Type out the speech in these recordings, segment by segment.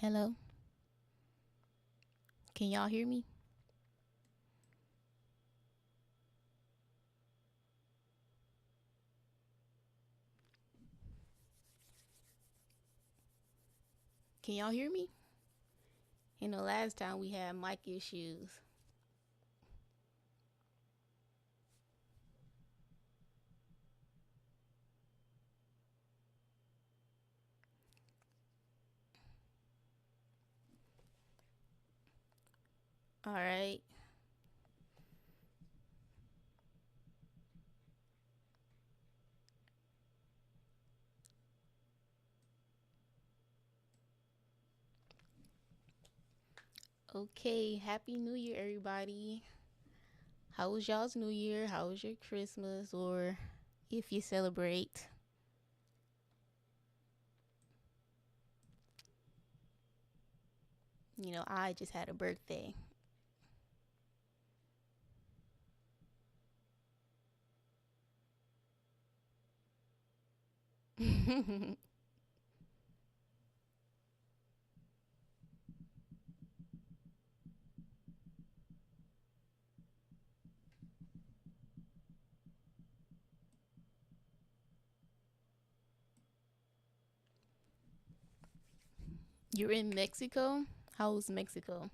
Hello. Can y'all hear me? Can y'all hear me? Last time we had mic issues. All right. Okay. Happy New Year, everybody. How was y'all's New Year? How was your Christmas? Or if you celebrate? I just had a birthday. You're in Mexico? How was Mexico?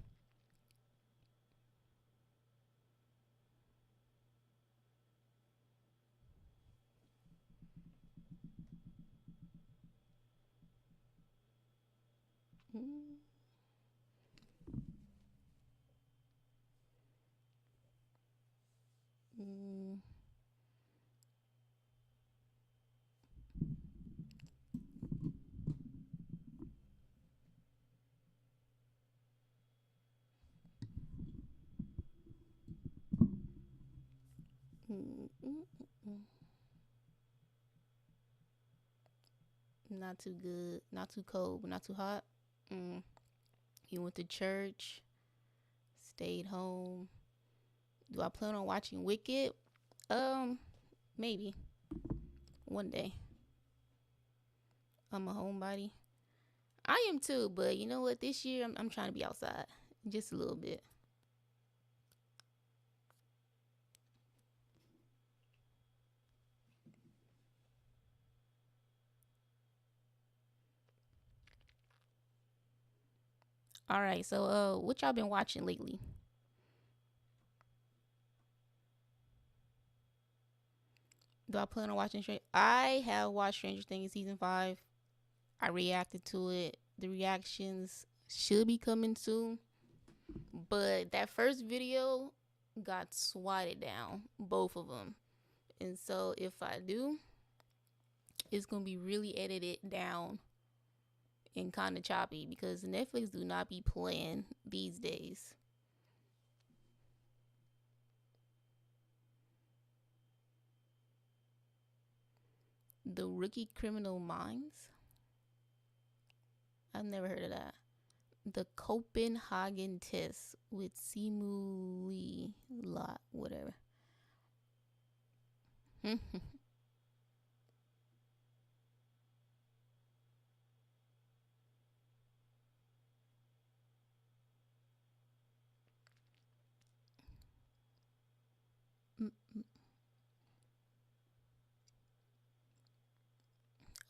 Mm, mm, mm, mm, mm. Not too good. Not too cold, but not too hot. Mm. You went to church, stayed home. Do I plan on watching Wicked? Um, Maybe one day. I'm a homebody. I am too, but you know what? This year I'm trying to be outside just a little bit. All right, so what y'all been watching lately? Do I plan on watching I have watched Stranger Things season 5. I reacted to it. The reactions should be coming soon, but that first video got swatted down, both of them. And so if I do, it's gonna be really edited down and kind of choppy because Netflix do not be playing these days. The Rookie Criminal Minds. I've never heard of that. The Copenhagen Test with Simu Lot, whatever.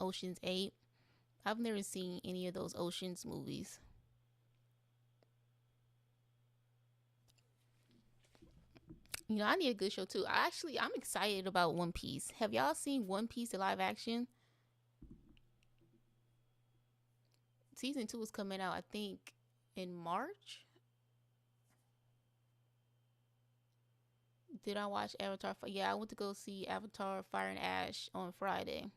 Ocean's 8. I've never seen any of those Ocean's movies. I need a good show too. I'm excited about One Piece. Have y'all seen One Piece in live action? Season 2 is coming out, I think, in March. Did I watch Avatar? Yeah, I went to go see Avatar Fire and Ash on Friday.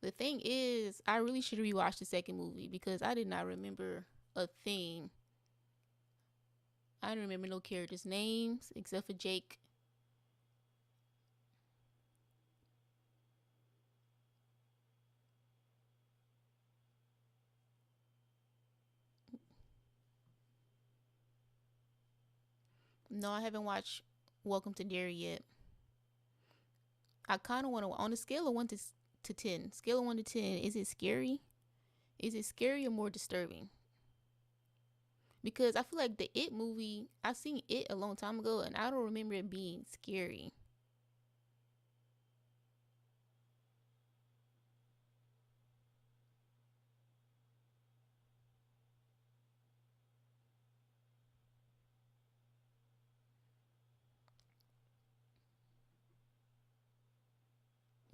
The thing is, I really should rewatch the second movie because I did not remember a thing. I didn't remember no characters' names except for Jake. No, I haven't watched Welcome to Derry yet. I kind of want to, on a scale of 1 to 10, scale of 1 to 10, is it scary? Is it scary or more disturbing? because I feel like the It movie, I seen it a long time ago, and I don't remember it being scary.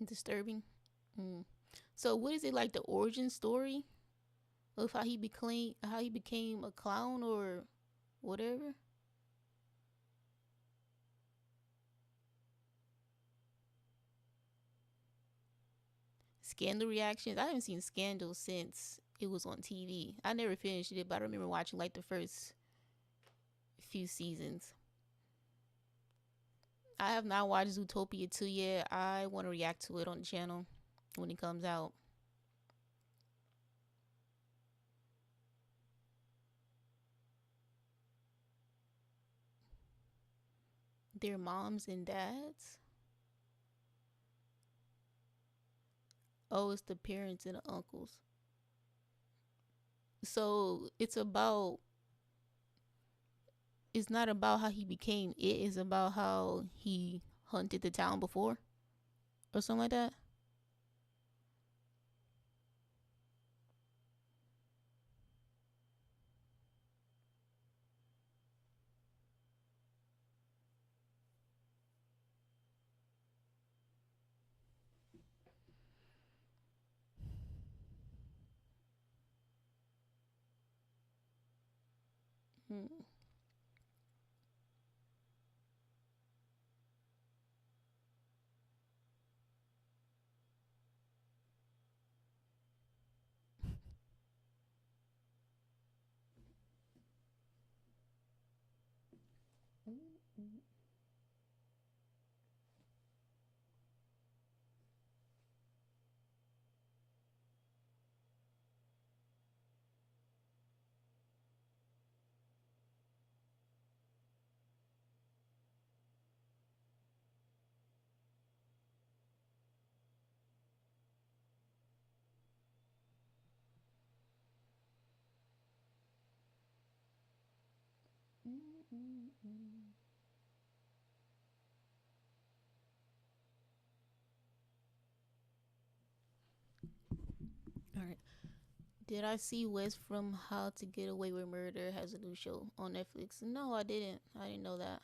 Disturbing. Mm. So what is it like the origin story of how he became a clown or whatever? Scandal reactions. I haven't seen Scandal since it was on TV. I never finished it, but I remember watching like the first few seasons. I have not watched Zootopia 2 yet. I want to react to it on the channel when it comes out. Their moms and dads. Oh, it's the parents and the uncles. So it's not about how he became it, it's about how he hunted the town before or something like that. Mm. All right. Did I see Wes from How to Get Away with Murder has a new show on Netflix? No, I didn't. I didn't know that.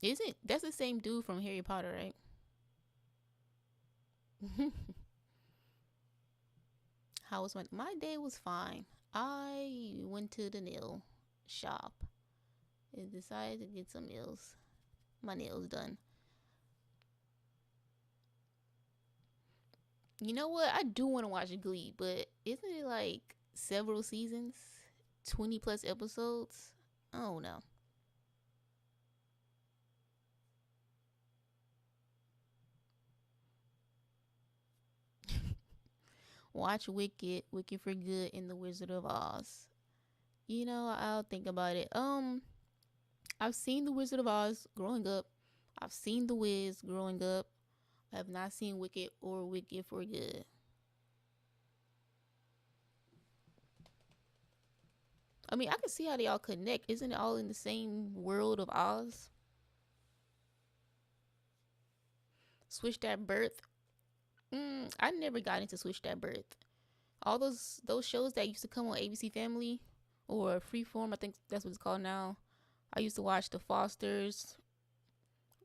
Isn't that's the same dude from Harry Potter, right? How was my day was fine. I went to the nail shop and decided to get some nails. My nails done. You know what? I do want to watch Glee, but isn't it like several seasons? 20 plus episodes? Oh no. Watch Wicked, Wicked for Good, and The Wizard of Oz. You know, I'll think about it. I've seen The Wizard of Oz growing up. I've seen The Wiz growing up. I have not seen Wicked or Wicked for Good. I mean, I can see how they all connect. Isn't it all in the same world of Oz? Switch That Birth. I never got into Switch That Birth. All those shows that used to come on ABC Family or Freeform, I think that's what it's called now. I used to watch The Fosters,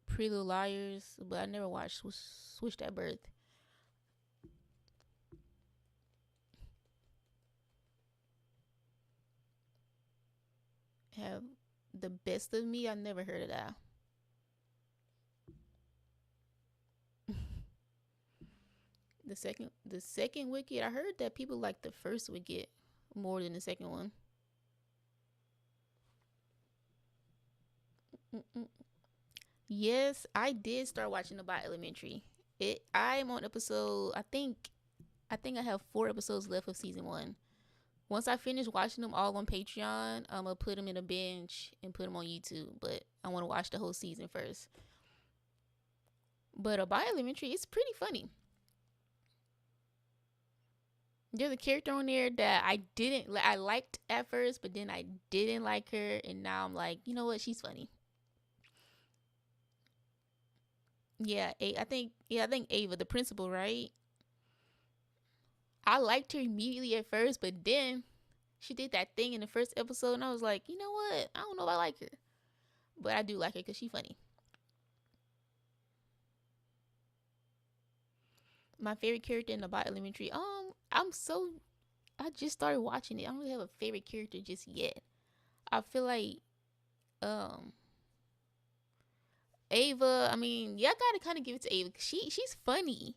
Pretty Little Liars, but I never watched Switch That Birth. Have The Best of Me? I never heard of that. The second Wicked, I heard that people like the first Wicked more than the second one. Mm-mm. Yes, I did start watching about elementary. I'm on episode. I think I have 4 episodes left of season one. Once I finish watching them all on Patreon, I'm gonna put them in a binge and put them on YouTube. But I want to watch the whole season first. But about elementary, it's pretty funny. There's a character on there that I didn't I liked at first, but then I didn't like her, and now I'm like, you know what? She's funny. Yeah, I think Ava, the principal, right? I liked her immediately at first, but then she did that thing in the first episode, and I was like, you know what? I don't know if I like her, but I do like her because she's funny. My favorite character in the Bot Elementary. I just started watching it. I don't really have a favorite character just yet. I feel like um Ava. I mean, yeah, I gotta kind of give it to Ava. 'Cause she's funny.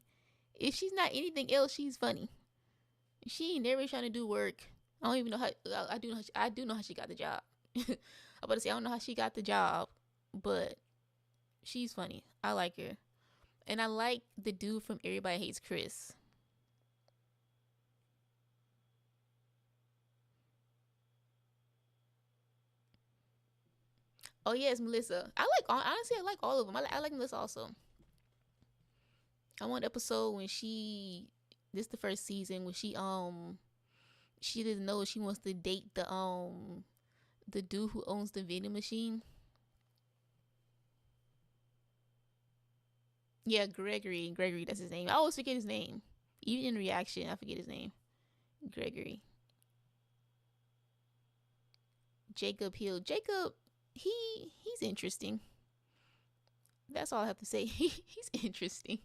If she's not anything else, she's funny. She ain't never trying to do work. I don't even know how. I do know how she got the job. I'm about to say I don't know how she got the job, but she's funny. I like her, and I like the dude from Everybody Hates Chris. Oh yes, Melissa. Honestly, I like all of them. I like Melissa also. I want episode when this is the first season when she doesn't know she wants to date the dude who owns the vending machine. Yeah, Gregory. Gregory, that's his name. I always forget his name. Even in reaction, I forget his name. Gregory. Jacob Hill. Jacob, he's interesting. That's all I have to say. He's interesting.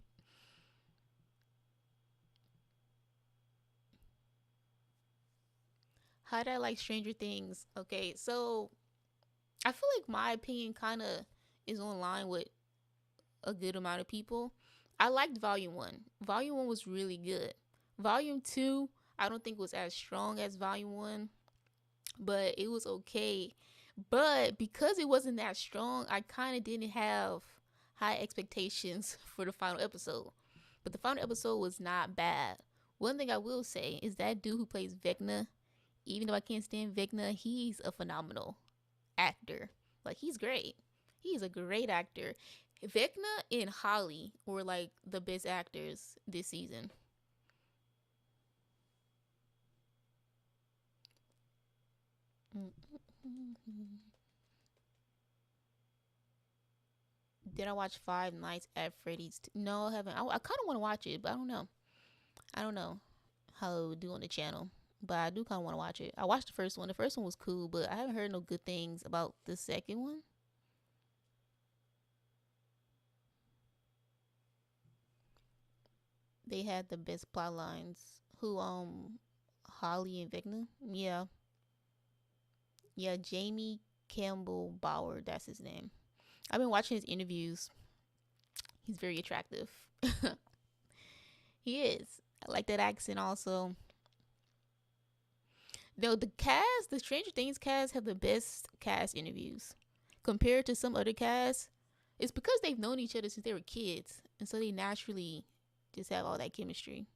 How did I like Stranger Things? Okay, so I feel like my opinion kind of is on line with a good amount of people. I liked Volume 1. Volume 1 was really good. Volume 2, I don't think was as strong as Volume 1, but it was okay. But because it wasn't that strong, I kind of didn't have high expectations for the final episode. But the final episode was not bad. One thing I will say is that dude who plays Vecna, even though I can't stand Vecna, he's a phenomenal actor. Like, he's great. He's a great actor. Vecna and Holly were like the best actors this season. Did I watch Five Nights at Freddy's? No, I haven't. I kind of want to watch it, but I don't know. I don't know how it would do on the channel, but I do kind of want to watch it. I watched the first one. The first one was cool, but I haven't heard no good things about the second one. They had the best plot lines. Who Holly and Vecna? Yeah. Yeah, Jamie Campbell Bauer, that's his name. I've been watching his interviews. He's very attractive. He is. I like that accent also. No, the Stranger Things cast have the best cast interviews compared to some other casts. It's because they've known each other since they were kids, and so they naturally just have all that chemistry.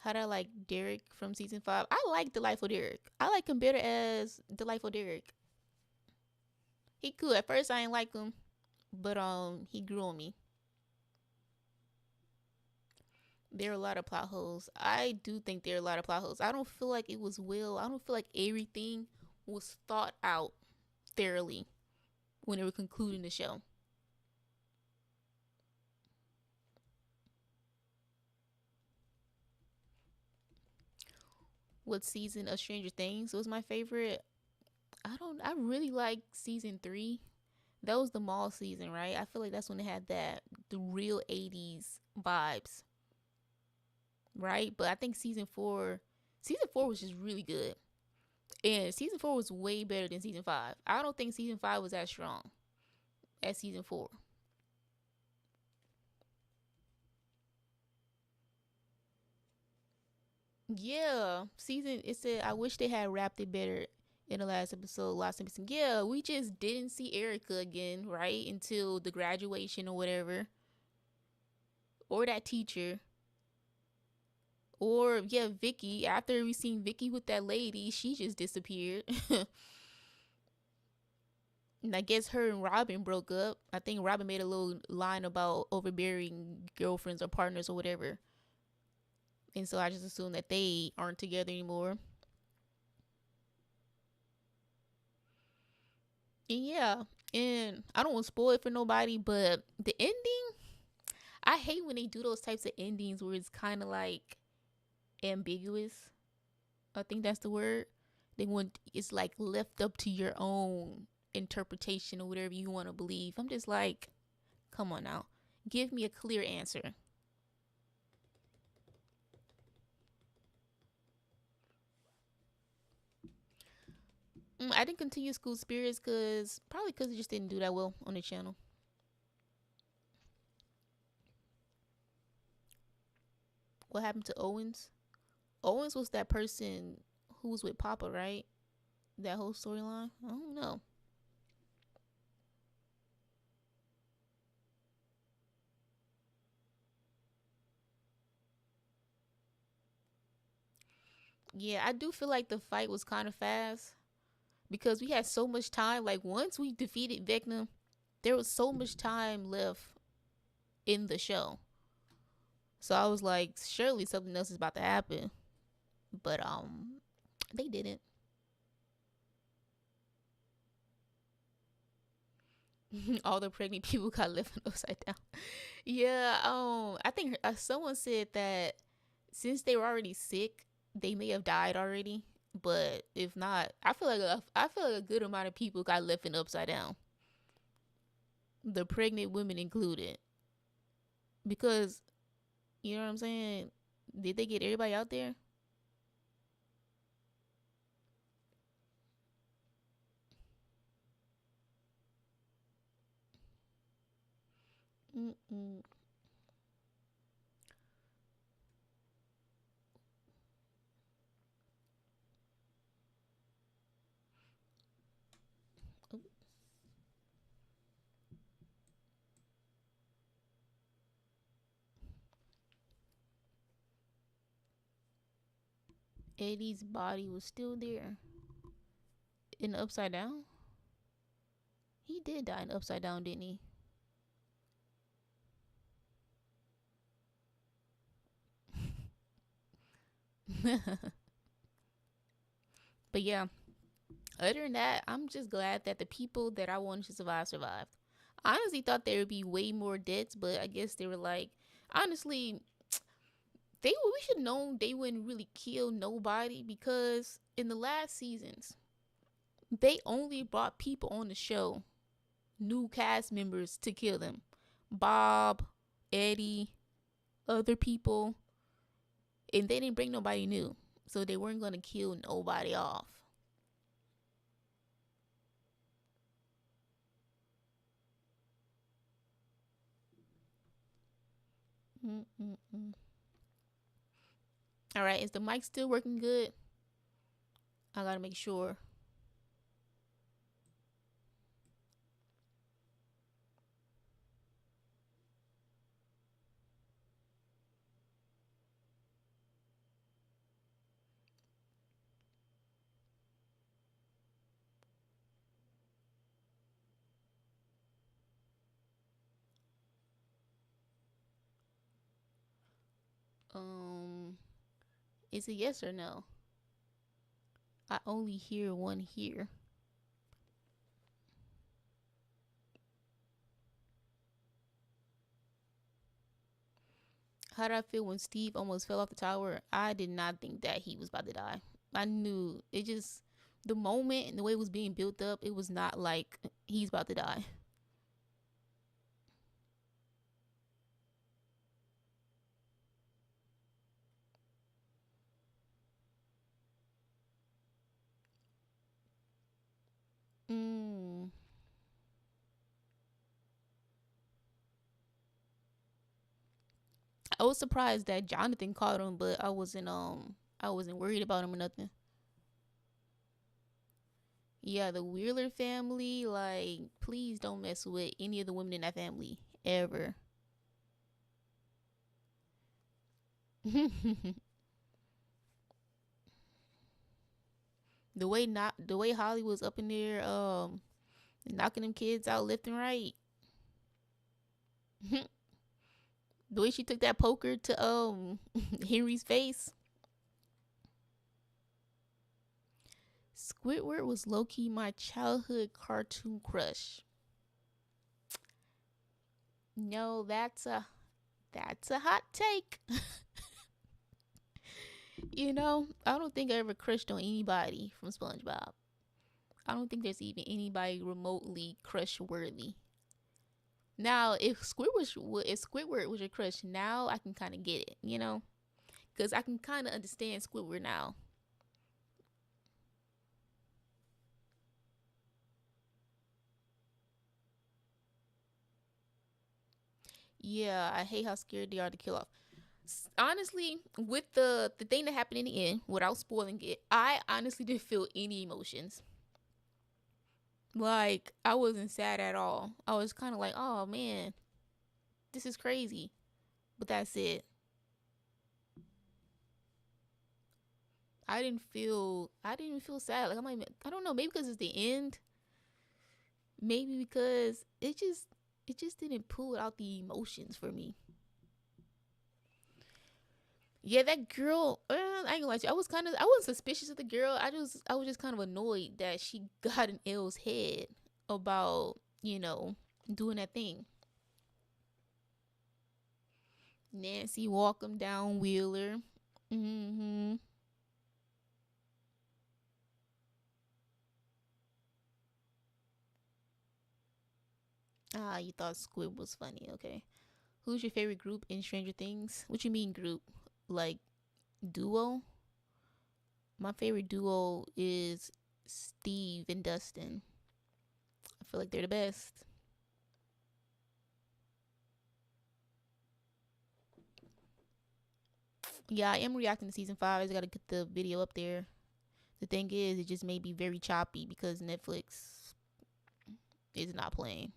How do I like Derek from season 5? I like Delightful Derek. I like him better as Delightful Derek. He cool. At first I didn't like him, but he grew on me. There are a lot of plot holes. I do think there are a lot of plot holes. I don't feel like it was well. I don't feel like everything was thought out thoroughly when they were concluding the show. What season of Stranger Things was my favorite? I really like season 3. That was the mall season, right? I feel like that's when they had the real 80s vibes, right? But I think season 4 was just really good. And season 4 was way better than season 5. I don't think season 5 was as strong as season 4. Yeah, it said I wish they had wrapped it better in the last episode. Last episode, yeah, we just didn't see Erica again, right? Until the graduation or whatever, or that teacher, or yeah, Vicky. After we seen Vicky with that lady, she just disappeared. And I guess her and Robin broke up. I think Robin made a little line about overbearing girlfriends or partners or whatever. And so I just assume that they aren't together anymore. And yeah, and I don't want to spoil it for nobody, but the ending, I hate when they do those types of endings where it's kind of like ambiguous. I think that's the word. They want it's like left up to your own interpretation or whatever you want to believe. I'm just like, come on now, give me a clear answer. I didn't continue School Spirits because probably because it just didn't do that well on the channel. What happened to Owens? Owens was that person who was with Papa, right? That whole storyline. I don't know. Yeah, I do feel like the fight was kind of fast because we had so much time. Like once we defeated Vecna, there was so much time left in the show. So I was like, surely something else is about to happen. But they didn't. All the pregnant people got left upside down. Yeah, I think someone said that since they were already sick, they may have died already. But if not, I feel like a good amount of people got left in upside down, the pregnant women included, because you know what I'm saying. Did they get everybody out there? Mm-mm. Eddie's body was still there in the upside down. He did die in the upside down, didn't he? But yeah, other than that, I'm just glad that the people that I wanted to survive survived. I honestly thought there would be way more deaths, but I guess they were like, honestly, we should have known they wouldn't really kill nobody because in the last seasons they only brought people on the show, new cast members to kill them. Bob, Eddie, other people, and they didn't bring nobody new, so they weren't gonna kill nobody off. Mm-mm-mm. All right, is the mic still working good? I gotta make sure. Um, is it yes or no? I only hear one here. How did I feel when Steve almost fell off the tower? I did not think that he was about to die. I knew it just the moment and the way it was being built up, it was not like he's about to die. Mm. I was surprised that Jonathan caught him, but I wasn't worried about him or nothing. Yeah, the Wheeler family, like, please don't mess with any of the women in that family ever. The way Holly was up in there, knocking them kids out left and right. The way she took that poker to Henry's face. Squidward was low key my childhood cartoon crush. No, that's a hot take. You know, I don't think I ever crushed on anybody from SpongeBob. I don't think there's even anybody remotely crush worthy. Now, if Squidward was your crush, now I can kind of get it, you know, because I can kind of understand Squidward now. Yeah, I hate how scared they are to kill off. Honestly, with the thing that happened in the end, without spoiling it, I honestly didn't feel any emotions. Like I wasn't sad at all. I was kind of like, oh man, this is crazy. But that's it. I didn't even feel sad. Like I'm like, I don't know, maybe because it's the end. Maybe because it just didn't pull out the emotions for me. Yeah, that girl. I ain't gonna lie to you. I wasn't suspicious of the girl. I was just kind of annoyed that she got in L's head about doing that thing. Nancy walk him down Wheeler. Mm-hmm. Ah, you thought Squid was funny. Okay. Who's your favorite group in Stranger Things? What you mean group? Like duo? My favorite duo is Steve and Dustin. I feel like they're the best. Yeah, I am reacting to season 5. I just gotta get the video up there. The thing is, it just may be very choppy because Netflix is not playing.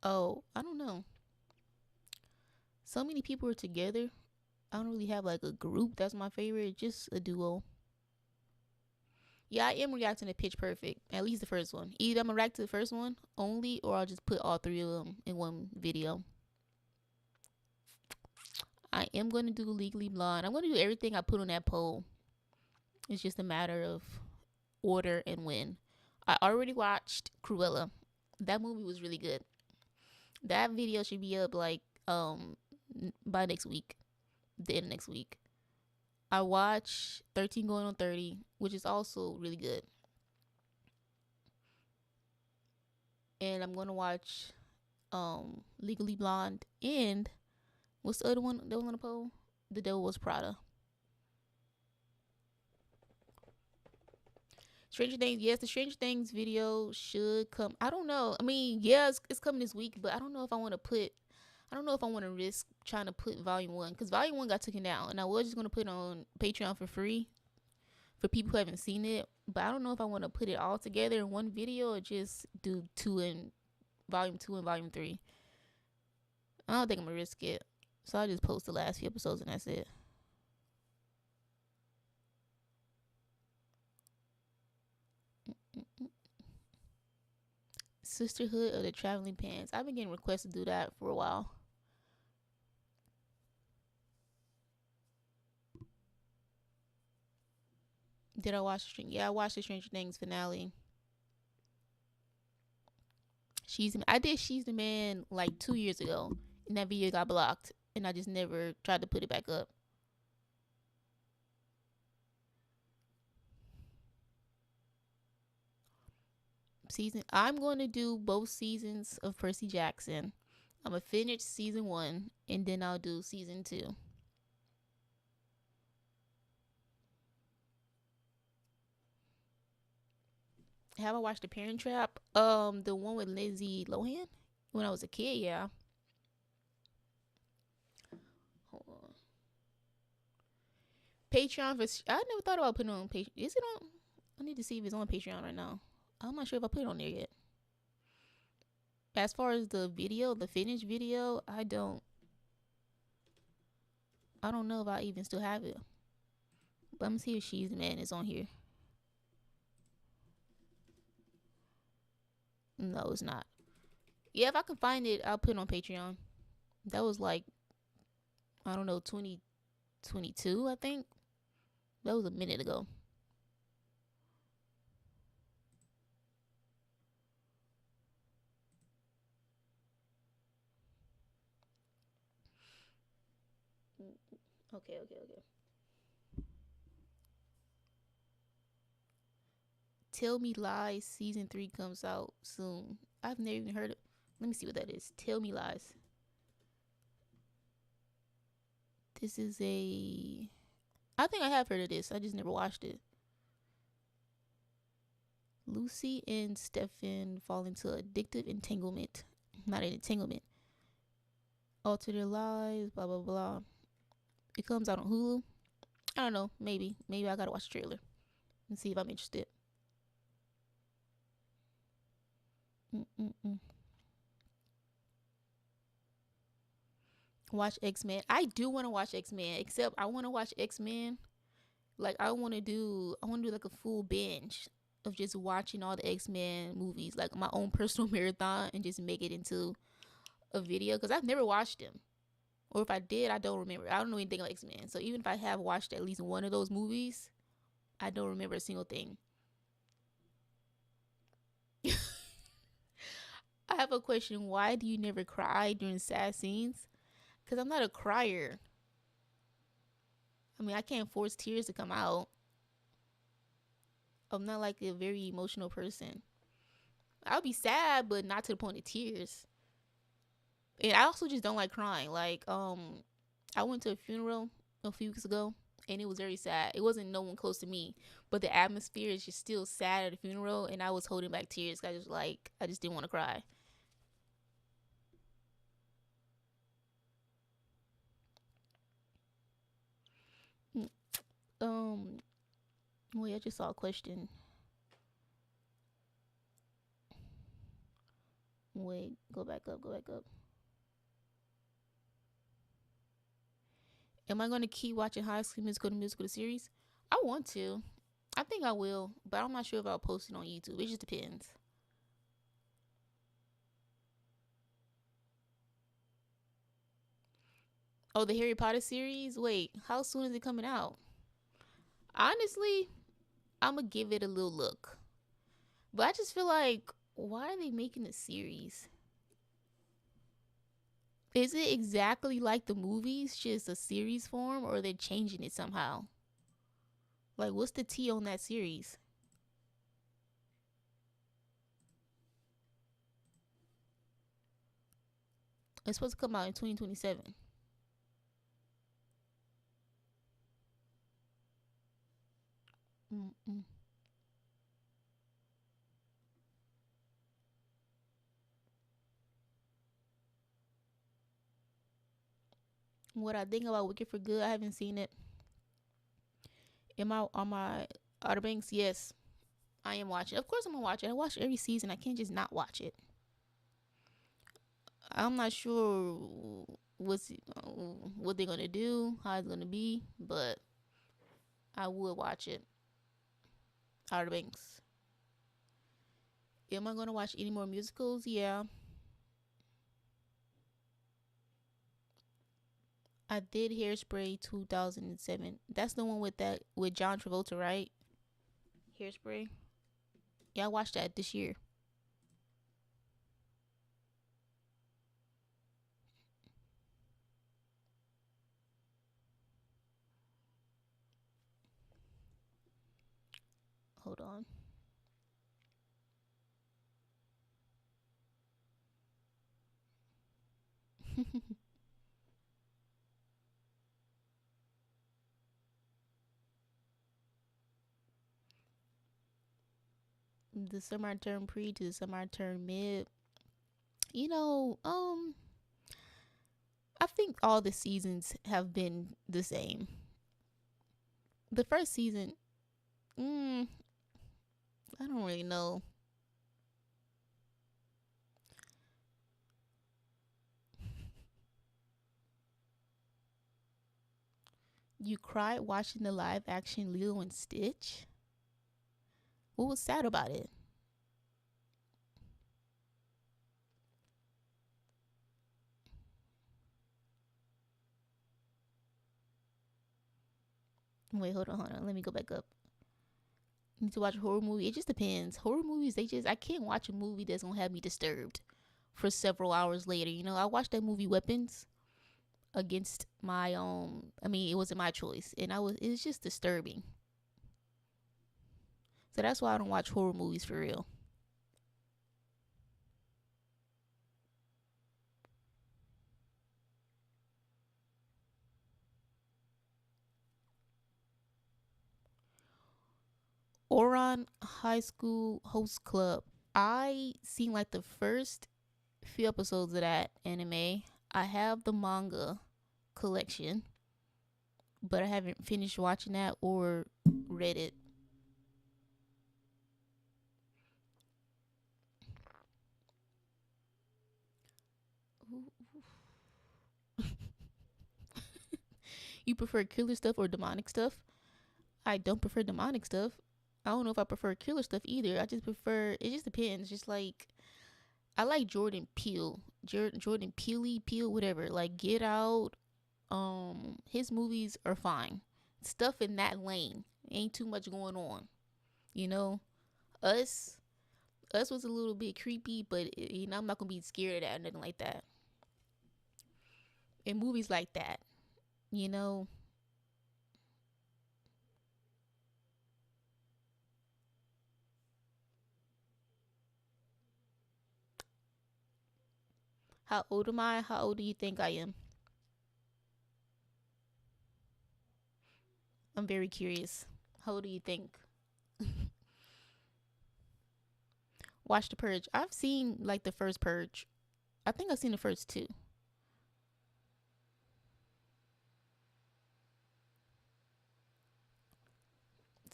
Oh, I don't know. So many people are together. I don't really have like a group that's my favorite. Just a duo. Yeah, I am reacting to Pitch Perfect. At least the first one. Either I'm gonna react to the first one only, or I'll just put all three of them in one video. I am gonna do Legally Blonde. I'm gonna do everything I put on that poll. It's just a matter of order and when. I already watched Cruella. That movie was really good. That video should be up like by next week, the end of next week. I watched 13 Going on 30, which is also really good. And I'm gonna watch Legally Blonde and what's the other one that was on the poll? The Devil Was Prada. Stranger Things, yes, the Stranger Things video should come. I don't know. I mean, yeah, it's coming this week, but I don't know if I want to put. I don't know if I want to risk trying to put Volume One because Volume One got taken down, and I was just gonna put it on Patreon for free for people who haven't seen it. But I don't know if I want to put it all together in one video or just do Volume Two and Volume Three. I don't think I'm gonna risk it, so I'll just post the last few episodes and that's it. Sisterhood of the Traveling Pants. I've been getting requests to do that for a while. Did I watch the Stranger? Yeah, I watched the Stranger Things finale. I did She's the Man like 2 years ago, and that video got blocked, and I just never tried to put it back up. I'm going to do both seasons of Percy Jackson. I'm gonna finish season 1, and then I'll do season 2. Have I watched The Parent Trap? The one with Lindsay Lohan when I was a kid. Yeah. Hold on. Patreon for. I never thought about putting it on Patreon. Is it on? I need to see if it's on Patreon right now. I'm not sure if I put it on there yet. As far as the video, the finished video, I don't know if I even still have it. But I'm gonna see if She's the Man is on here. No, it's not. Yeah, if I can find it, I'll put it on Patreon. That was like, I don't know, 2022, I think. That was a minute ago. Okay. Tell Me Lies season 3 comes out soon. I've never even heard it. Let me see what that is. Tell Me Lies. This is a. I think I have heard of this. I just never watched it. Lucy and Stefan fall into addictive entanglement. Not an entanglement. Alter their lives. Blah blah blah. It comes out on Hulu. I don't know. Maybe I gotta watch the trailer and see if I'm interested. Mm-mm-mm. Watch X-Men. I do want to watch X-Men, except I want to watch X-Men. Like I want to do like a full binge of just watching all the X-Men movies, like my own personal marathon, and just make it into a video because I've never watched them. Or if I did, I don't remember. I don't know anything like X-Men. So even if I have watched at least one of those movies, I don't remember a single thing. I have a question. Why do you never cry during sad scenes? Because I'm not a crier. I mean, I can't force tears to come out. I'm not like a very emotional person. I'll be sad, but not to the point of tears. And I also just don't like crying. Like, I went to a funeral a few weeks ago, and it was very sad. It wasn't no one close to me, but the atmosphere is just still sad at the funeral, and I was holding back tears. I just didn't want to cry. Mm, Um, wait, I just saw a question. Wait, go back up, go back up. Am I going to keep watching High School Musical, the musical, the series? I want to. I think I will, but I'm not sure if I'll post it on YouTube. It just depends. Oh, the Harry Potter series? Wait, how soon is it coming out? Honestly, I'm going to give it a little look. But I just feel like, why are they making a series? Is it exactly like the movies, just a series form, or are they changing it somehow? Like, what's the T on that series? It's supposed to come out in 2027. Mm-mm. What I think about Wicked for Good, I haven't seen it. Am I on my Outer Banks? Yes, I am watching. Of course, I'm gonna watch it. I watch every season. I can't just not watch it. I'm not sure what they're gonna do, how it's gonna be, but I would watch it. Outer Banks. Am I gonna watch any more musicals? Yeah, I did Hairspray 2007. That's the one with John Travolta, right? Hairspray. Yeah, I watched that this year. Hold on. The summer I turned pre to the summer I turned mid. You know, I think all the seasons have been the same. The first season, I don't really know. You cried watching the live action Lilo and Stitch? What was sad about it? Wait, hold on. Let me go back up. You need to watch a horror movie. It just depends. Horror movies, I can't watch a movie that's gonna have me disturbed for several hours later. You know, I watched that movie Weapons against my I mean, it wasn't my choice, and it was just disturbing. So that's why I don't watch horror movies for real. Oron High School Host Club. I seen like the first few episodes of that anime. I have the manga collection, but I haven't finished watching that or read it. You prefer killer stuff or demonic stuff? I don't prefer demonic stuff. I don't know if I prefer killer stuff either. I just prefer, it just depends. Just like I like Jordan Peele, Jordan Peele, whatever. Like Get Out. His movies are fine. Stuff in that lane, ain't too much going on. You know, us us was a little bit creepy, but you know I'm not gonna be scared of that or nothing like that. In movies like that, you know, how old am I? How old do you think I am? I'm very curious. How old do you think? Watch the Purge. I've seen like the first Purge. I think I've seen the first two.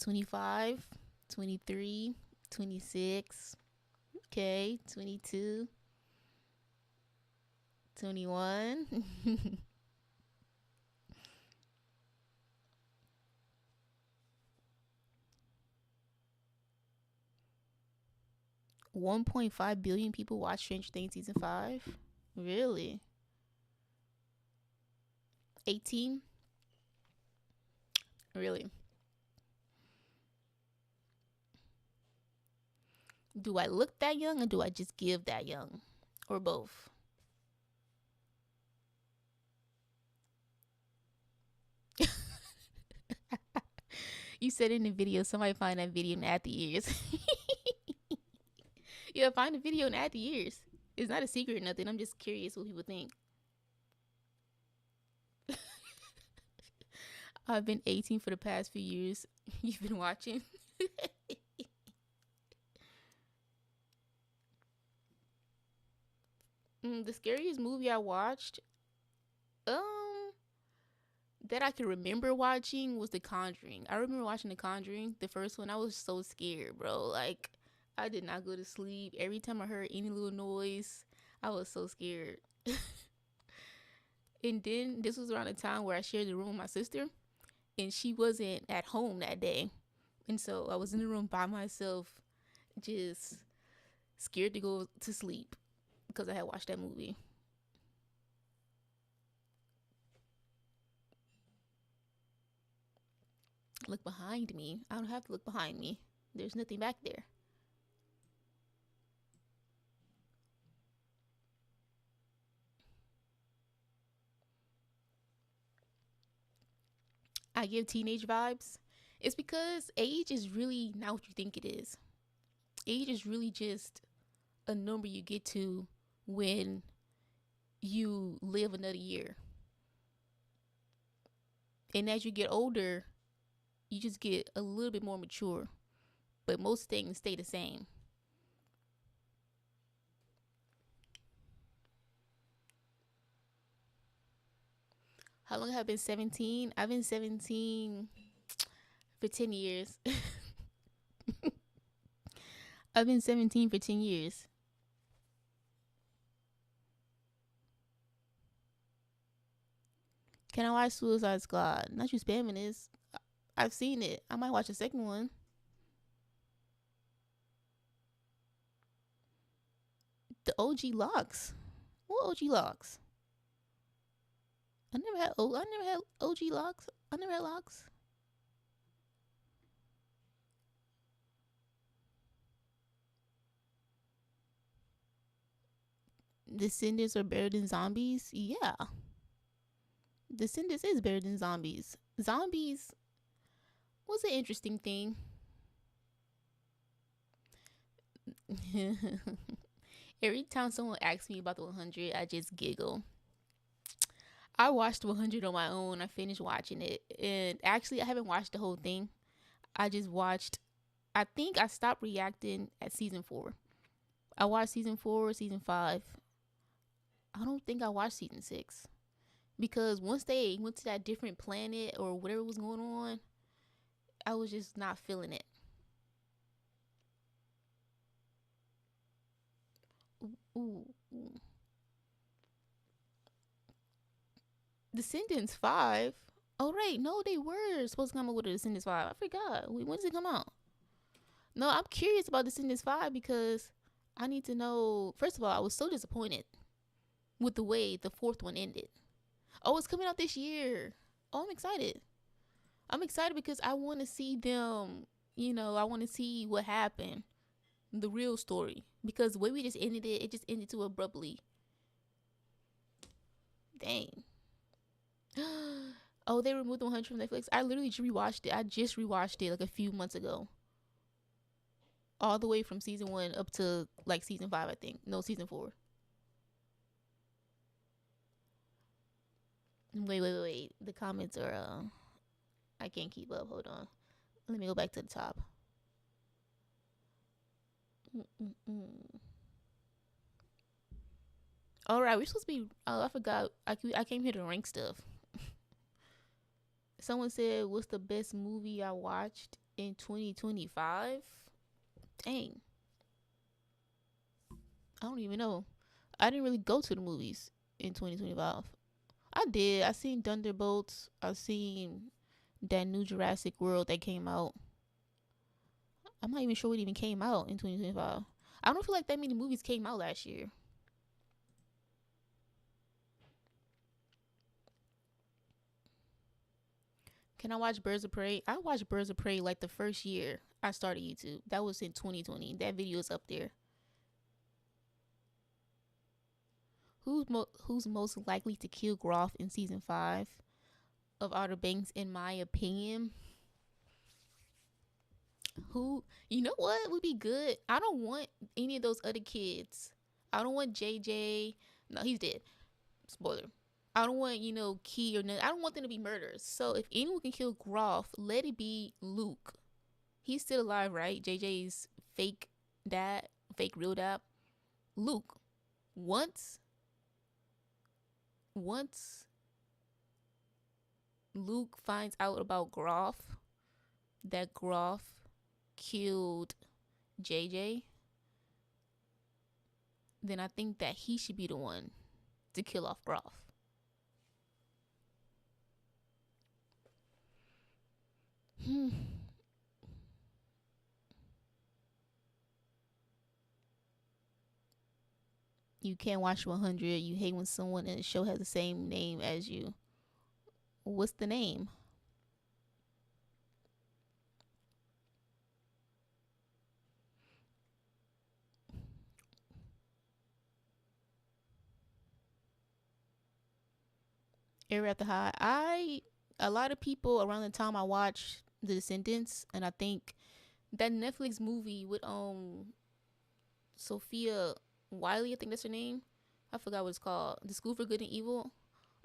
25, 23, 26. Okay, 22, 21. 1.5 billion people watch Stranger Things season 5. Really? 18? Really? Do I look that young or do I just give that young? Or both? You said in the video, somebody find that video and add the years. Yeah, find the video and add the years. It's not a secret or nothing. I'm just curious what people think. I've been 18 for the past few years. You've been watching. The scariest movie I watched, um, that I can remember watching was The Conjuring. I remember watching The Conjuring, the first one. I was so scared, bro. Like, I did not go to sleep. Every time I heard any little noise, I was so scared. And then this was around the time where I shared the room with my sister, and she wasn't at home that day. And so I was in the room by myself, just scared to go to sleep because I had watched that movie. Look behind me. I don't have to look behind me. There's nothing back there. I give teenage vibes. It's because age is really not what you think it is. Age is really just a number you get to when you live another year. And as you get older, you just get a little bit more mature. But most things stay the same. How long have I been 17? I've been 17 for 10 years. I've been 17 for 10 years. Can I watch Suicide Squad? Not you spamming this. I've seen it. I might watch the second one. The OG locks. What OG locks? I never had OG locks. I never had locks. Descendants are better than zombies? Yeah. Descendants is better than zombies. Zombies was an interesting thing. Every time someone asks me about the 100, I just giggle. I watched 100 on my own. I finished watching it. And actually, I haven't watched the whole thing. I just watched, I think I stopped reacting at season 4. I watched season 4, season 5. I don't think I watched season 6. Because once they went to that different planet or whatever was going on, I was just not feeling it. Ooh, ooh. Descendants 5. Oh, right. No, they were supposed to come up with a Descendants 5. I forgot. Wait, when does it come out? No, I'm curious about Descendants 5 because I need to know. First of all, I was so disappointed with the way the fourth one ended. Oh, it's coming out this year. Oh, I'm excited. I'm excited because I want to see them. I want to see what happened, the real story. Because the way we just ended it, it just ended too abruptly. Dang. Oh, they removed the 100 from Netflix. I literally just rewatched it. I just rewatched it like a few months ago. All the way from season 1 up to like season 5, I think. No, season 4. Wait. The comments are I can't keep up. Hold on. Let me go back to the top. All right, we're supposed to be. Oh, I forgot. I came here to rank stuff. Someone said, "What's the best movie I watched in 2025?" Dang, I don't even know. I didn't really go to the movies in 2025. I did. I seen Thunderbolts. I seen that new Jurassic World that came out. I'm not even sure what even came out in 2025. I don't feel like that many movies came out last year. Can I watch Birds of Prey? I watched Birds of Prey like the first year I started YouTube. That was in 2020. That video is up there. Who's most likely to kill Groff in season 5 of Outer Banks? In my opinion, who you know what would be good? I don't want any of those other kids. I don't want JJ. No, he's dead. Spoiler. I don't want Key or none. I don't want them to be murderers. So if anyone can kill Groff, let it be Luke. He's still alive, right? JJ's fake dad, fake real dad. Luke. Once once Luke finds out about Groff, that Groff killed JJ, then I think that he should be the one to kill off Groff. Hmm. You can't watch 100. You hate when someone in the show has the same name as you. What's the name? Air After High. A lot of people around the time I watched The Descendants, and I think that Netflix movie with Sophia Wiley, I think that's her name. I forgot what it's called. The School for Good and Evil.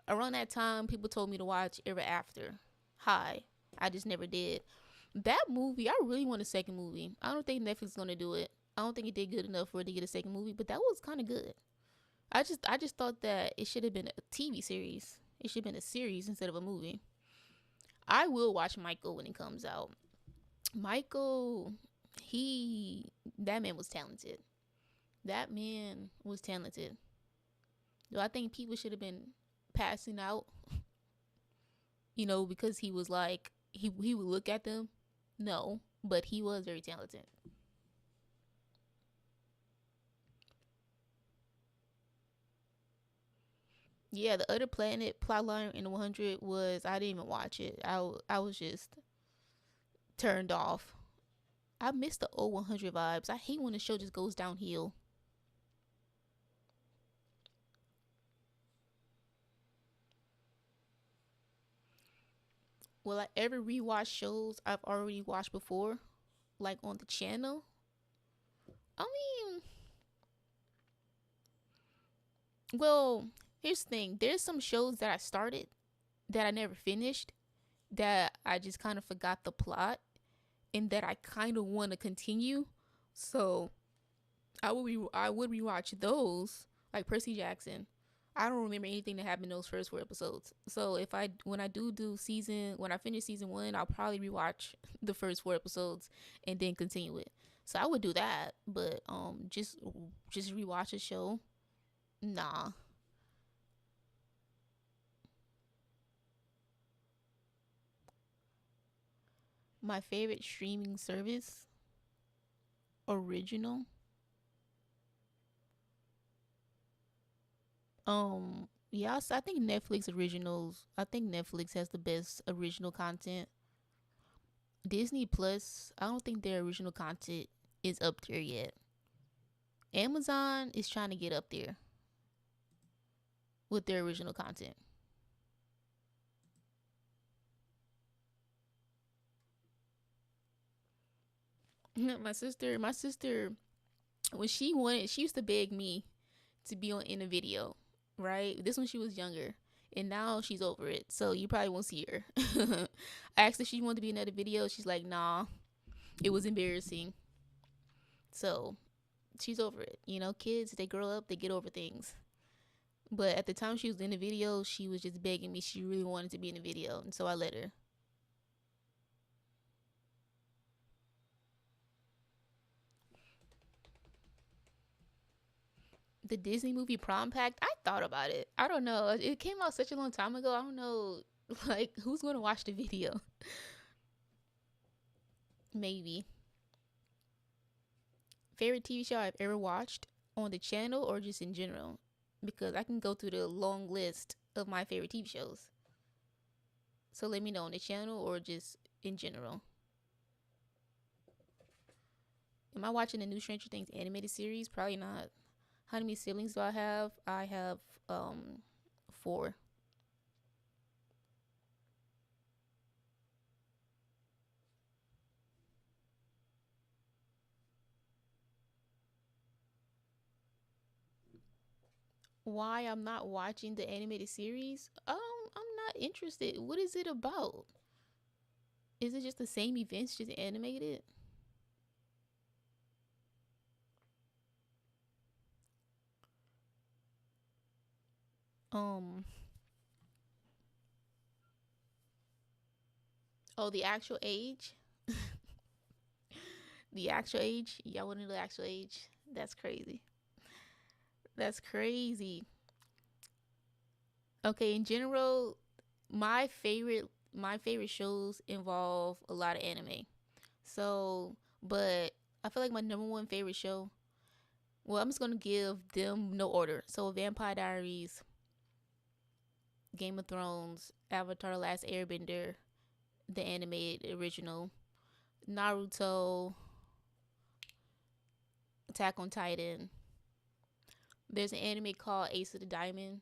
Around that time, people told me to watch Ever After High. I just never did. That movie, I really want a second movie. I don't think Netflix is gonna do it. I don't think it did good enough for it to get a second movie, but that was kind of good. I just thought that it should have been a TV series. It should have been a series instead of a movie. I will watch Michael when it comes out. Michael, that man was talented. That man was talented. Do I think people should have been passing out because he was like he would look at them. No, but he was very talented. Yeah, the other planet plotline in 100 was I didn't even watch it. I was just turned off. I miss the old 100 vibes. I hate when the show just goes downhill. Well, I ever rewatch shows I've already watched before, like on the channel. I mean, well, here's the thing. There's some shows that I started that I never finished, that I just kind of forgot the plot, and that I kind of want to continue. So I would rewatch those, like Percy Jackson. I don't remember anything that happened in those first four episodes. So if I when I do season when I finish season one, I'll probably rewatch the first four episodes and then continue it. So I would do that, but just rewatch a show. Nah. My favorite streaming service, original. Yes, I think Netflix originals. I think Netflix has the best original content. Disney Plus, I don't think their original content is up there yet. Amazon is trying to get up there with their original content. My sister, when she used to beg me to be on in a video, right? This when she was younger, and now she's over it. So you probably won't see her. I asked if she wanted to be in another video. She's like, nah, it was embarrassing. So she's over it. Kids, they grow up, they get over things. But at the time she was in the video, she was just begging me. She really wanted to be in the video, and so I let her. The Disney movie Prom Pact, I thought about it. I don't know. It came out such a long time ago. I don't know, like, who's going to watch the video? Maybe. Favorite TV show I've ever watched on the channel or just in general? Because I can go through the long list of my favorite TV shows. So let me know on the channel or just in general. Am I watching the new Stranger Things animated series? Probably not. How many siblings do I have? I have four. Why I'm not watching the animated series? I'm not interested. What is it about? Is it just the same events just animated? Um oh, the actual age? The actual age? Y'all want to know the actual age? That's crazy. That's crazy. Okay, in general, my favorite shows involve a lot of anime. So, but I feel like my number one favorite show. Well, I'm just gonna give them no order. So, Vampire Diaries, Game of Thrones, Avatar: The Last Airbender, the animated original, Naruto, Attack on Titan. There's an anime called Ace of the Diamond.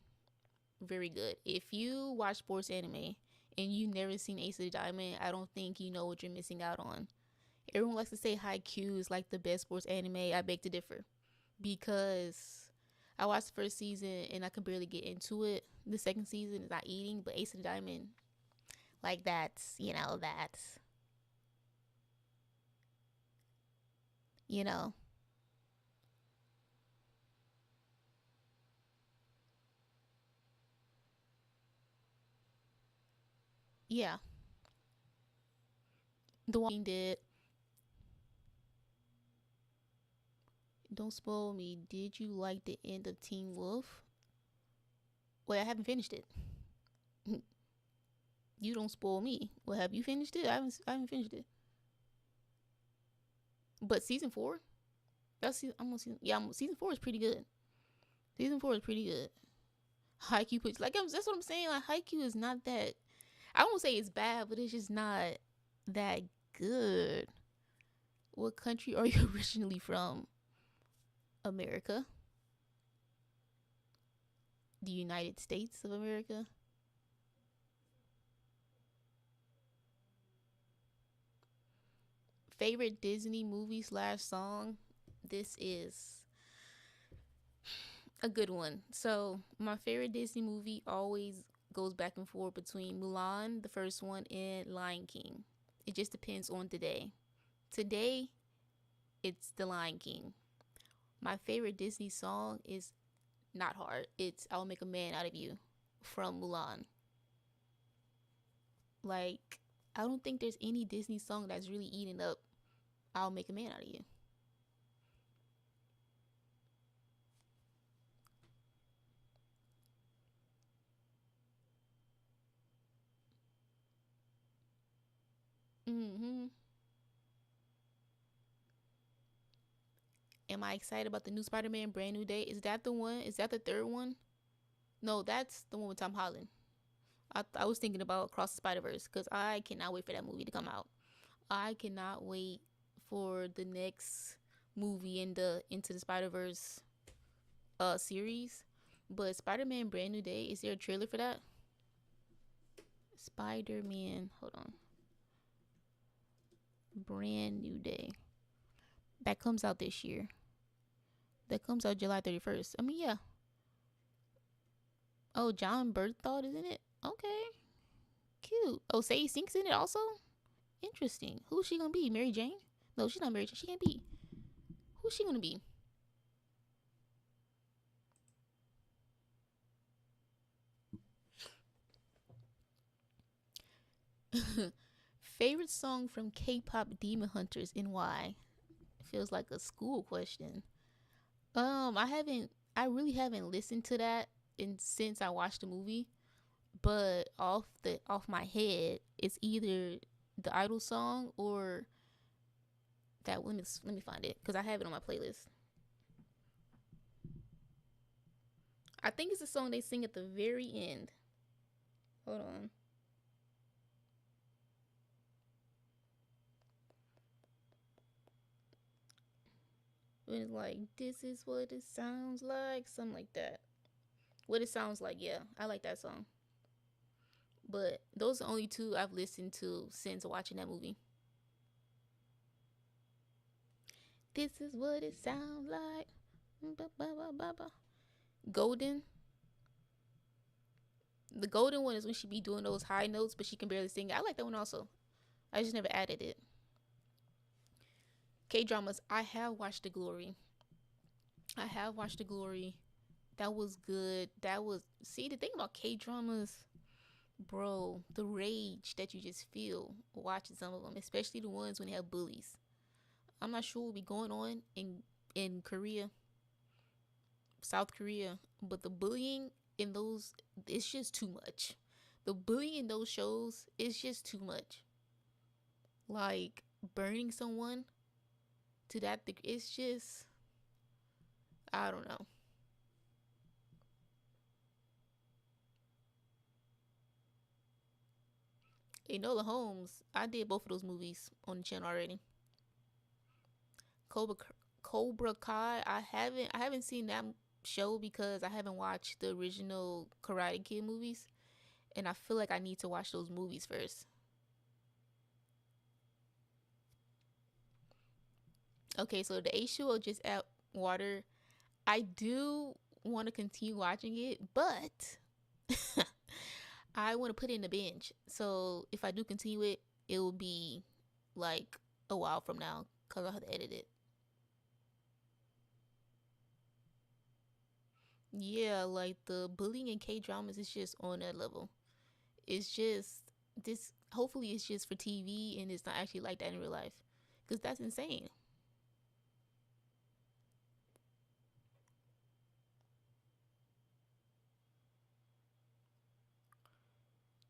Very good. If you watch sports anime and you never seen Ace of the Diamond, I don't think you know what you're missing out on. Everyone likes to say Haikyuu is like the best sports anime. I beg to differ because I watched the first season and I could barely get into it. The second season is not eating, but Ace of the Diamond, like that's you know, yeah. The one did. Don't spoil me. Did you like the end of Teen Wolf? Wait, I haven't finished it. You don't spoil me. Well, have you finished it? I haven't finished it. But season four, I'm on season. Yeah, season four is pretty good. Season four is pretty good. Haikyuu puts like that's what I'm saying. Like Haikyuu is not that. I won't say it's bad, but it's just not that good. What country are you originally from? America, the United States of America. Favorite Disney movie slash song. This is a good one. So my favorite Disney movie always goes back and forth between Mulan, the first one, and Lion King. It just depends on the day. Today, it's The Lion King. My favorite Disney song is not hard. It's I'll Make a Man Out of You from Mulan. Like, I don't think there's any Disney song that's really eating up I'll Make a Man Out of You. Mm-hmm. Am I excited about the new Spider-Man Brand New Day? Is that the one? Is that the third one? No, that's the one with Tom Holland. I was thinking about Across the Spider Verse because I cannot wait for that movie to come out. I cannot wait for the next movie in the Into the Spider Verse series. But Spider Man Brand New Day, is there a trailer for that? Spider Man, hold on. Brand New Day. That comes out this year. That comes out July 31st. I mean, yeah. Oh, John Berthold is in it? Okay. Cute. Oh, Sadie Sink's in it also? Interesting. Who's she gonna be? Mary Jane? No, she's not Mary Jane. She can't be. Who's she gonna be? Favorite song from K-pop Demon Hunters and why? Feels like a school question. I really haven't listened to that since I watched the movie. But off my head, it's either the Idol song or that. Let me find it because I have it on my playlist. I think it's the song they sing at the very end. Hold on. It's like this is what it sounds like, something like that. What it sounds like, yeah, I like that song. But those are the only two I've listened to since watching that movie. This is what it sounds like. Golden. The golden one is when she be doing those high notes, but she can barely sing. I like that one also. I just never added it. K dramas. I have watched The Glory. I have watched The Glory. That was good. That was see the thing about K dramas, bro. The rage that you just feel watching some of them, especially the ones when they have bullies. I'm not sure what will be going on in Korea, South Korea, but the bullying in those it's just too much. The bullying in those shows is just too much. Like burning someone to that degree, it's just I don't know. Enola Holmes, I did both of those movies on the channel already. Cobra Cobra Kai, I haven't seen that show because I haven't watched the original Karate Kid movies, and I feel like I need to watch those movies first. Okay, so the H2O just add water. I do want to continue watching it, but I want to put it in a binge. So if I do continue it, it will be like a while from now because I'll have to edit it. Yeah, like the bullying in K dramas is just on that level. It's just this. Hopefully, it's just for TV and it's not actually like that in real life, because that's insane.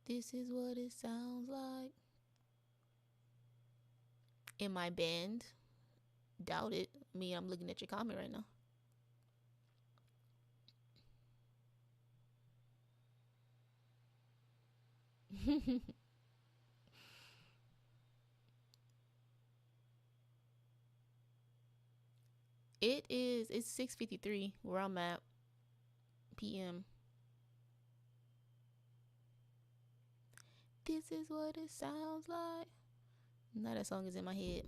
This is what it sounds like. In my band? Doubt it. Me, I'm looking at your comment right now. It's 6:53 where I'm at PM. This is what it sounds like. Now that song is in my head.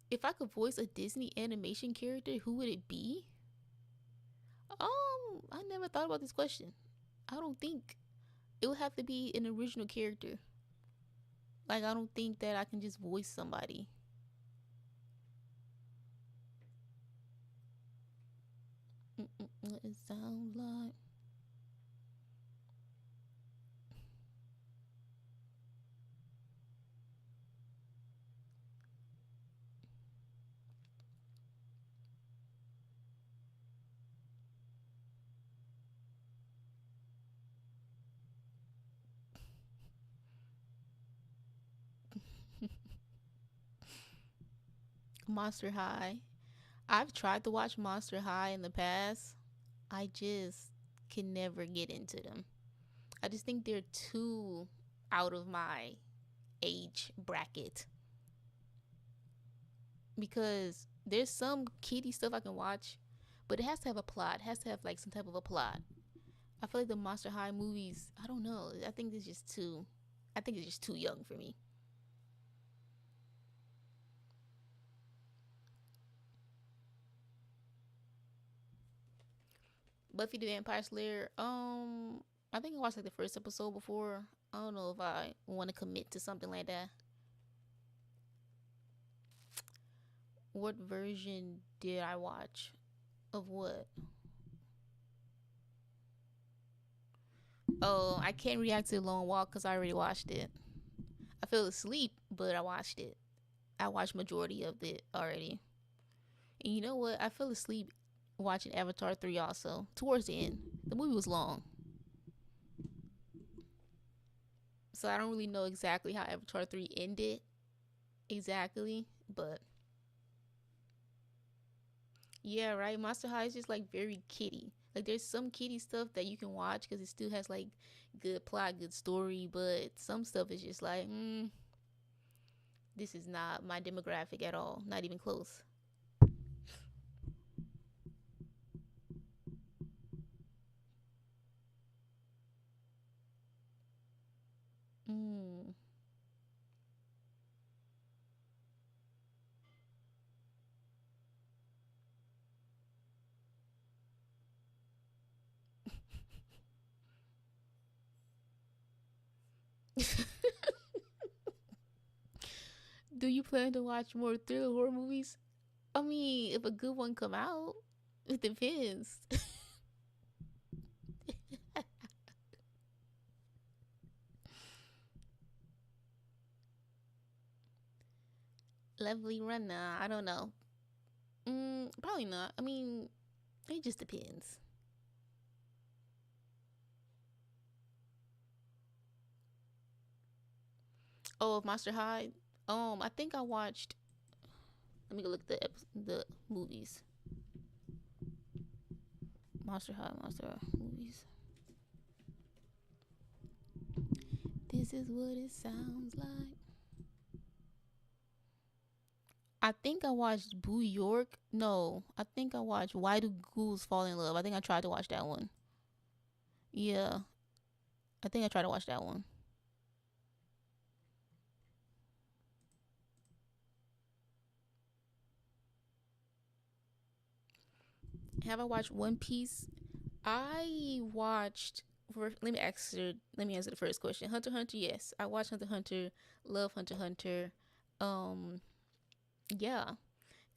If I could voice a Disney animation character, who would it be? I never thought about this question. I don't think it would have to be an original character. Like I don't think that I can just voice somebody. What it sounds like. Monster High. I've tried to watch Monster High in the past. I just can never get into them. I just think they're too out of my age bracket because there's some kiddie stuff I can watch, but it has to have a plot. It has to have like some type of a plot. I feel like the Monster High movies, I don't know. I think it's just too I think it's just too young for me. Buffy the Vampire Slayer, I think I watched like the first episode before. I don't know if I want to commit to something like that. What version did I watch? Of what? Oh, I can't react to Long Walk because I already watched it. I fell asleep, but I watched it. I watched majority of it already. And you know what? I fell asleep watching Avatar 3 also. Towards the end. The movie was long. So I don't really know exactly how Avatar 3 ended. Exactly. But yeah, right. Monster High is just like very kiddie. Like there's some kiddie stuff that you can watch because it still has like good plot, good story, but some stuff is just like, this is not my demographic at all. Not even close. Mm. Do you plan to watch more thriller horror movies? I mean, if a good one come out, it depends. Lovely runner. I don't know. Probably not. I mean, it just depends. Oh, of Monster High. I think I watched. Let me go look at the movies. Monster High movies. This is what it sounds like. I think I watched Boo York. No, I think I watched Why Do Ghouls Fall in Love. I think I tried to watch that one. Yeah, I think I tried to watch that one. Have I watched One Piece? I watched. Let me answer the first question. Hunter x Hunter. Yes, I watched Hunter x Hunter. Love Hunter x Hunter. Um, yeah,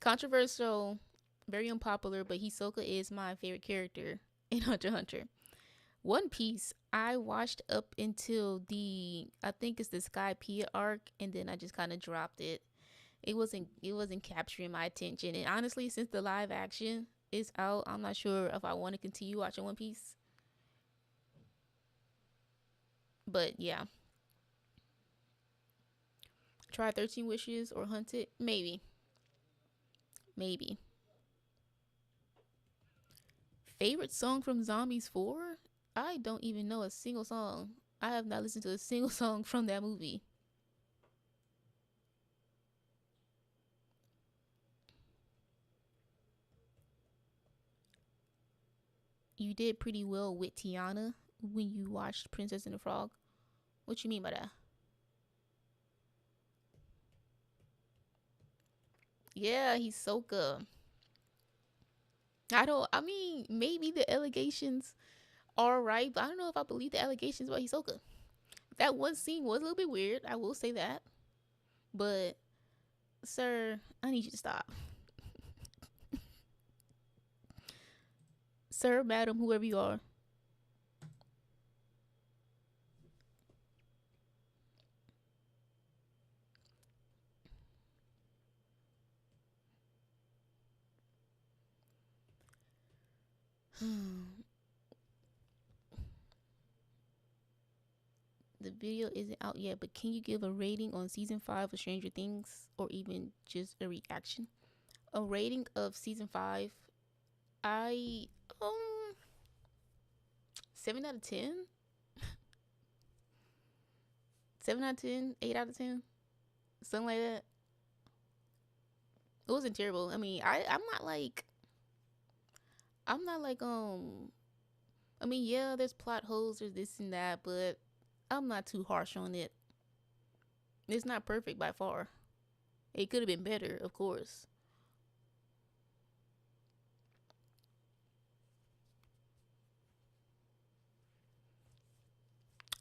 controversial, very unpopular, but Hisoka is my favorite character in Hunter x Hunter. One Piece, I watched up until I think it's the Skypiea arc, and then I just kind of dropped it. It wasn't capturing my attention, and honestly, since the live action is out, I'm not sure if I want to continue watching One Piece. But yeah, try 13 Wishes or Hunted. Maybe. Maybe. Favorite song from Zombies 4? I don't even know a single song. I have not listened to a single song from that movie. You did pretty well with Tiana when you watched Princess and the Frog. What you mean by that? Yeah, he's Soka. I mean, maybe the allegations are right, but I don't know if I believe the allegations about Hisoka. That one scene was a little bit weird, I will say that. But, sir, I need you to stop. Sir, madam, whoever you are. The video isn't out yet, but can you give a rating on season 5 of Stranger Things or even just a reaction? A rating of season 5, I 7 out of 10. 7 out of 10, 8 out of 10, something like that. It wasn't terrible. I mean, I'm not like I mean, yeah, there's plot holes, there's this and that, but I'm not too harsh on it. It's not perfect by far. It could have been better, of course.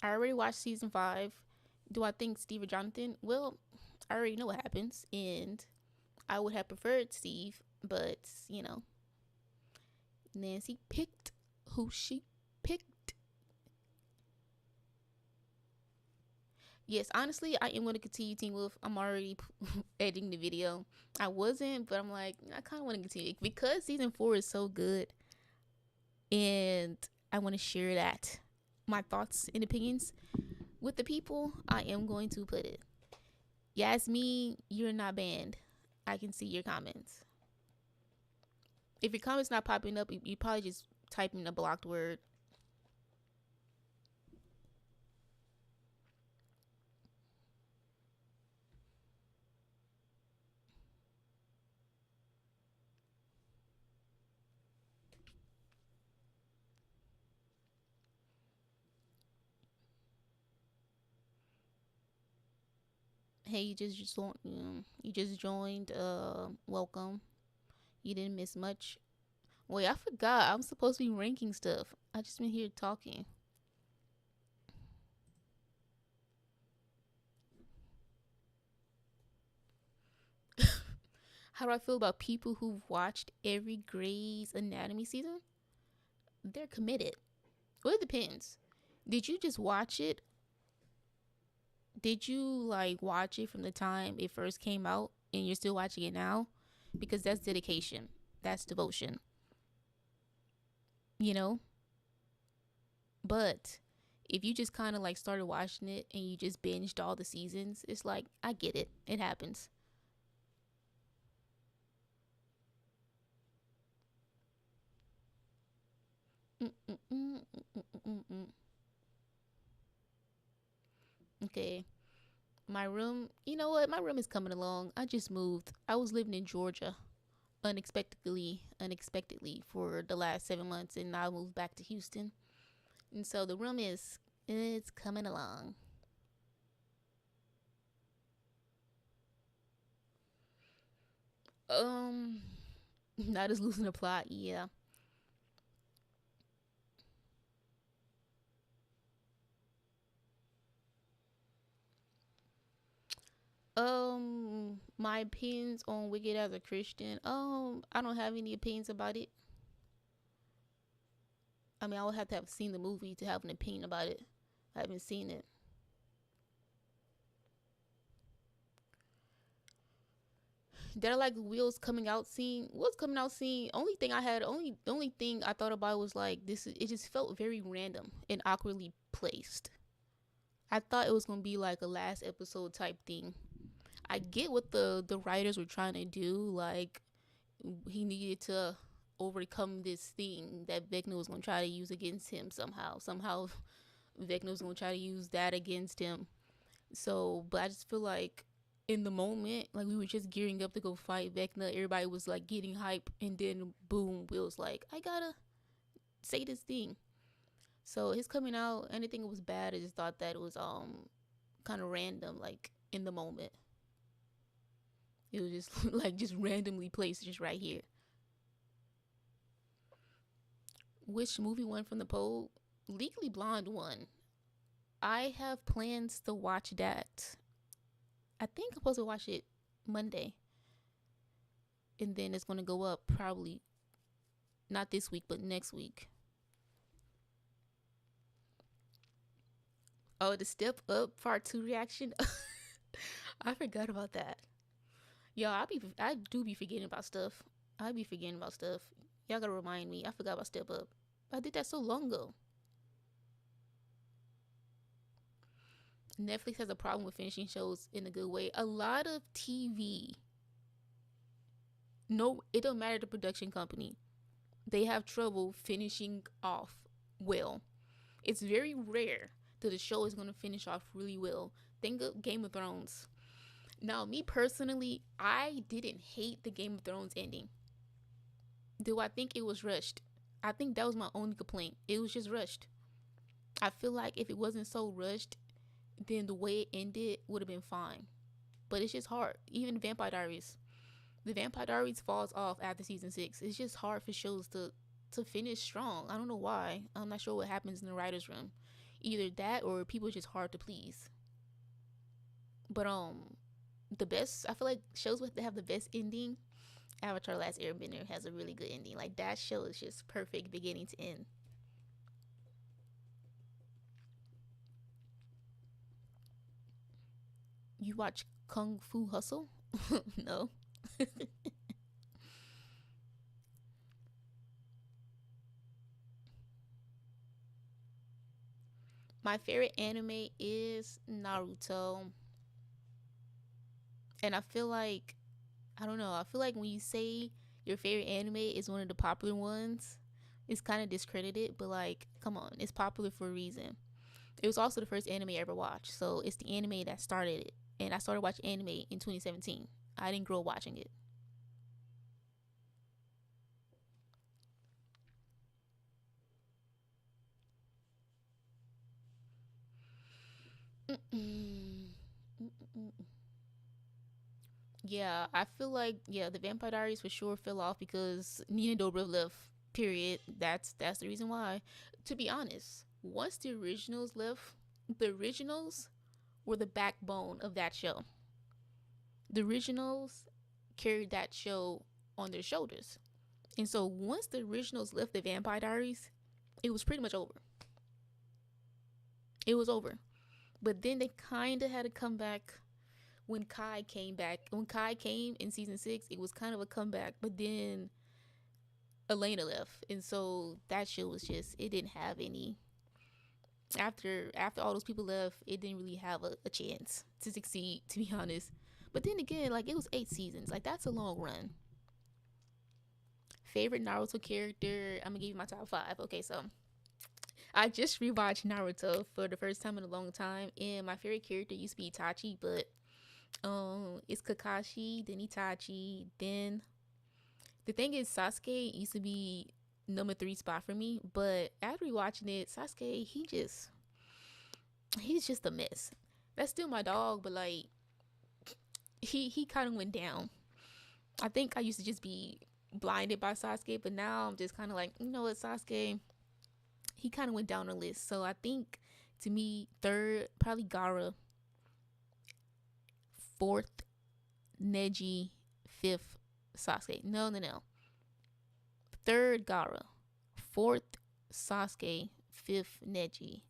I already watched season 5. Do I think Steve or Jonathan? Well, I already know what happens, and I would have preferred Steve, but you know, Nancy picked who she picked. Yes, honestly, I am going to continue Teen Wolf. I'm already editing the video. I wasn't, but I'm like, I kind of want to continue because season 4 is so good, and I want to share that my thoughts and opinions with the people. I am going to put it. Yasmin, you're not banned. I can see your comments. If your comments not popping up, you probably just typing a blocked word. Hey, you just joined. Welcome. You didn't miss much. Wait, I forgot. I'm supposed to be ranking stuff. I just been here talking. How do I feel about people who've watched every Grey's Anatomy season? They're committed. Well, it depends. Did you just watch it? Did you like watch it from the time it first came out and you're still watching it now? Because that's dedication. That's devotion. You know? But if you just kind of like started watching it and you just binged all the seasons, it's like, I get it. It happens. Mm-mm-mm-mm-mm-mm. Okay. My room, you know what? My room is coming along. I just moved. I was living in Georgia unexpectedly for the last 7 months, and I moved back to Houston. And so the room is it's coming along. Um, not as losing the plot. Yeah. My opinions on Wicked as a Christian. I don't have any opinions about it. I mean, I would have to have seen the movie to have an opinion about it. I haven't seen it. Did I like Will's coming out scene? Will's coming out scene. The only thing I thought about was like this. It just felt very random and awkwardly placed. I thought it was gonna be like a last episode type thing. I get what the writers were trying to do. Like he needed to overcome this thing that Vecna was gonna try to use against him somehow. Somehow Vecna was gonna try to use that against him. So, but I just feel like in the moment, like we were just gearing up to go fight Vecna. Everybody was like getting hype, and then boom, Will's like, I gotta say this thing. So his coming out, anything was bad. I just thought that it was kind of random, like in the moment. It was just like just randomly placed, just right here. Which movie won from the poll? Legally Blonde won. I have plans to watch that. I think I'm supposed to watch it Monday, and then it's gonna go up probably not this week, but next week. Oh, the Step Up Part Two reaction. I forgot about that. Yo, I do be forgetting about stuff. I be forgetting about stuff. Y'all gotta remind me. I forgot about Step Up. I did that so long ago. Netflix has a problem with finishing shows in a good way. A lot of TV, no, it don't matter the production company. They have trouble finishing off well. It's very rare that a show is gonna finish off really well. Think of Game of Thrones. Now, me personally, I didn't hate the Game of Thrones ending. Do I think it was rushed? I think that was my only complaint. It was just rushed. I feel like if it wasn't so rushed, then the way it ended would have been fine. But it's just hard. Even Vampire Diaries. The Vampire Diaries falls off after season 6. It's just hard for shows to finish strong. I don't know why. I'm not sure what happens in the writers' room. Either that or people are just hard to please. But the best, I feel like shows that have the best ending, Avatar Last Airbender has a really good ending. Like that show is just perfect beginning to end. You watch Kung Fu Hustle? No. My favorite anime is Naruto. And I feel like, I don't know, I feel like when you say your favorite anime is one of the popular ones, it's kind of discredited, but like, come on, it's popular for a reason. It was also the first anime I ever watched, so it's the anime that started it. And I started watching anime in 2017. I didn't grow up watching it. Mm-mm. Mm-mm. Yeah, I feel like yeah, the Vampire Diaries for sure fell off because Nina Dobrev left. Period. That's the reason why. To be honest, once the originals left, the originals were the backbone of that show. The originals carried that show on their shoulders. And so once the originals left the Vampire Diaries, it was pretty much over. It was over. But then they kind of had to come back when Kai came back. When Kai came in season 6, it was kind of a comeback. But then Elena left. And so that show was just, it didn't have any. After all those people left, it didn't really have a chance to succeed, to be honest. But then again, like it was 8 seasons. Like that's a long run. Favorite Naruto character? I'm gonna give you my top 5. Okay, so I just rewatched Naruto for the first time in a long time, and my favorite character used to be Itachi, but it's Kakashi, then Itachi, then the thing is Sasuke used to be number 3 spot for me, but after rewatching it, Sasuke he's just a mess. That's still my dog, but like he kind of went down. I think I used to just be blinded by Sasuke, but now I'm just kind of like, you know what, Sasuke, he kind of went down the list. So I think to me, third probably Gara, fourth Neji, fifth Sasuke. No. Third Gara, fourth Sasuke, fifth Neji.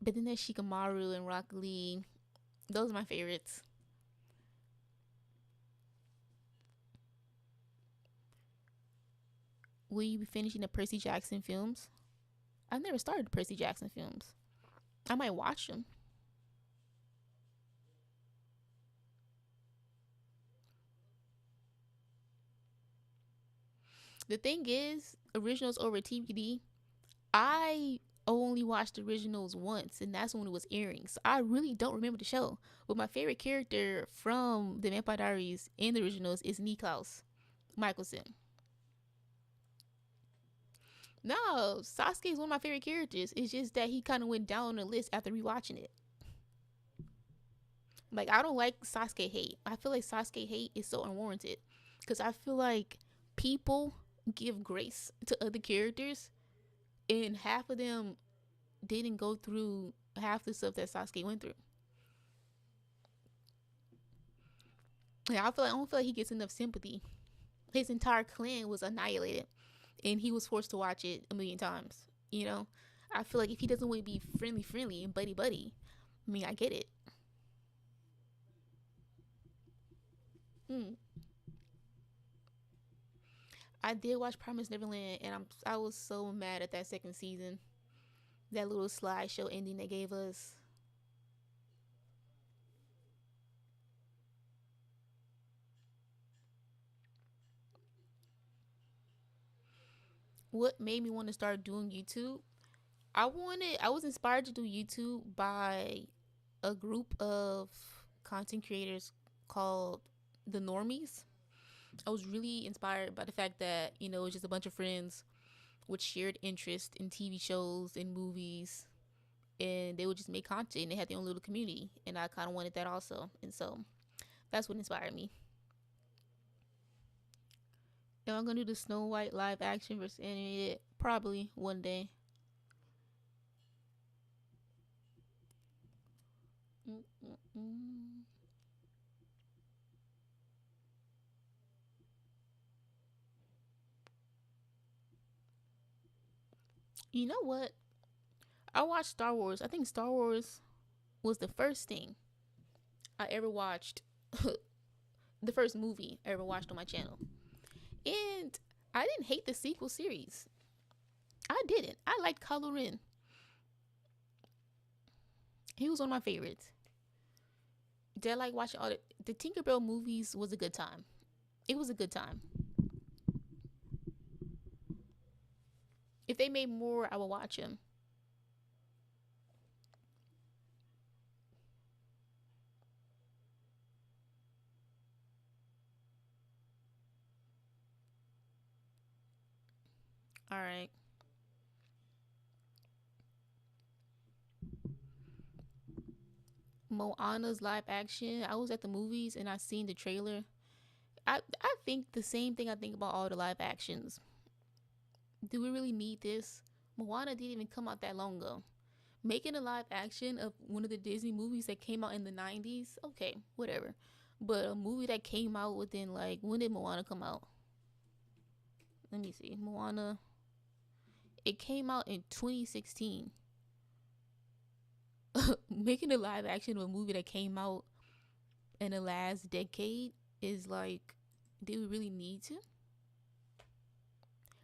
But then there's Shikamaru and Rock Lee. Those are my favorites. Will you be finishing the Percy Jackson films? I've never started the Percy Jackson films. I might watch them. The thing is, originals over TVD, I only watched the originals once, and that's when it was airing. So I really don't remember the show. But my favorite character from the Vampire Diaries in the originals is Niklaus Michelson. No, Sasuke is one of my favorite characters. It's just that he kind of went down the list after rewatching it. Like, I don't like Sasuke hate. I feel like Sasuke hate is so unwarranted. Because I feel like people give grace to other characters, and half of them didn't go through half the stuff that Sasuke went through. Like, I don't feel like he gets enough sympathy. His entire clan was annihilated, and he was forced to watch it a million times. You know, I feel like if he doesn't want to be friendly and buddy, I mean, I get it. Hmm. I did watch Promise Neverland, and I was so mad at that second season. That little slideshow ending they gave us. What made me want to start doing YouTube? I was inspired to do YouTube by a group of content creators called the Normies. I was really inspired by the fact that, it was just a bunch of friends with shared interest in TV shows and movies, and they would just make content and they had their own little community, and I kind of wanted that also. And so that's what inspired me. Am I gonna do the Snow White live action versus animated? Probably one day. Mm-mm-mm. You know what? I watched Star Wars. I think Star Wars was the first thing I ever watched. The first movie I ever watched on my channel. And I didn't hate the sequel series. I didn't. I liked Kylo Ren. He was one of my favorites. Did I like watching all the Tinkerbell movies? Was a good time. It was a good time. If they made more, I would watch them. All right. Moana's live action. I was at the movies and I seen the trailer. I think the same thing I think about all the live actions. Do we really need this? Moana didn't even come out that long ago. Making a live action of one of the Disney movies that came out in the 90s, okay, whatever. But a movie that came out within, like, when did Moana come out? Let me see. Moana, it came out in 2016. Making a live action of a movie that came out in the last decade is like, do we really need to?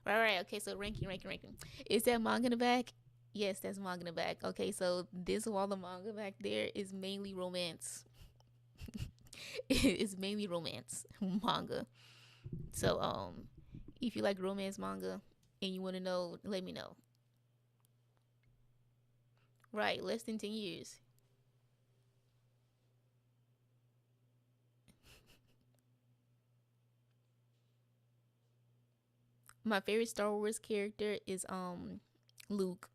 Right. Okay, so ranking. Is that manga in the back? Yes, that's manga in the back. Okay, so this wall of manga back there is mainly romance. It's mainly romance manga. So if you like romance manga and you want to know, let me know. Right, less than 10 years. My favorite Star Wars character is Luke.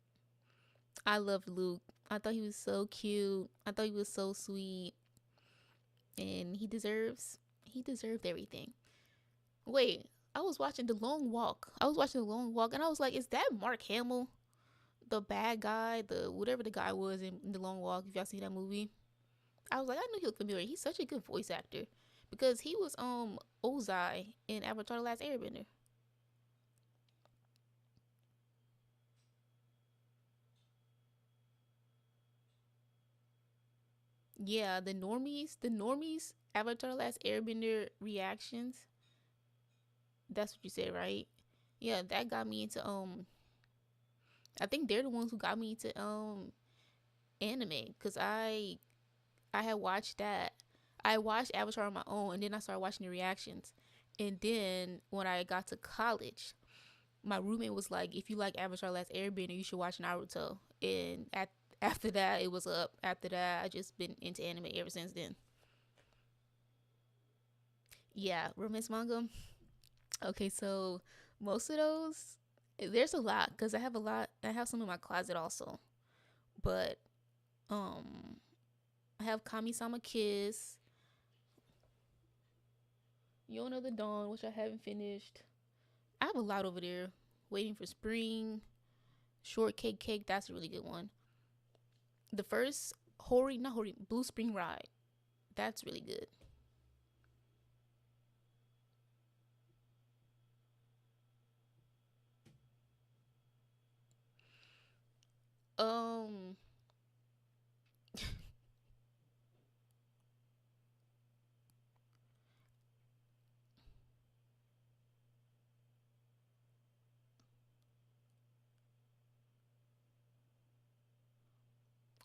I loved Luke. I thought he was so cute. I thought he was so sweet, and he deserved everything. Wait, I was watching The Long Walk. I was watching The Long Walk, and I was like, is that Mark Hamill, the bad guy, the whatever the guy was in The Long Walk? If y'all see that movie, I was like, I knew he looked familiar. He's such a good voice actor because he was Ozai in Avatar: The Last Airbender. Yeah, the normies, Avatar: The Last Airbender reactions. That's what you said, right? Yeah, that got me into I think they're the ones who got me into anime because I had watched that. I watched Avatar on my own, and then I started watching the reactions. And then when I got to college, my roommate was like, "If you like Avatar: Last Airbender, you should watch Naruto." And after that, it was up. After that, I just been into anime ever since then. Yeah, romance manga. Okay, so most of those, there's a lot because I have a lot. I have some in my closet also, but um, I have Kami-sama Kiss, Yona the Dawn, which I haven't finished. I have a lot over there. Waiting for Spring, Shortcake Cake. That's a really good one. The first Hori, not Hori, Blue Spring Ride. That's really good. Um,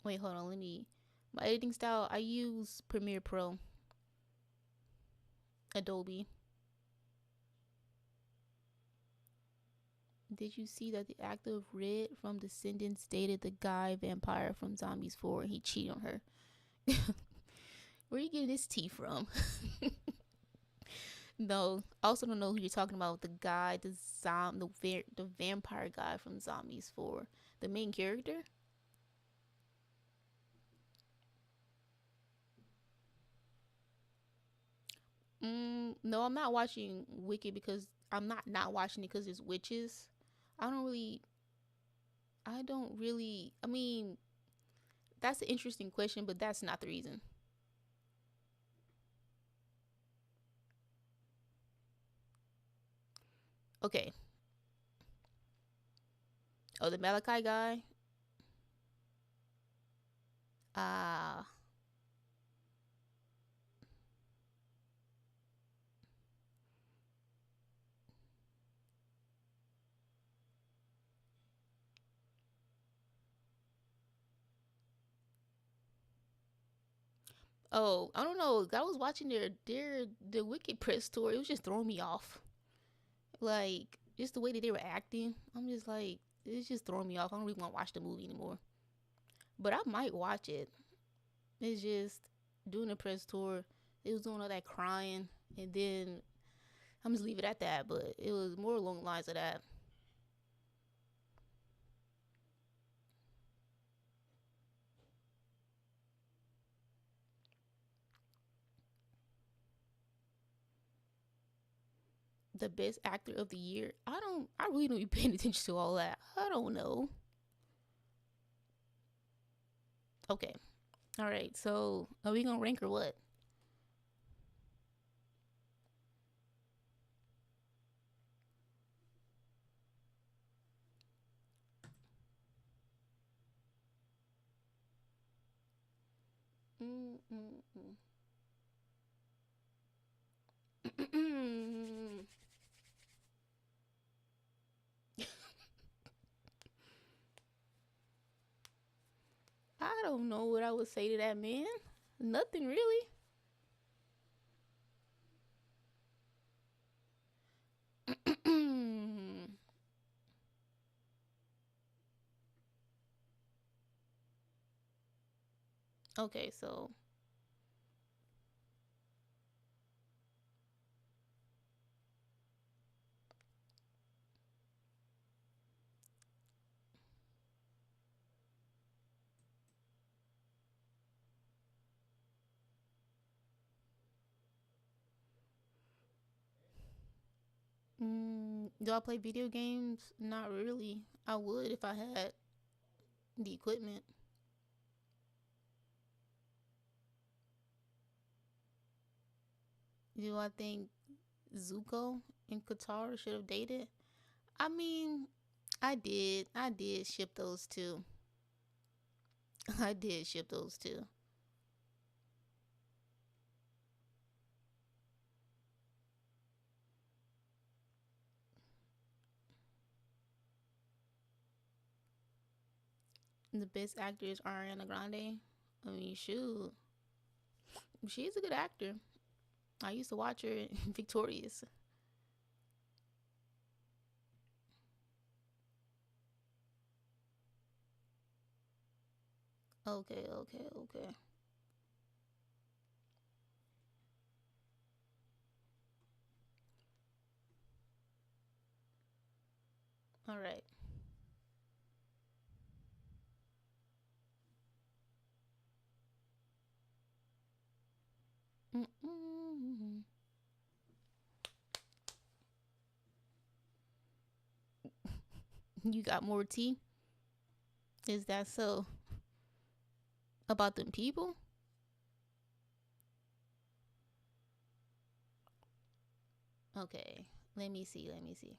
wait, hold on. Let me. My editing style. I use Premiere Pro, Adobe. Did you see that the actor of Red from Descendants dated the guy vampire from Zombies 4 and he cheated on her? Where are you getting this tea from? No, I also don't know who you're talking about. The guy, the vampire guy from Zombies 4, the main character. No, I'm not watching Wicked because I'm not watching it because it's witches. I don't really. I don't really. I mean, that's an interesting question, but that's not the reason. Okay. Oh, the Malachi guy. Ah. Oh, I don't know. I was watching their the Wicked press tour. It was just throwing me off. Like just the way that they were acting. I'm just like it's just throwing me off. I don't really want to watch the movie anymore. But I might watch it. It's just doing the press tour. It was doing all that crying, and then I'm just leave it at that. But it was more along the lines of that. The best actor of the year. I don't. I really don't be paying attention to all that. I don't know. Okay. All right. So are we gonna rank or what? Mm-mm-mm. I don't know what I would say to that man. Nothing really. Okay, so do I play video games? Not really. I would if I had the equipment. Do I think Zuko and Katara should have dated? I mean, I did. I did ship those two. I did ship those two. The best actor is Ariana Grande. I mean, shoot, she's a good actor. I used to watch her in Victorious. Okay, okay, okay. All right. Mm-mm. You got more tea? Is that so? About them people? Okay. Let me see. Let me see.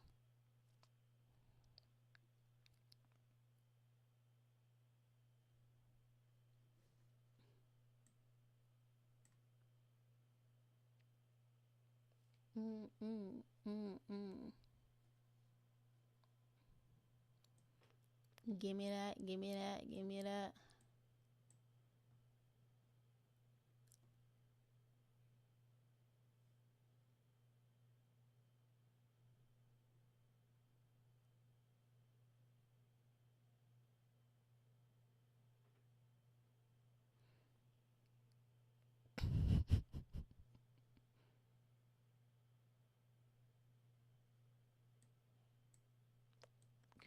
Mm-mm. Mm-mm. Give me that. Give me that. Give me that.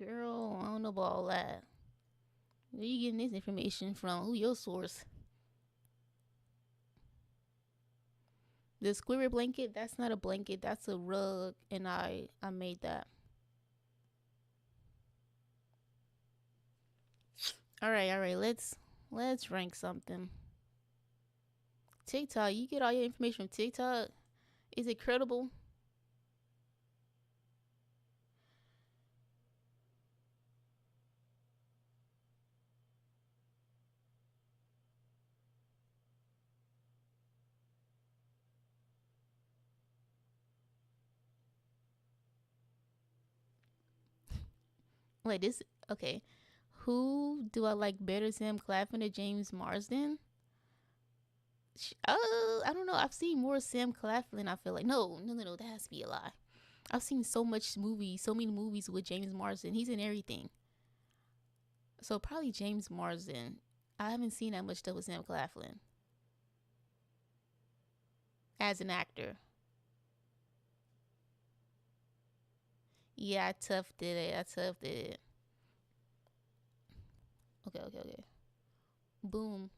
Girl, I don't know about all that. Where you getting this information from? Who your source? The squirrel blanket? That's not a blanket. That's a rug, and I made that. All right, all right. Let's rank something. TikTok. You get all your information from TikTok. Is it credible? Wait, this okay. Who do I like better, Sam Claflin or James Marsden? I don't know. I've seen more Sam Claflin. I feel like no, no, no, no. That has to be a lie. I've seen so many movies with James Marsden. He's in everything. So probably James Marsden. I haven't seen that much stuff with Sam Claflin as an actor. Yeah, I toughed it. I toughed it. Okay, okay, okay. Boom.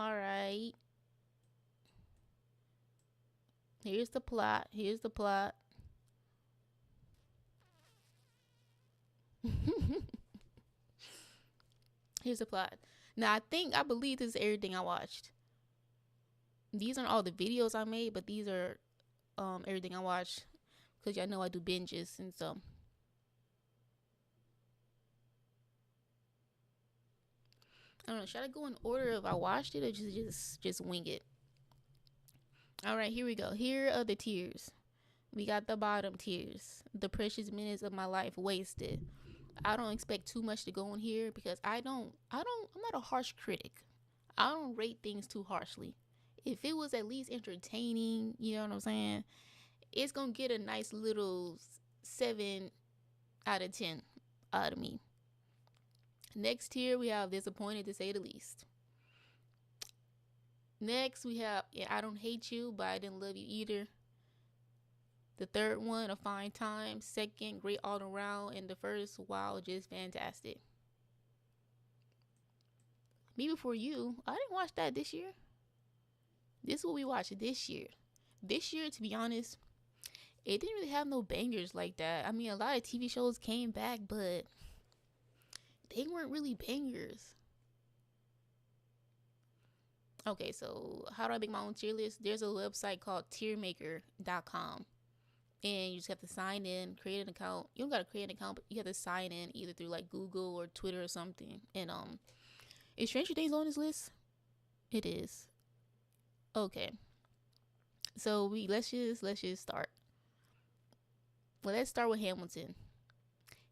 All right. Here's the plot. Here's the plot. Here's the plot. Now I believe this is everything I watched. These aren't all the videos I made, but these are everything I watched because y'all know I do binges, and so I don't know. Should I go in order if I watched it or just wing it? All right, here we go. Here are the tiers. We got the bottom tiers. The precious minutes of my life wasted. I don't expect too much to go in here because I'm not a harsh critic. I don't rate things too harshly. If it was at least entertaining, you know what I'm saying? It's gonna get a nice little 7 out of 10 out of me. Next tier we have disappointed to say the least. Next we have yeah, I don't hate you, but I didn't love you either. The third one, a fine time. Second, great all around. And the first, wow, just fantastic. Me Before You, I didn't watch that this year. This is what we watched this year. This year, to be honest, it didn't really have no bangers like that. I mean, a lot of TV shows came back, but they weren't really bangers. Okay, so how do I make my own tier list? There's a website called tiermaker.com. and you just have to sign in, create an account. You don't gotta create an account, but you have to sign in either through like Google or Twitter or something. And is Stranger Things on this list? It is. Okay. So let's just start. Well, let's start with Hamilton.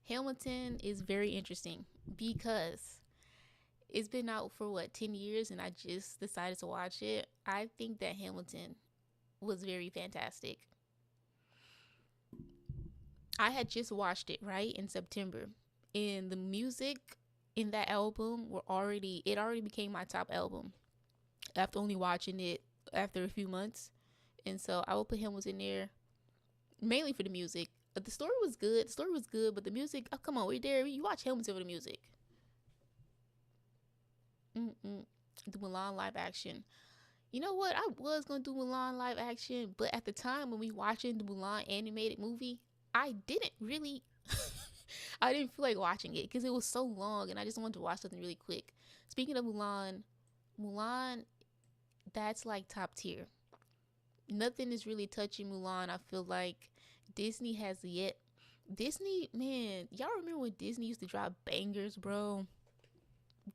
Hamilton is very interesting because it's been out for what 10 years, and I just decided to watch it. I think that Hamilton was very fantastic. I had just watched it right in September, and the music in that album were already it already became my top album after only watching it after a few months. And so I will put Hamilton there mainly for the music. The story was good. The story was good, but the music, oh come on, we're there. You watch Hamilton for the music. Mm-mm. The Mulan live action. You know what? I was gonna do Mulan live action, but at the time when we watching the Mulan animated movie, I didn't really, I didn't feel like watching it because it was so long, and I just wanted to watch something really quick. Speaking of Mulan, Mulan, that's like top tier. Nothing is really touching Mulan. I feel like Disney has yet. Disney, man, y'all remember when Disney used to drop bangers, bro?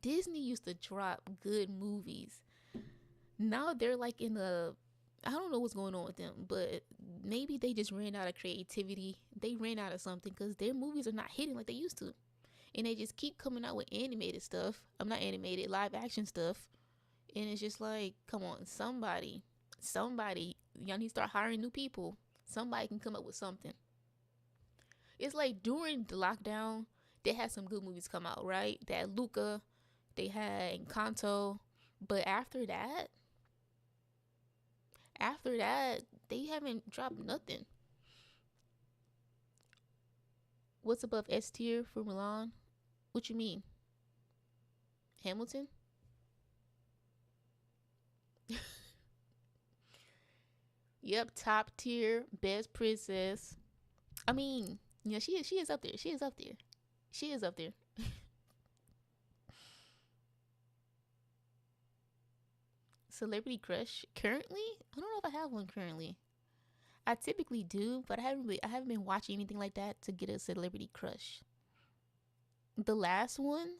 Disney used to drop good movies. Now they're like in a I don't know what's going on with them, but maybe they just ran out of creativity. They ran out of something because their movies are not hitting like they used to. And they just keep coming out with animated stuff. I'm not animated, live action stuff. And it's just like, come on, somebody, y'all need to start hiring new people. Somebody can come up with something. It's like during the lockdown, they had some good movies come out, right? They had Luca, they had Encanto. But after that, they haven't dropped nothing. What's above S tier for Milan? What you mean? Hamilton? Yep, top tier, best princess. I mean, yeah, she is up there. She is up there. She is up there. Celebrity crush currently? I don't know if I have one currently. I typically do, but I haven't been watching anything like that to get a celebrity crush. The last one,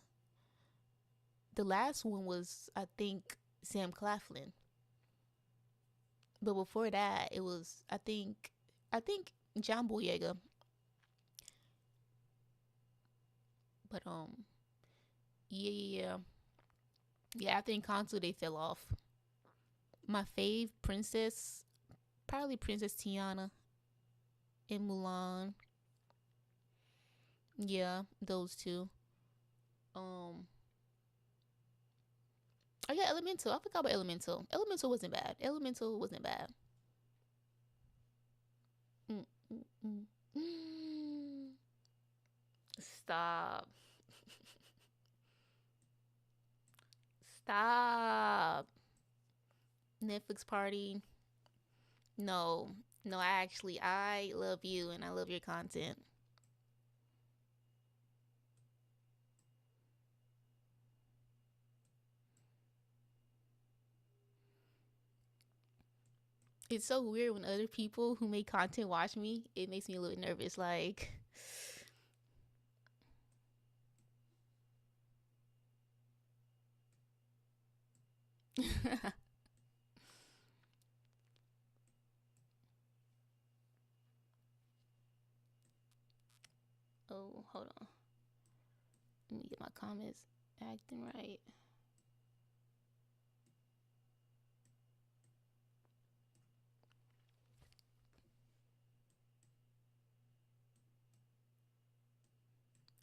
the last one was I think Sam Claflin. But before that, it was I think John Boyega. But yeah, yeah, yeah. Yeah, after Encanto they fell off. My fave princess, probably Princess Tiana in Mulan. Yeah, those two. Um, oh yeah, Elemental. I forgot about Elemental. Elemental wasn't bad. Elemental wasn't bad. Mm, mm, mm. Mm. Stop. Stop. Netflix party. No. No, I love you and I love your content. It's so weird when other people who make content watch me. It makes me a little nervous. Like, oh, hold on. Let me get my comments acting right.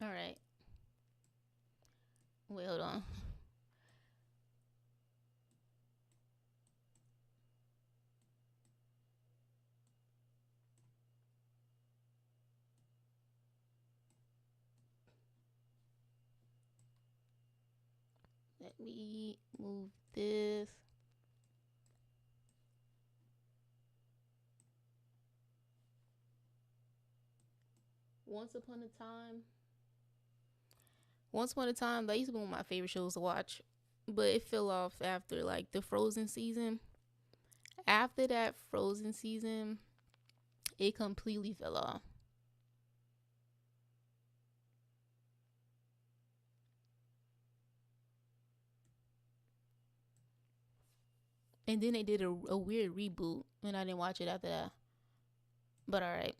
All right. Wait, hold on. Let me move this. Once upon a time. Once upon a time, that used to be one of my favorite shows to watch. But it fell off after like the Frozen season. After that Frozen season, It completely fell off. And then they did a weird reboot, and I didn't watch it after that. But all right.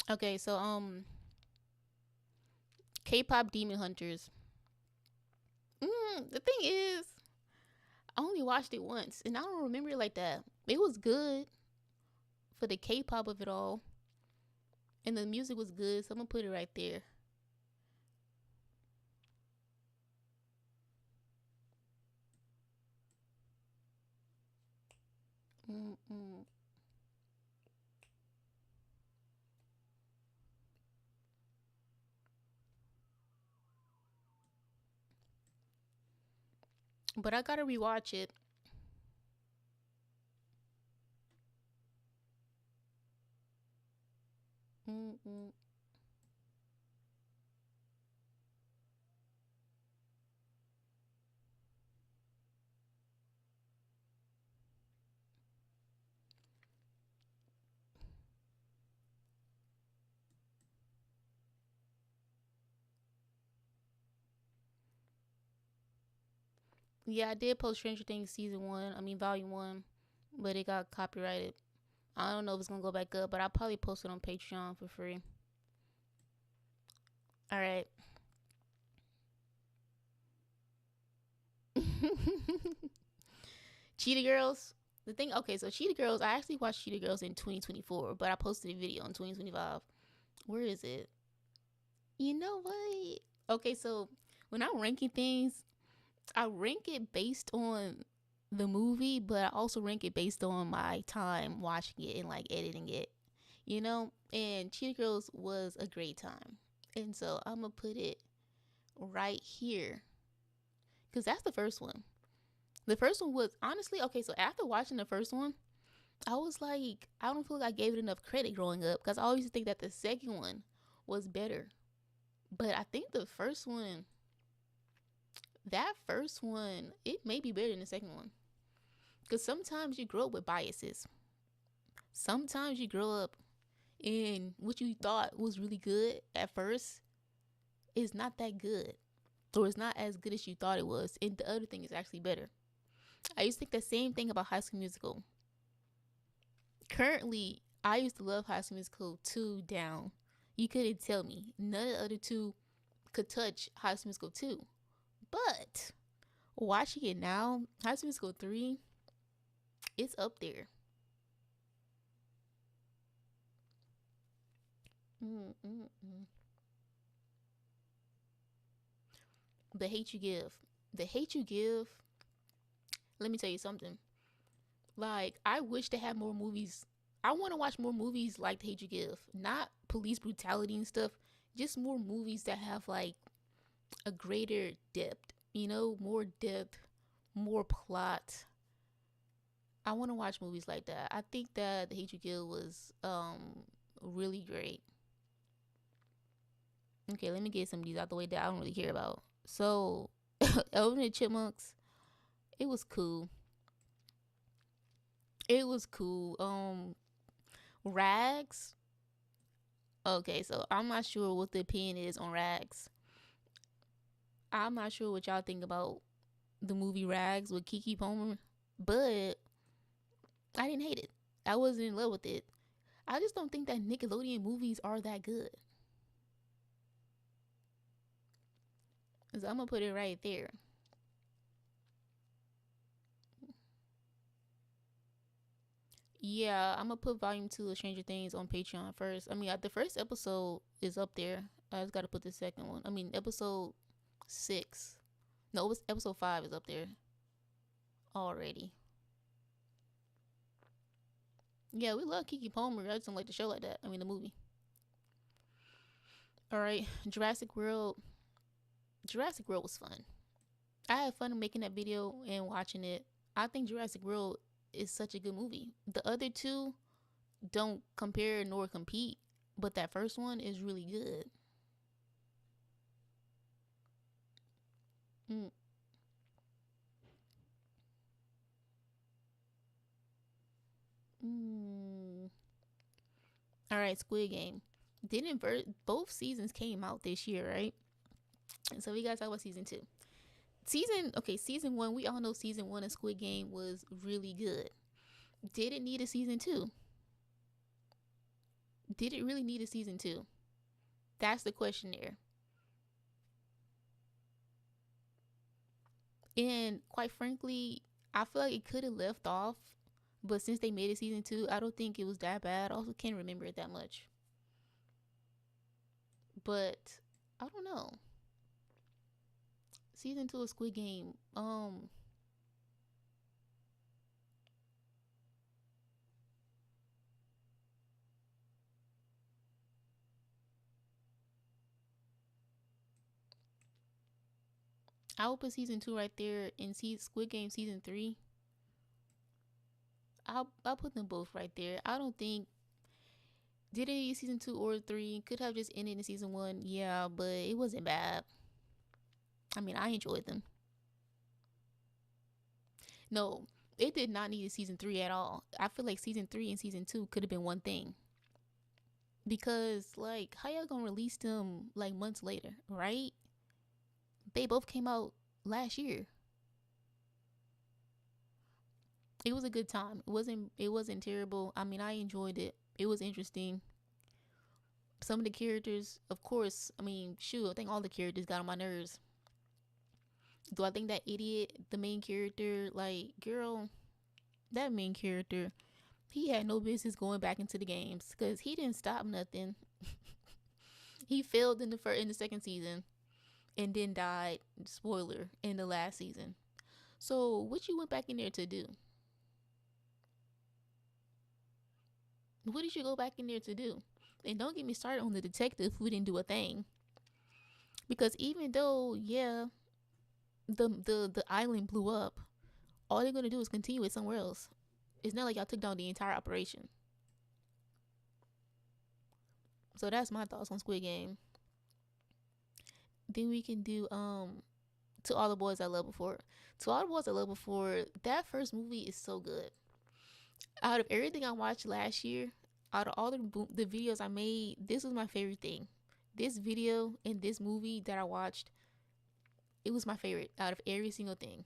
Okay, so K-pop Demon Hunters. The thing is, I only watched it once, and I don't remember it like that. It was good for the K-pop of it all, and the music was good. So I'm gonna put it right there. Mm-mm. But I gotta rewatch it. Mm-mm. Yeah, I did post Stranger Things season one. I mean volume one, but it got copyrighted. I don't know if it's gonna go back up, but I'll probably post it on Patreon for free. All right. Cheetah Girls. The thing, okay, so Cheetah Girls, I actually watched Cheetah Girls in 2024, but I posted a video in 2025. Where is it? You know what? Okay, so when I'm ranking things, I rank it based on the movie, but I also rank it based on my time watching it and like editing it, you know? And Cheetah Girls was a great time. And so I'm gonna put it right here because that's the first one. The first one was honestly okay. So after watching the first one, I was like, I don't feel like I gave it enough credit growing up because I always think that the second one was better. But I think the first one, that first one, it may be better than the second one. Because sometimes you grow up with biases. Sometimes you grow up and what you thought was really good at first is not that good. Or it's not as good as you thought it was. And the other thing is actually better. I used to think the same thing about High School Musical. Currently, I used to love High School Musical 2 down. You couldn't tell me. None of the other two could touch High School Musical 2. But watching it now, High School Musical 3, it's up there. Mm-mm-mm. The Hate You Give. The Hate You Give, let me tell you something. Like, I wish they had more movies. I want to watch more movies like The Hate You Give. Not police brutality and stuff. Just more movies that have, like, a greater depth. You know, more depth, more plot. I want to watch movies like that. I think that The Hate You Give was really great. Okay, let me get some of these out the way that I don't really care about. So, Elvin and the Chipmunks, it was cool. It was cool. Rags. Okay, so I'm not sure what the opinion is on Rags. I'm not sure what y'all think about the movie Rags with Kiki Palmer, but I didn't hate it. I wasn't in love with it. I just don't think that Nickelodeon movies are that good. So I'm gonna put it right there. Yeah, I'm gonna put volume two of Stranger Things on Patreon first. I mean, the first episode is up there. I just gotta put the second one. I mean, episode six. No, it was episode five is up there already. Yeah, we love Kiki Palmer. I just don't like the show like that. I mean, the movie. All right, Jurassic World. Jurassic World was fun. I had fun making that video and watching it. I think Jurassic World is such a good movie. The other two don't compare nor compete, but that first one is really good. Mm, mm. All right, Squid Game. Didn't both seasons came out this year, right? And so we gotta talk about season two. Season one. We all know season one of Squid Game was really good. Did it need a season two? Did it really need a season two? That's the question there. And quite frankly, I feel like it could have left off, but since they made it season two, I don't think it was that bad. I also can't remember it that much. But I don't know. Season two of Squid Game. I would put season two right there, and see Squid Game season three. I'll put them both right there. I don't think did it need season two or three. Could have just ended in season one, yeah, but it wasn't bad. I mean, I enjoyed them. No, it did not need a season three at all. I feel like season three and season two could have been one thing. Because like how y'all gonna release them like months later, right? They both came out last year. It was a good time. It wasn't terrible. I mean, I enjoyed it. It was interesting. Some of the characters, of course, I mean, shoot, I think all the characters got on my nerves. Do I think that idiot, the main character, like, girl, that main character, he had no business going back into the games because he didn't stop nothing. He failed in the second season and then died. Spoiler in the last season. So what you went back in there to do? What did you go back in there to do? And don't get me started on the detective who didn't do a thing. Because even though, yeah, the island blew up, all they're gonna do is continue it somewhere else. It's not like y'all took down the entire operation. So that's my thoughts on Squid Game. Then we can do To All the Boys I Loved Before. To All the Boys I Loved Before, that first movie is so good. Out of everything I watched last year, out of all the videos I made, this was my favorite thing. This video and this movie that I watched, it was my favorite out of every single thing.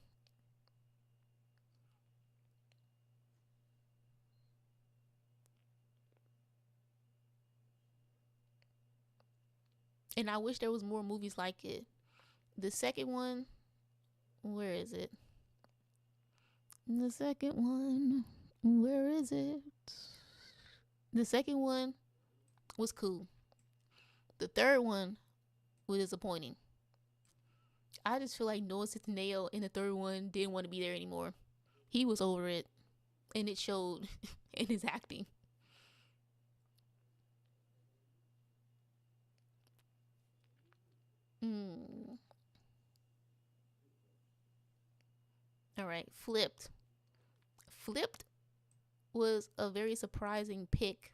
And I wish there was more movies like it. The second one, where is it? The second one, where is it? The second one was cool. The third one was disappointing. I just feel like Noah Centineo in the third one didn't want to be there anymore. He was over it, and it showed in his acting. Mm. All right, Flipped. Flipped was a very surprising pick.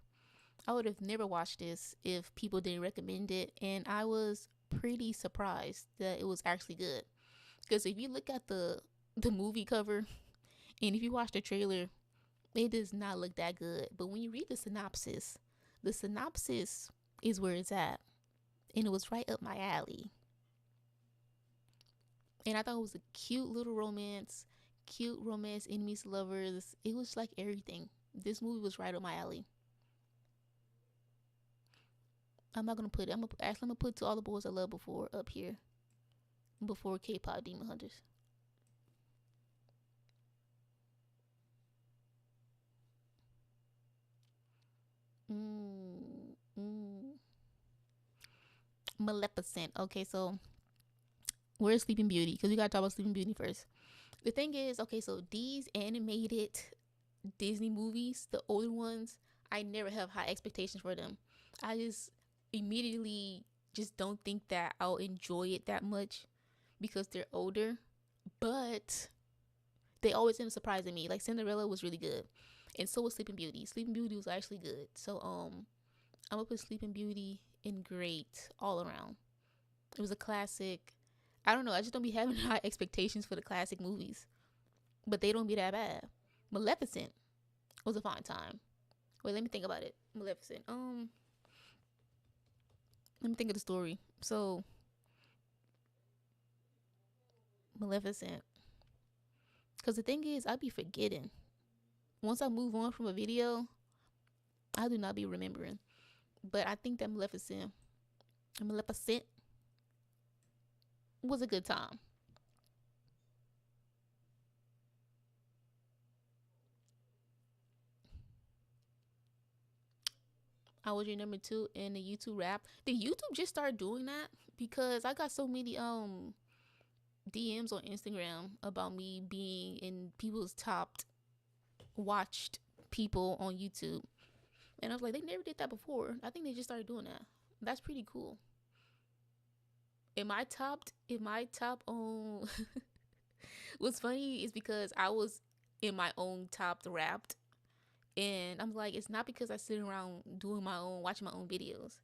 I would have never watched this if people didn't recommend it, and I was pretty surprised that it was actually good. Because if you look at the movie cover and if you watch the trailer, it does not look that good. But when you read the synopsis is where it's at, and it was right up my alley. And I thought it was a cute romance, enemies to lovers. It was like everything. This movie was right up my alley. I'm not gonna put it. I'm gonna put To All the Boys I Loved Before up here before K-pop Demon Hunters. Mm, mm. Maleficent. Okay, so where's Sleeping Beauty? Because we gotta talk about Sleeping Beauty first. The thing is, okay, so these animated Disney movies, the older ones, I never have high expectations for them. I just immediately just don't think that I'll enjoy it that much because they're older. But they always end up surprising me. Like Cinderella was really good, and so was Sleeping Beauty. Sleeping Beauty was actually good. So I'm gonna put Sleeping Beauty in great all around. It was a classic. I don't know. I just don't be having high expectations for the classic movies, but they don't be that bad. Maleficent was a fine time. Wait, let me think about it. Maleficent. Let me think of the story. So, Maleficent. Because the thing is, I be forgetting. Once I move on from a video, I do not be remembering. But I think that Maleficent was a good time. I was your number two in the YouTube rap. Did YouTube just start doing that? Because I got so many DMs on Instagram about me being in people's top watched people on YouTube. And I was like, they never did that before. I think they just started doing that. That's pretty cool. Am I topped? Am I top on what's funny is because I was in my own top wrapped, and I'm like, it's not because I sit around doing my own, watching my own videos,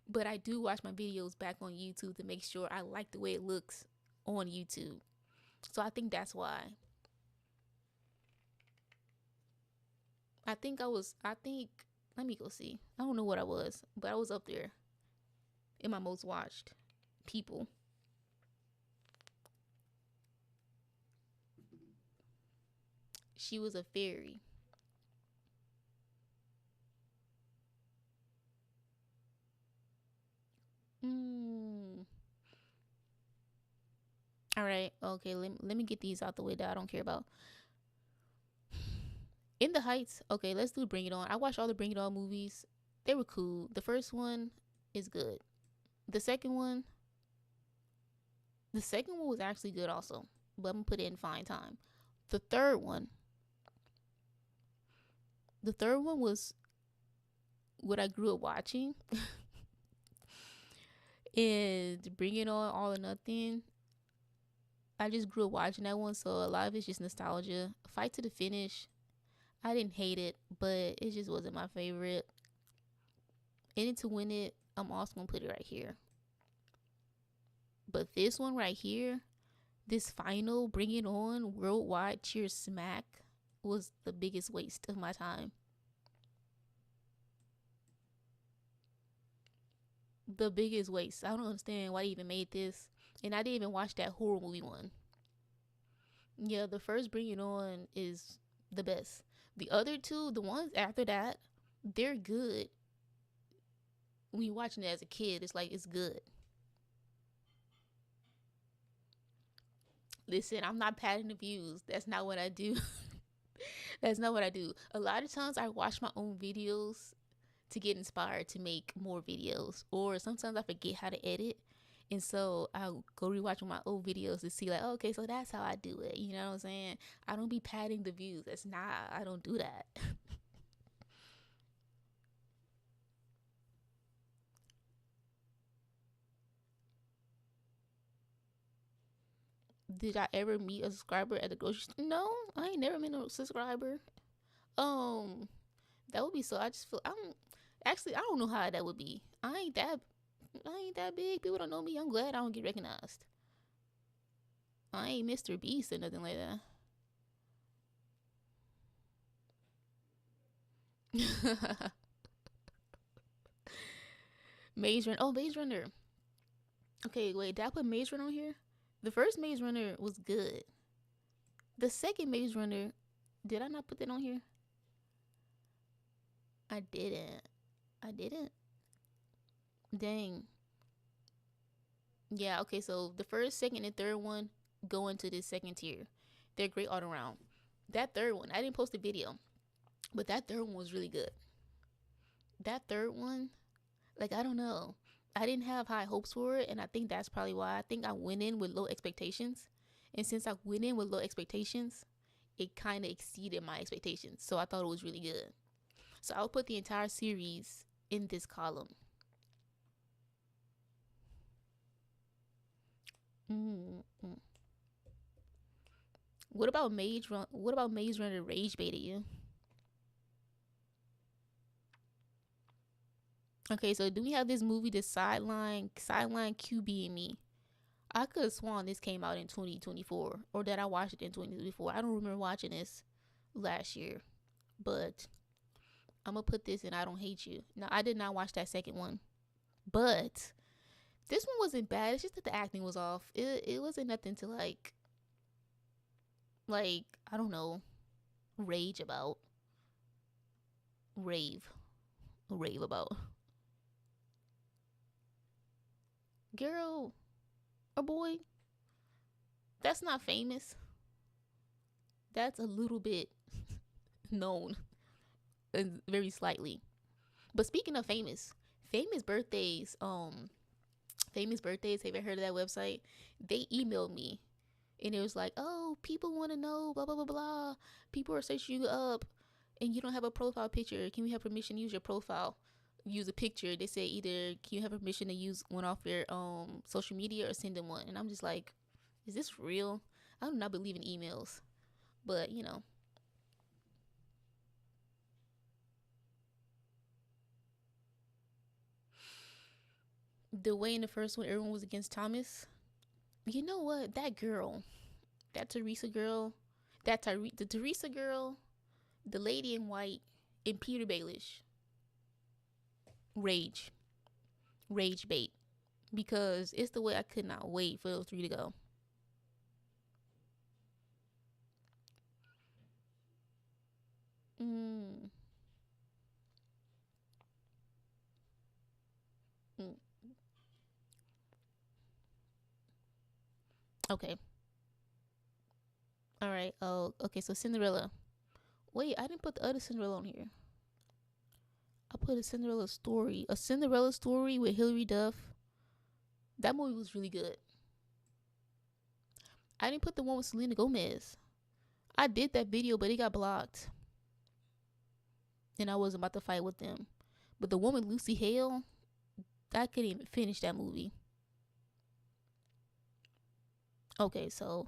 but I do watch my videos back on YouTube to make sure I like the way it looks on YouTube. So I think that's why. I think, let me go see. I don't know what I was, but I was up there in my most watched people. She was a fairy. Mm. All right. Okay. Let me get these out the way that I don't care about. In the Heights. Okay. Let's do Bring It On. I watched all the Bring It On movies. They were cool. The first one is good. The second one. The second one was actually good also. But I'm gonna put it in fine time. The third one. The third one was what I grew up watching. And Bring It On, All or Nothing. I just grew up watching that one, so a lot of it's just nostalgia. Fight to the Finish. I didn't hate it, but it just wasn't my favorite. In It to Win It, I'm also gonna put it right here. But this one right here, this final Bring It On Worldwide Cheer Smack was the biggest waste of my time. The biggest waste. I don't understand why they even made this. And I didn't even watch that horror movie one. Yeah, the first Bring It On is the best. The other two, the ones after that, they're good. When you're watching it as a kid, it's like it's good. Listen, I'm not padding the views. That's not what I do. That's not what I do. A lot of times I watch my own videos to get inspired to make more videos. Or sometimes I forget how to edit. And so I'll go rewatch my old videos to see like, oh, okay, so that's how I do it. You know what I'm saying? I don't be padding the views. That's not, I don't do that. Did I ever meet a subscriber at the grocery store? No, I ain't never met a subscriber. Um, that would be so. I just feel I don't. Actually, I don't know how that would be. I ain't that big. People don't know me. I'm glad I don't get recognized. I ain't Mr. Beast or nothing like that. Maze Runner. Oh, Maze Runner. Okay, wait. Did I put Maze Runner on here? The first Maze Runner was good. The second Maze Runner, did I not put that on here? I didn't. I didn't. Dang. Yeah, okay, so the first, second, and third one go into this second tier. They're great all around. That third one, I didn't post a video, but that third one was really good. That third one, like, I don't know. I didn't have high hopes for it, and I think that's probably why. I think I went in with low expectations. And since I went in with low expectations, it kind of exceeded my expectations. So I thought it was really good. So I'll put the entire series in this column. Mm-mm. What about Maze Runner rage baited you? Okay, so do we have this movie, the sideline QB and me? I could have sworn this came out in 2024 or that I watched it in 2024. I don't remember watching this last year, but I'm gonna put this in I Don't Hate You. Now, I did not watch that second one, but this one wasn't bad. It's just that the acting was off. It wasn't nothing to like I don't know, rage about, rave, rave about. Girl or boy, that's not famous. That's a little bit known, very slightly. But speaking of famous, famous birthdays, famous birthdays. Have you heard of that website? They emailed me and it was like, oh, people want to know, blah blah blah blah. People are searching you up, and you don't have a profile picture. Can we have permission to use your profile? Use a picture. They say either can you have permission to use one off your social media or send them one. And I'm just like, is this real? I do not believe in emails, but you know, the way in the first one everyone was against Thomas. You know what? That girl, that Teresa girl, the Teresa girl, the lady in white, and Peter Baelish, rage, rage bait, because it's the way I could not wait for those three to go. Mm, mm. Okay, all right. Oh, okay. So Cinderella. Wait, I didn't put the other Cinderella on here. I put a Cinderella story with Hilary Duff. That movie was really good. I didn't put the one with Selena Gomez. I did that video, but it got blocked, and I wasn't about to fight with them. But the woman Lucy Hale, I couldn't even finish that movie. Okay, so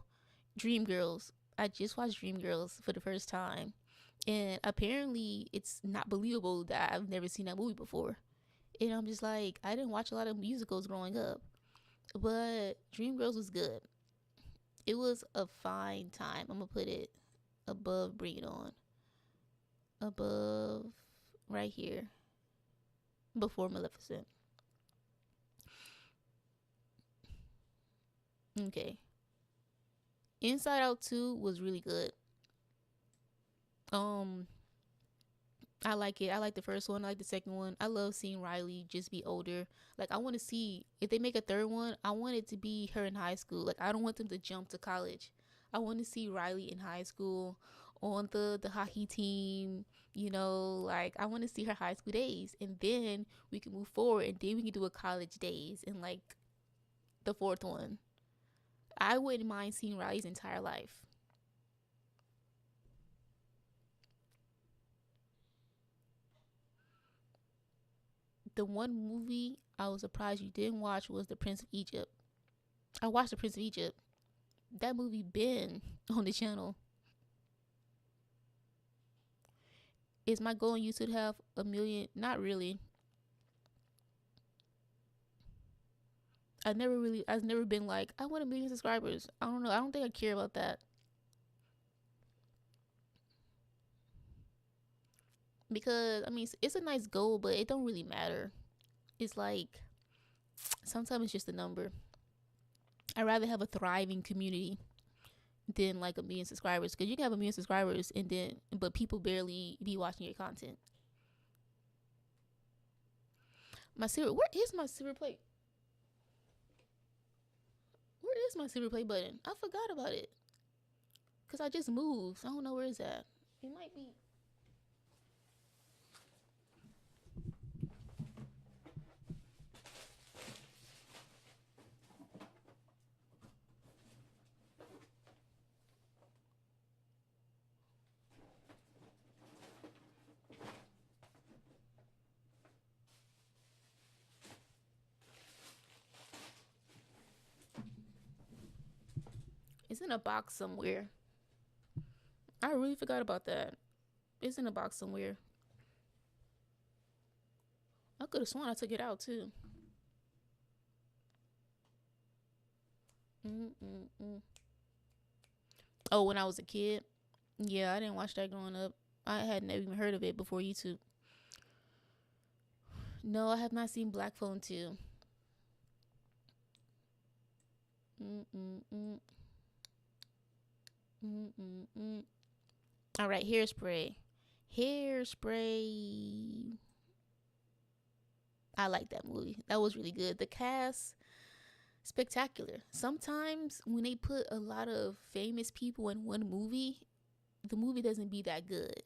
Dreamgirls. I just watched Dreamgirls for the first time, and apparently it's not believable that I've never seen that movie before. And I'm just like, I didn't watch a lot of musicals growing up, but Dreamgirls was good. It was a fine time. I'm gonna put it above Bring It On, above right here, before Maleficent. Okay, Inside Out 2 was really good. Um, I like it. I like the first one. I like the second one. I love seeing Riley just be older. Like I want to see if they make a third one. I want it to be her in high school. Like I don't want them to jump to college. I want to see Riley in high school on the hockey team. You know, like I want to see her high school days, and then we can move forward, and then we can do a college days in like the fourth one. I wouldn't mind seeing Riley's entire life. The one movie I was surprised you didn't watch was The Prince of Egypt. I watched The Prince of Egypt. That movie been on the channel. Is my goal on YouTube to have a million? Not really. I've never been like, I want a million subscribers. I don't know. I don't think I care about that. Because, I mean, it's a nice goal, but it don't really matter. It's like, sometimes it's just a number. I'd rather have a thriving community than like a million subscribers. Because you can have a million subscribers and then, but people barely be watching your content. Where is my silver plate? Where is my silver play button? I forgot about it. Cause I just moved. So I don't know where it's at. It might be. It's in a box somewhere. I really forgot about that. It's in a box somewhere. I could have sworn I took it out too. Mm-mm-mm. Oh, when I was a kid, yeah, I didn't watch that growing up. I had never even heard of it before YouTube. No, I have not seen Black Phone 2. Mm-mm-mm. Mm-mm-mm. All right, Hairspray. Hairspray. I like that movie. That was really good. The cast, spectacular. Sometimes when they put a lot of famous people in one movie, the movie doesn't be that good.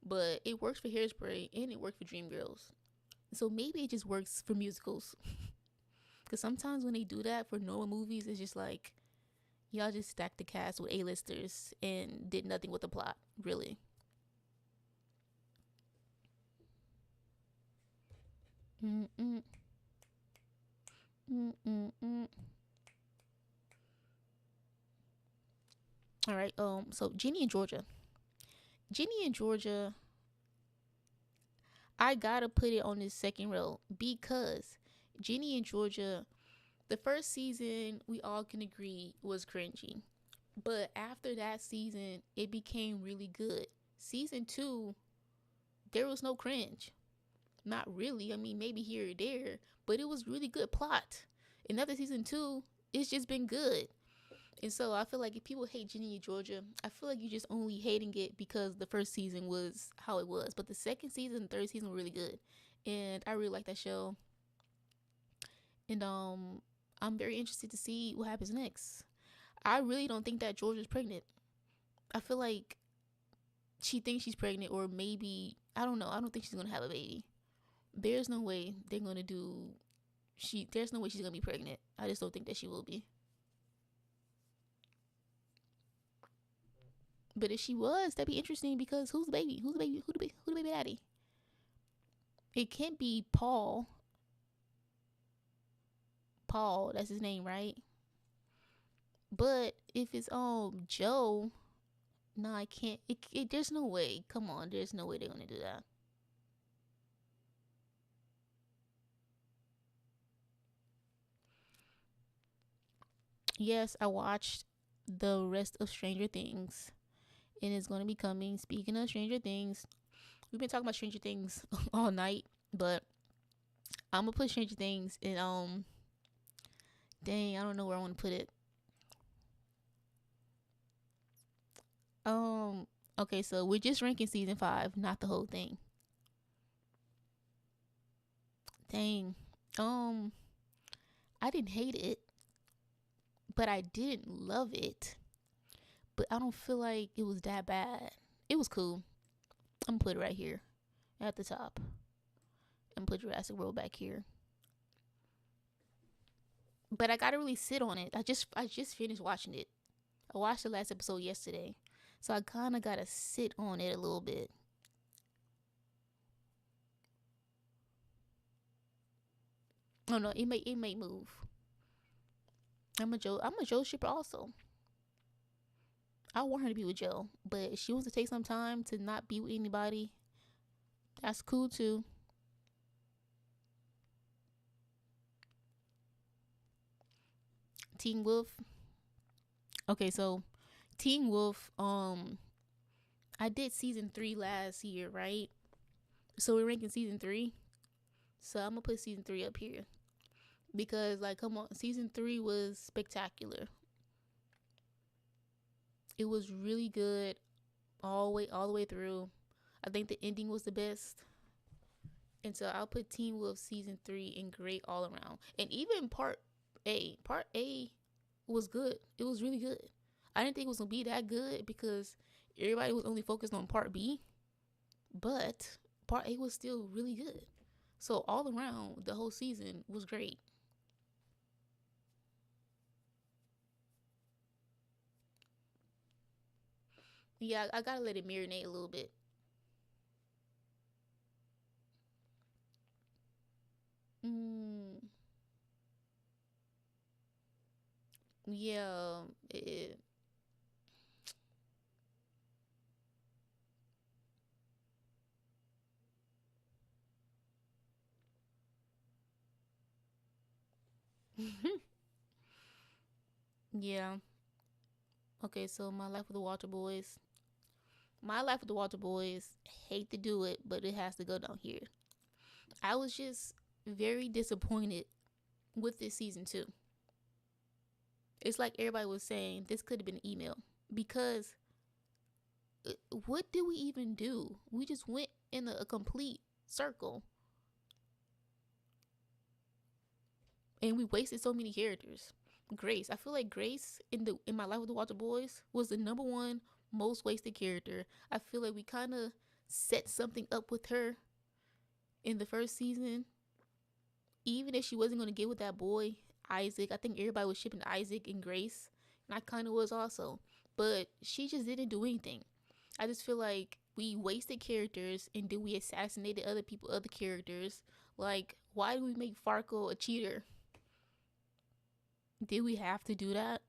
But it works for Hairspray and it worked for Dreamgirls. So maybe it just works for musicals. Because sometimes when they do that for normal movies, it's just like y'all just stacked the cast with A-listers and did nothing with the plot, really. Mm-mm. Mm-mm-mm. All right. So Ginny and Georgia. Ginny and Georgia, I gotta put it on this second row because Ginny and Georgia, the first season we all can agree was cringy. But after that season, it became really good. Season two, there was no cringe. Not really. I mean, maybe here or there, but it was really good plot. Another season two, it's just been good. And so I feel like if people hate Ginny and Georgia, I feel like you're just only hating it because the first season was how it was. But the second season and third season were really good. And I really like that show. And I'm very interested to see what happens next. I really don't think that Georgia's pregnant. I feel like she thinks she's pregnant, or maybe I don't know. I don't think she's gonna have a baby. There's no way they're gonna do. There's no way she's gonna be pregnant. I just don't think that she will be. But if she was, that'd be interesting because who's the baby? Who's the baby? Who the baby daddy? It can't be Paul. Paul, that's his name, right? But if it's Joe, no, I can't. There's no way. Come on, there's no way they're gonna do that. Yes, I watched the rest of Stranger Things, and it's gonna be coming. Speaking of Stranger Things, we've been talking about Stranger Things all night, but I'm gonna put Stranger Things in dang, I don't know where I want to put it. Um, okay, so we're just ranking season 5, not the whole thing. Dang. Um, I didn't hate it, but I didn't love it. But I don't feel like it was that bad. It was cool. I'm gonna put it right here at the top. And put Jurassic World back here. But I gotta really sit on it. I just finished watching it. I watched the last episode yesterday, so I kind of gotta sit on it a little bit. Oh no, it may move. I'm a Joe shipper also. I want her to be with Joe, but if she wants to take some time to not be with anybody, that's cool too. Teen Wolf. Okay, so Teen Wolf. I did season 3 last year, right? So we're ranking season 3. So I'm gonna put season 3 up here because, like, come on, season 3 was spectacular. It was really good all the way through. I think the ending was the best. And so I'll put Teen Wolf season 3 in great all around. And even part A. Part A was good. It was really good. I didn't think it was gonna be that good because everybody was only focused on part B. But part A was still really good. So all around the whole season was great. Yeah, I gotta let it marinate a little bit. Mm, yeah. Yeah. Okay, so my life with the Water Boys. My life with the Water Boys, hate to do it, but it has to go down here. I was just very disappointed with this season 2. It's like everybody was saying this could have been an email because what did we even do? We just went in a complete circle and we wasted so many characters. Grace, I feel like Grace in my life with the Water Boys was the number one most wasted character. I feel like we kind of set something up with her in the first season, even if she wasn't going to get with that boy Isaac. I think everybody was shipping Isaac and Grace, and I kind of was also, but she just didn't do anything. I just feel like we wasted characters and then we assassinated other characters. Like, why do we make Farco a cheater? Did we have to do that?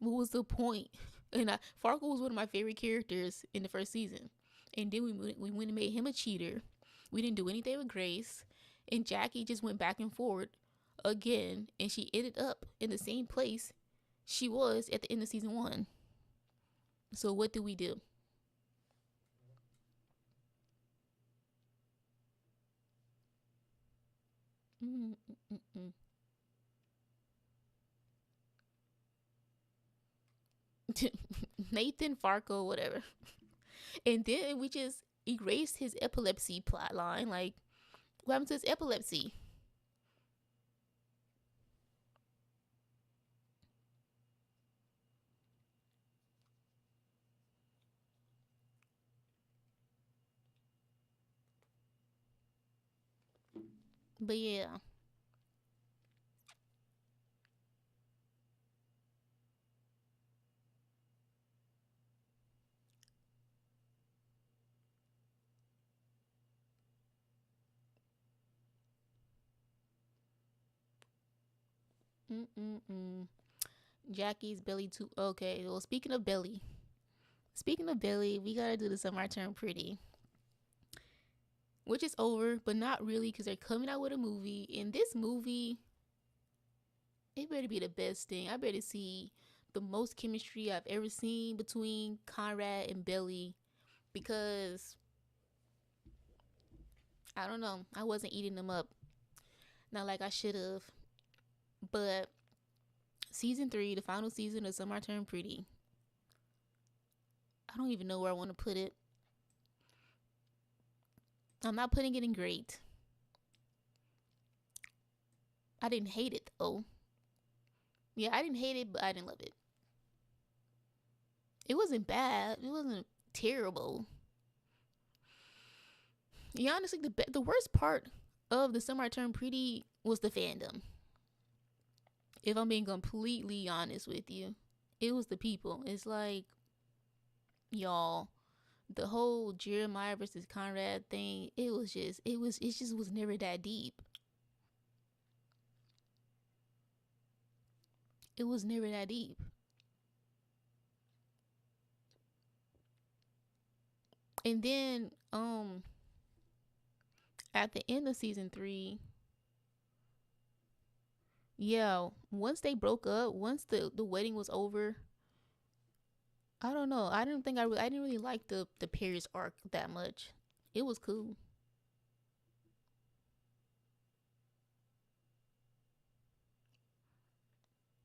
What was the point? And Farco was one of my favorite characters in the first season, and then we went and made him a cheater. We didn't do anything with Grace, and Jackie just went back and forth again, and she ended up in the same place she was at the end of season 1. So what do we do? Mm-mm-mm-mm. Nathan Farco, whatever. And then we just erased his epilepsy plot line. Like, what happened to his epilepsy? But yeah. Mm-mm-mm. Jackie's belly too. Okay, well, speaking of belly, we gotta do the summer turn pretty, which is over, but not really because they're coming out with a movie. In this movie, it better be the best thing. I better see the most chemistry I've ever seen between Conrad and Belly because I don't know, I wasn't eating them up, not like I should have. But season 3, the final season of Summer Turn Pretty, I don't even know where I want to put it. I'm not putting it in great. I didn't hate it though. Yeah, I didn't hate it, but I didn't love it. It wasn't bad. It wasn't terrible. Yeah, honestly, the worst part of the Summer Turn Pretty was the fandom. If I'm being completely honest with you, it was the people. It's like, y'all, the whole Jeremiah versus Conrad thing. It just was never that deep. It was never that deep. And then, at the end of season 3, yeah, once they broke up, once the wedding was over, I don't know. I didn't really like the Paris arc that much. It was cool,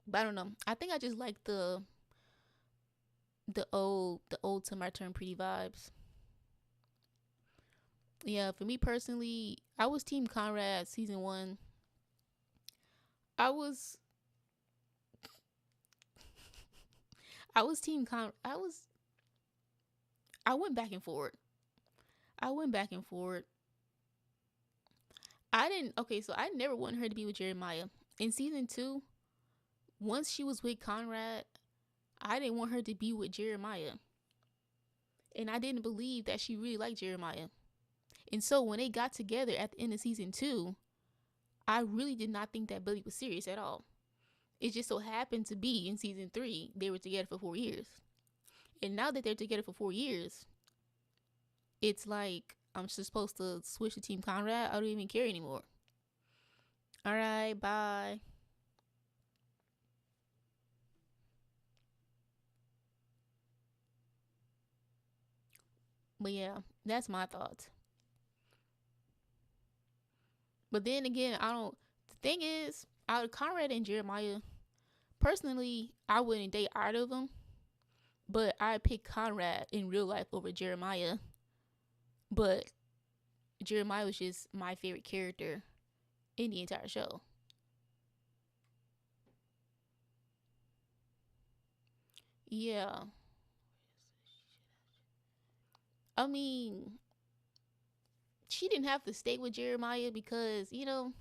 but I don't know. I think I just like the old to my turn pretty vibes. Yeah, for me personally, I was Team Conrad season 1. I was I was Team Con. I went back and forth. I went back and forth. I didn't. Okay, so I never wanted her to be with Jeremiah in season 2. Once she was with Conrad, I didn't want her to be with Jeremiah, and I didn't believe that she really liked Jeremiah. And so when they got together at the end of season 2, I really did not think that Billy was serious at all. It just so happened to be in season 3 they were together for 4 years, and now that they're together for 4 years, it's like I'm just supposed to switch to Team Conrad. I don't even care anymore. All right, bye. But yeah, that's my thoughts. But then again, I don't. The thing is, out of Conrad and Jeremiah, personally, I wouldn't date either of them. But I pick Conrad in real life over Jeremiah. But Jeremiah was just my favorite character in the entire show. Yeah. I mean, she didn't have to stay with Jeremiah because, if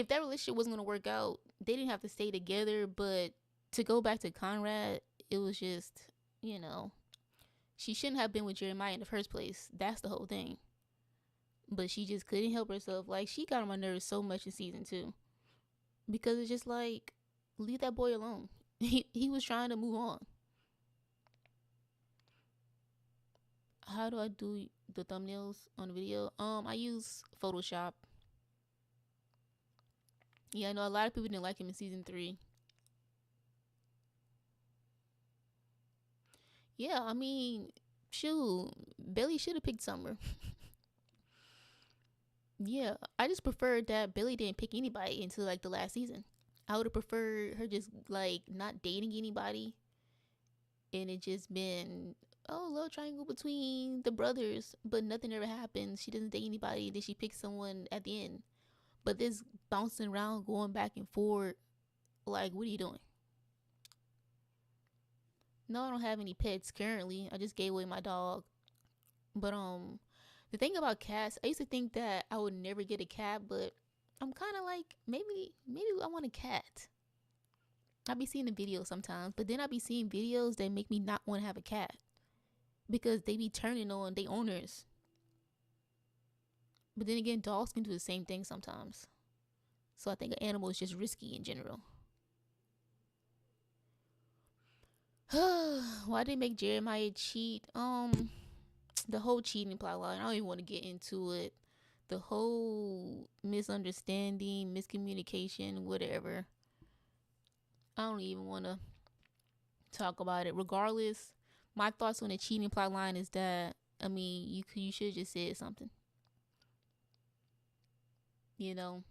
that relationship wasn't going to work out, they didn't have to stay together. But to go back to Conrad, it was just, you know, she shouldn't have been with Jeremiah in the first place. That's the whole thing. But she just couldn't help herself. Like, she got on my nerves so much in season two because it's just like, leave that boy alone. He was trying to move on. How do I do the thumbnails on the video? I use Photoshop. Yeah, I know a lot of people didn't like him in season three. Yeah, I mean, shoot, Billy should have picked Summer. Yeah, I just preferred that Billy didn't pick anybody until like the last season. I would have preferred her just like not dating anybody and it just been love triangle between the brothers, but nothing ever happens. She doesn't date anybody, then she picks someone at the end. But this bouncing around, going back and forth, like, what are you doing? No, I don't have any pets currently. I just gave away my dog. But the thing about cats, I used to think that I would never get a cat, but I'm kind of like maybe I want a cat. I be seeing the videos sometimes, but then I be seeing videos that make me not want to have a cat because they be turning on their owners. But then again, dogs can do the same thing sometimes. So I think an animal is just risky in general. Why did they make Jeremiah cheat? The whole cheating plot line. I don't even want to get into it. The whole misunderstanding, miscommunication, whatever. I don't even want to talk about it. Regardless, my thoughts on the cheating plot line is that you should have just said something. You know,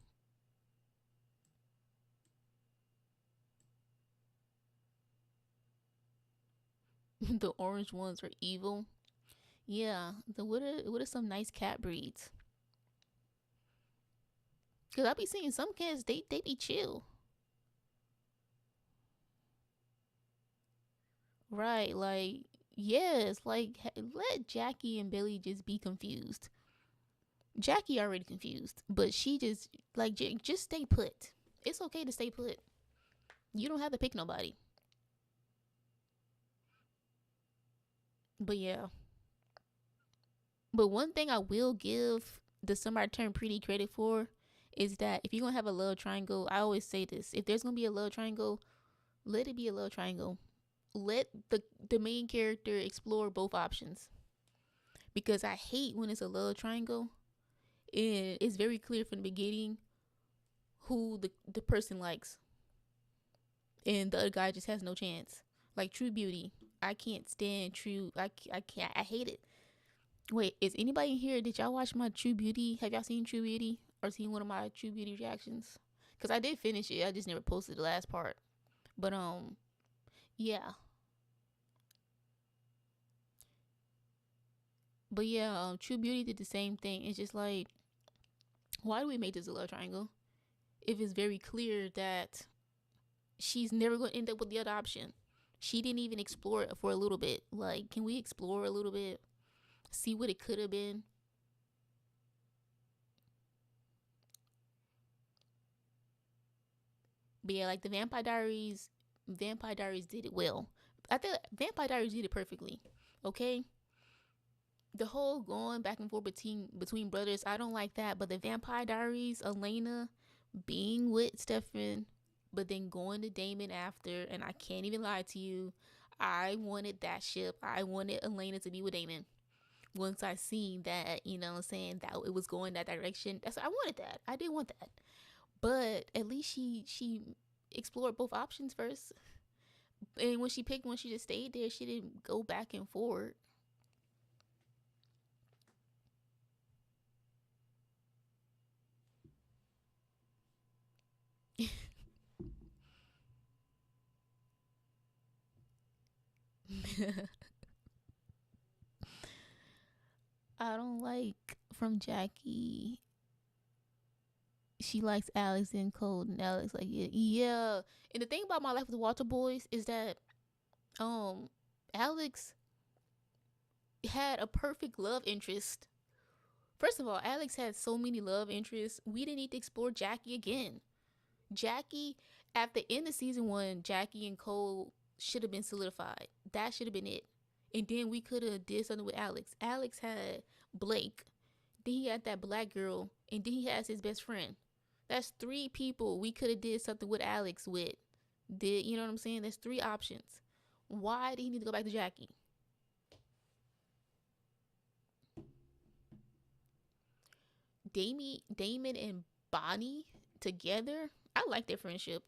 the orange ones are evil. Yeah, what are some nice cat breeds? Cause I be seeing some cats they be chill, right? Like yes, like let Jackie and Billy just be confused. Jackie already confused, but she just like just stay put. It's okay to stay put. You don't have to pick nobody. But yeah, but one thing I will give the Somebody Turn Pretty credit for is that if you're gonna have a love triangle, I always say this: if there's gonna be a love triangle, let it be a love triangle. Let the main character explore both options because I hate when it's a love triangle and it's very clear from the beginning who the person likes and the other guy just has no chance. Like True Beauty, I can't stand True. I can't. I hate it. Wait, is anybody in here? Did y'all watch my True Beauty? Have y'all seen True Beauty or seen one of my True Beauty reactions? Cause I did finish it. I just never posted the last part. But yeah. But yeah, True Beauty did the same thing. It's just like, why do we make this a love triangle if it's very clear that she's never going to end up with the other option? She didn't even explore it for a little bit. Like, can we explore a little bit? See what it could have been? But yeah, like the Vampire Diaries did it well. I think Vampire Diaries did it perfectly. Okay, the whole going back and forth between brothers, I don't like that. But the Vampire Diaries, Elena being with Stefan, but then going to Damon after, and I can't even lie to you, I wanted that ship. I wanted Elena to be with Damon. Once I seen that, what I'm saying, that it was going that direction, I wanted that. I did want that. But at least she explored both options first. And when she picked one, she just stayed there. She didn't go back and forth. I don't like from Jackie. She likes Alex and Cole, and Alex like yeah, yeah. And the thing about My Life with the Walter Boys is that um Alex had a perfect love interest. First of all, Alex had so many love interests. We didn't need to explore Jackie again. Jackie, at the end of season one, Jackie and Cole should have been solidified. That should have been it. And then we could have did something with Alex. Alex had Blake. Then he had that black girl, and then he has his best friend. That's three people we could have did something with Alex with. Did you know what I'm saying? There's three options. Why did he need to go back to Jackie? Damon and Bonnie together. I like their friendship.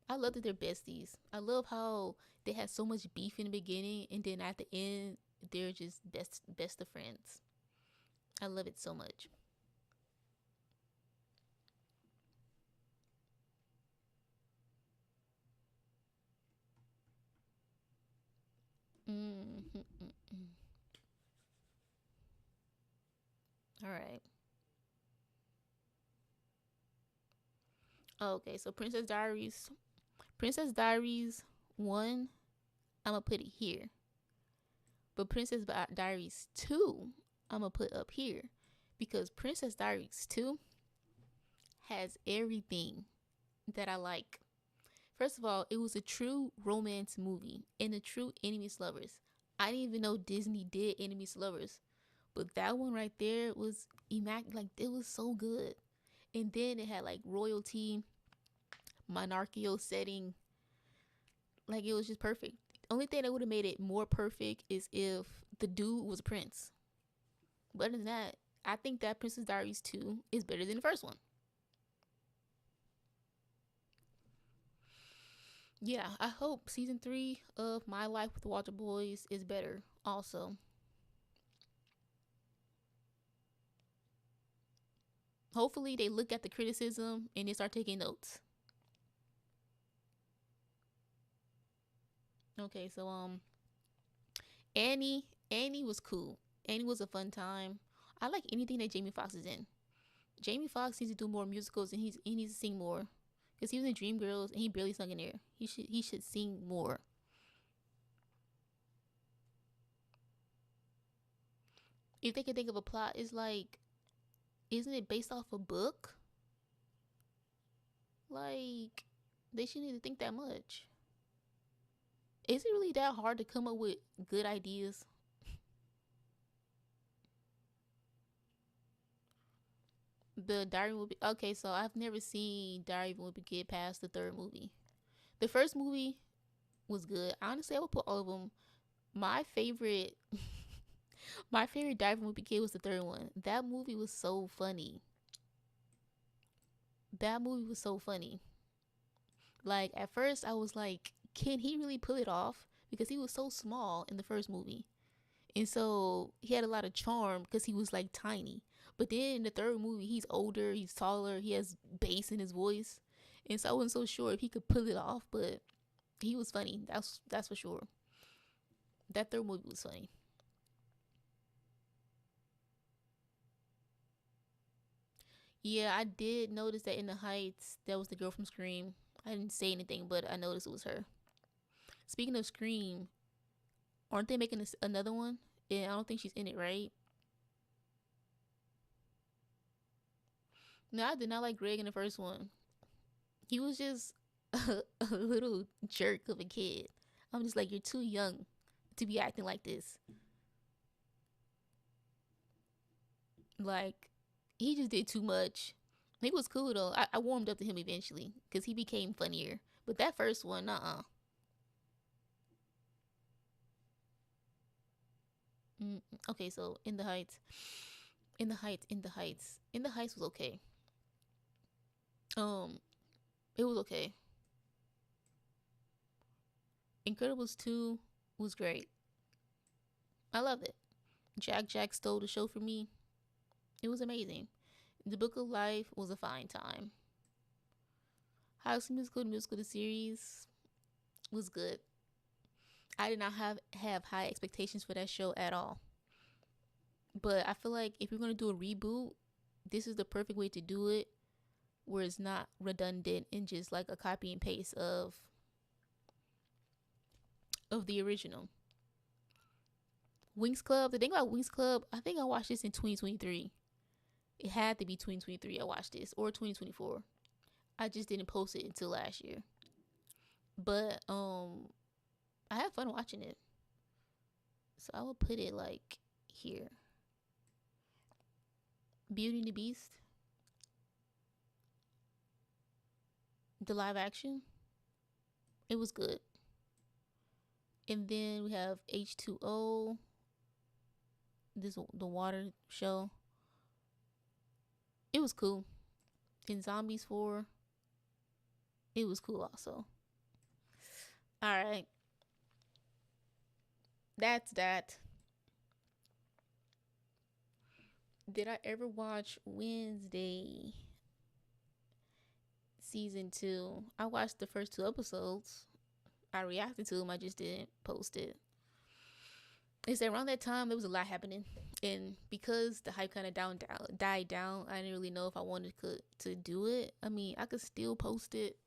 I love that they're besties. I love how they had so much beef in the beginning, and then at the end, they're just best of friends. I love it so much. Mm-hmm. All right. Okay, so Princess Diaries. Princess Diaries 1, I'm gonna put it here. But Princess Diaries 2, I'm gonna put up here. Because Princess Diaries 2 has everything that I like. First of all, it was a true romance movie and a true enemies to lovers. I didn't even know Disney did enemies to lovers, but that one right there was immaculate. Like it was so good. And then it had like royalty, monarchical setting. Like it was just perfect. The only thing that would have made it more perfect is if the dude was a prince. But other than that, I think that Princess Diaries 2 is better than the first one. Yeah, I hope season 3 of My Life with the Walter Boys is better also. Hopefully they look at the criticism and they start taking notes. Okay, so Annie was cool. Annie was a fun time. I like anything that Jamie Foxx is in. Jamie Foxx needs to do more musicals and he needs to sing more. Because he was in Dreamgirls and he barely sung in there. He should sing more. If they can think of a plot, it's like, isn't it based off a book? Like, they shouldn't need to think that much. Is it really that hard to come up with good ideas? The Diary will be okay. So I've never seen Diary will be get past the third movie. The first movie was good. Honestly, I would put all of them. My favorite, my favorite Diary will be kid was the third one. That movie was so funny. That movie was so funny. Like at first, I was like, can he really pull it off? Because he was so small in the first movie. And so he had a lot of charm because he was like tiny. But then in the third movie, he's older, he's taller, he has bass in his voice. And so I wasn't so sure if he could pull it off, but he was funny. That's for sure. That third movie was funny. Yeah, I did notice that in the Heights, that was the girl from Scream. I didn't say anything, but I noticed it was her. Speaking of Scream, aren't they making another one? Yeah, I don't think she's in it, right? No, I did not like Greg in the first one. He was just a little jerk of a kid. I'm just like, you're too young to be acting like this. Like, he just did too much. He was cool though. I warmed up to him eventually because he became funnier. But that first one, Mm, okay, so in the Heights, in the Heights was okay. Um, it was okay. Incredibles 2 was great. I loved it. Jack stole the show for me. It was amazing. The Book of Life was a fine time. High School Musical, the musical, the series was good. I did not have high expectations for that show at all. But I feel like if you're gonna do a reboot, this is the perfect way to do it, where it's not redundant and just like a copy and paste of the original. Wings Club. The thing about Wings Club, I think I watched this in 2023. It had to be 2023. I watched this, or 2024. I just didn't post it until last year. But I had fun watching it. So I will put it like here. Beauty and the Beast, the live action, it was good. And then we have H2O, the water show. It was cool. And Zombies 4, it was cool also. All right. That's that. Did I ever watch Wednesday season 2? I watched the first 2 episodes. I reacted to them. I just didn't post it. It's around that time there was a lot happening, and because the hype kind of died down, I didn't really know if I wanted to do it. I mean, I could still post it,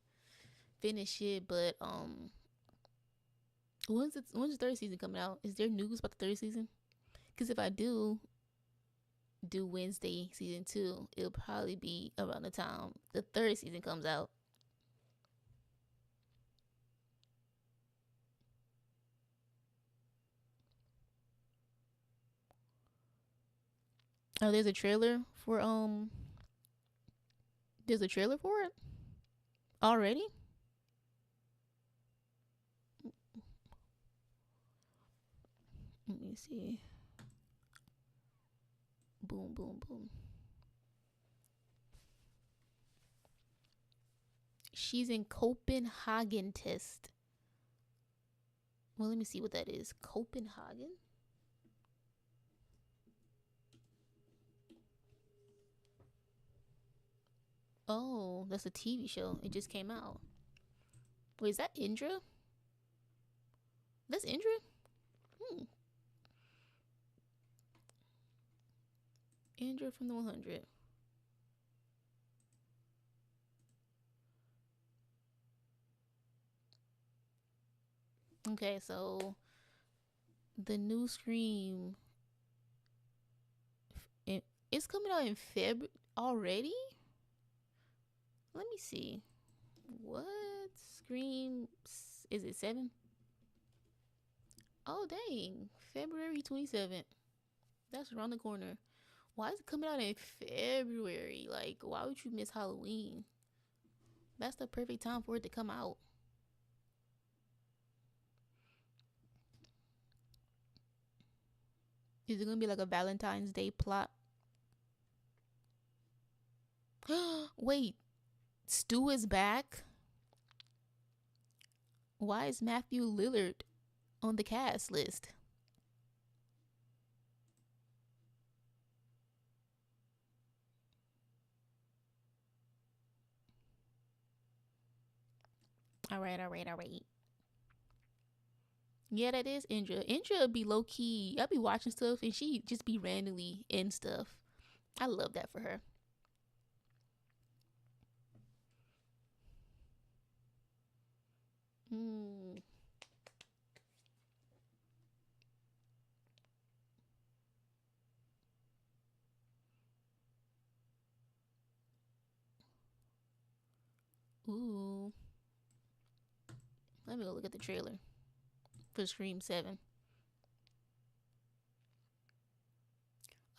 finish it, but when's the third season coming out? Is there news about the third season? Because if I do Wednesday season 2, it'll probably be around the time the third season comes out. Oh, there's a trailer for There's a trailer for it already. Let me see. Boom, boom, boom. She's in Copenhagen test. Well, let me see what that is. Copenhagen? Oh, that's a TV show. It just came out. Wait, is that Indra? That's Indra? Hmm. Indra from the 100. Okay, so the new Scream, it's coming out in February already. Let me see. What Scream is it 7? Oh dang, February 27th. That's around the corner. Why is it coming out in February? Like, why would you miss Halloween? That's the perfect time for it to come out. Is it gonna be like a Valentine's Day plot? Wait, Stu is back? Why is Matthew Lillard on the cast list? All right, all right, all right. Yeah, that is Indra. Indra be low key. I be watching stuff and she just be randomly in stuff. I love that for her. Mm. Ooh. Let me go look at the trailer for Scream 7.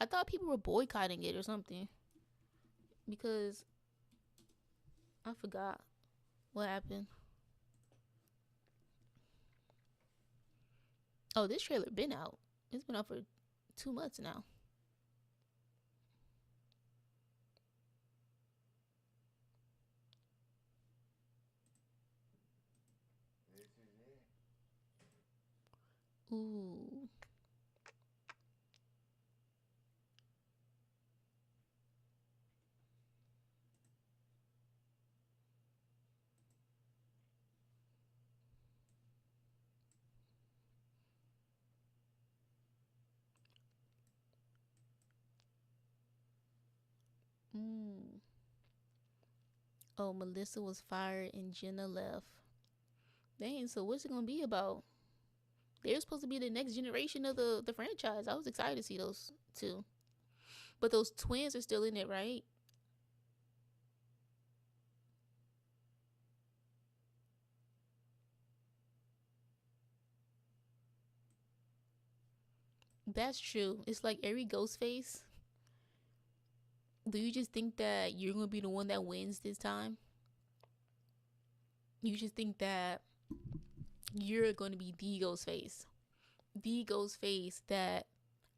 I thought people were boycotting it or something because I forgot what happened. Oh, this trailer been out. It's been out for 2 months now. Ooh. Mm. Oh, Melissa was fired and Jenna left. Dang, so what's it gonna be about? They're supposed to be the next generation of the franchise. I was excited to see those two. But those twins are still in it, right? That's true. It's like every ghost face. Do you just think that you're gonna be the one that wins this time? You just think that you're gonna be the ghost face. The ghost face that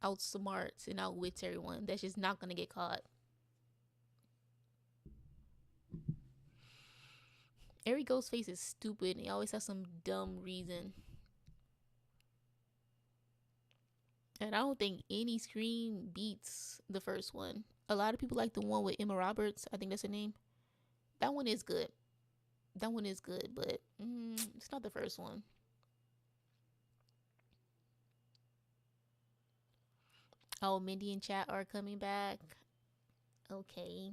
outsmarts and outwits everyone. That's just not gonna get caught. Every ghost face is stupid and they always have some dumb reason. And I don't think any Scream beats the first one. A lot of people like the one with Emma Roberts. I think that's her name. That one is good. That one is good, but it's not the first one. Oh, Mindy and Chat are coming back. Okay.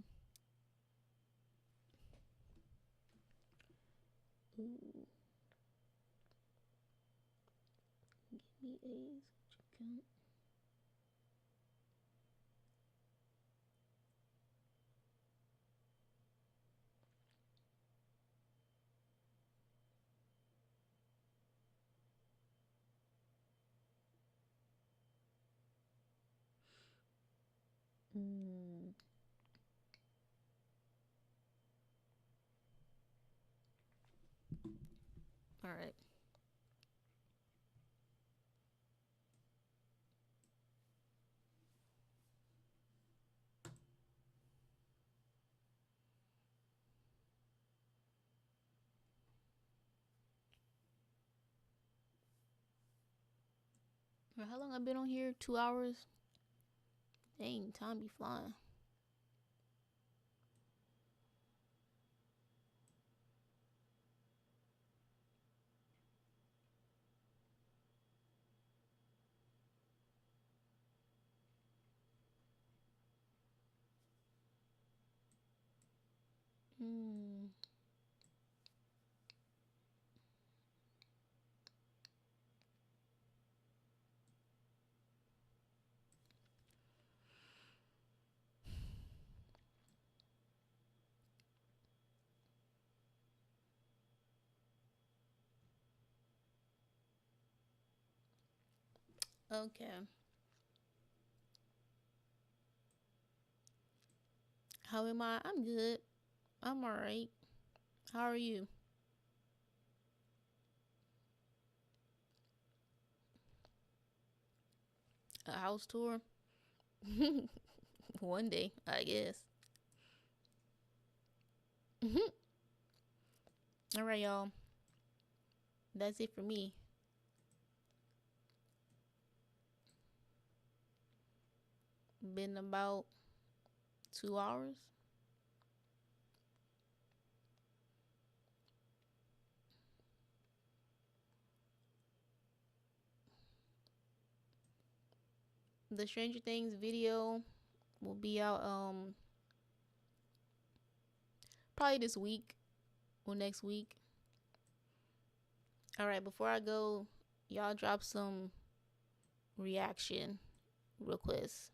Ooh. Give me A's. Chicken. Mm. All right. Well, how long I been on here? 2 hours. Dang, time be flying. Mm. Okay. How am I? I'm good. I'm alright. How are you? A house tour? One day, I guess. Alright, y'all. That's it for me. Been about 2 hours. The Stranger Things video will be out probably this week or next week. Alright, before I go, y'all drop some reaction requests.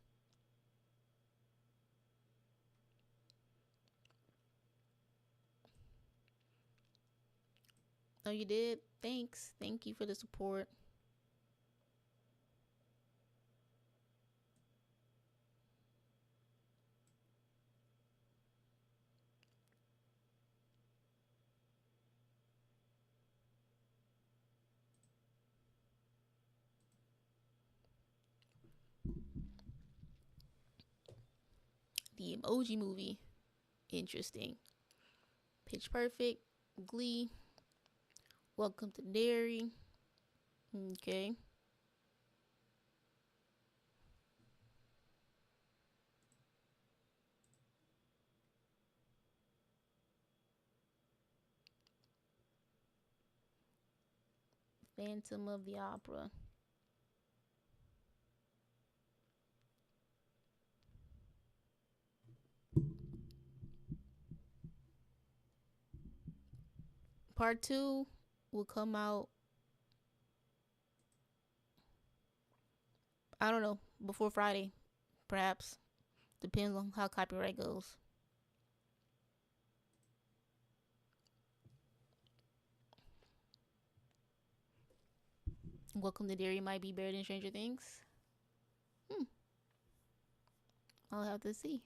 Oh, you did? Thanks. Thank you for the support. The Emoji Movie. Interesting. Pitch Perfect. Glee. Welcome to Dairy. Okay. Phantom of the Opera. Part two will come out, I don't know, before Friday, perhaps. Depends on how copyright goes. Welcome to Dairy might be better than Stranger Things. Hmm. I'll have to see.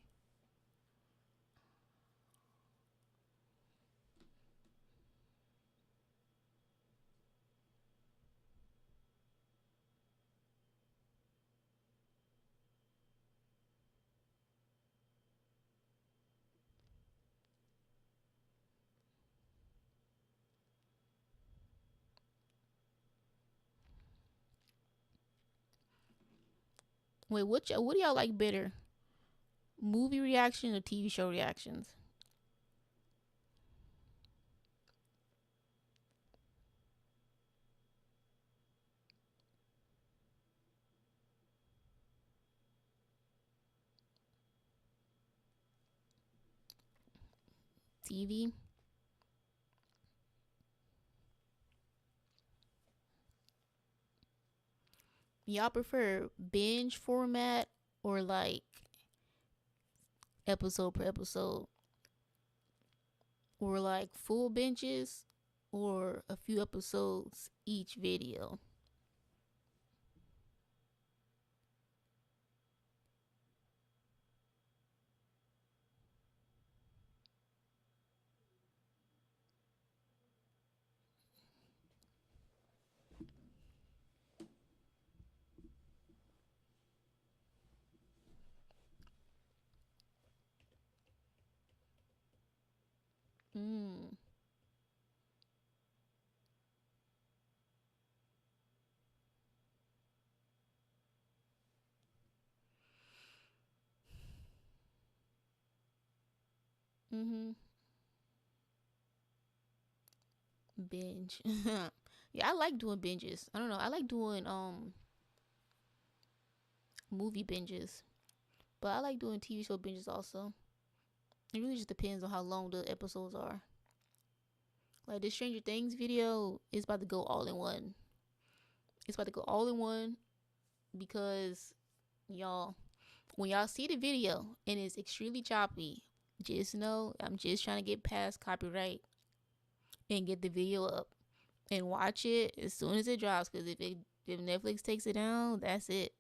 Wait, what do y'all like better? Movie reaction or TV show reactions? TV. Y'all prefer binge format or like episode per episode? Or like full binges or a few episodes each video? Mm. Mhm. Binge. Yeah, I like doing binges. I don't know. I like doing movie binges, but I like doing TV show binges also. It really just depends on how long the episodes are. Like this Stranger Things video is about to go all in one. It's about to go all in one because y'all, when y'all see the video and it's extremely choppy, just know I'm just trying to get past copyright and get the video up and watch it as soon as it drops. Because if Netflix takes it down, that's it.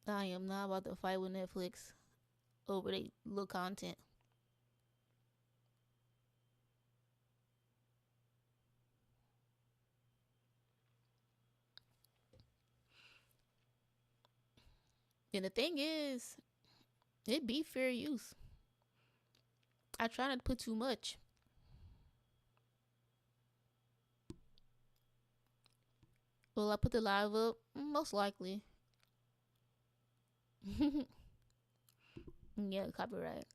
I am not about to fight with Netflix over their little content. And the thing is, it be fair use. I try not to put too much. Will I put the live up? Most likely. Yeah, copyright.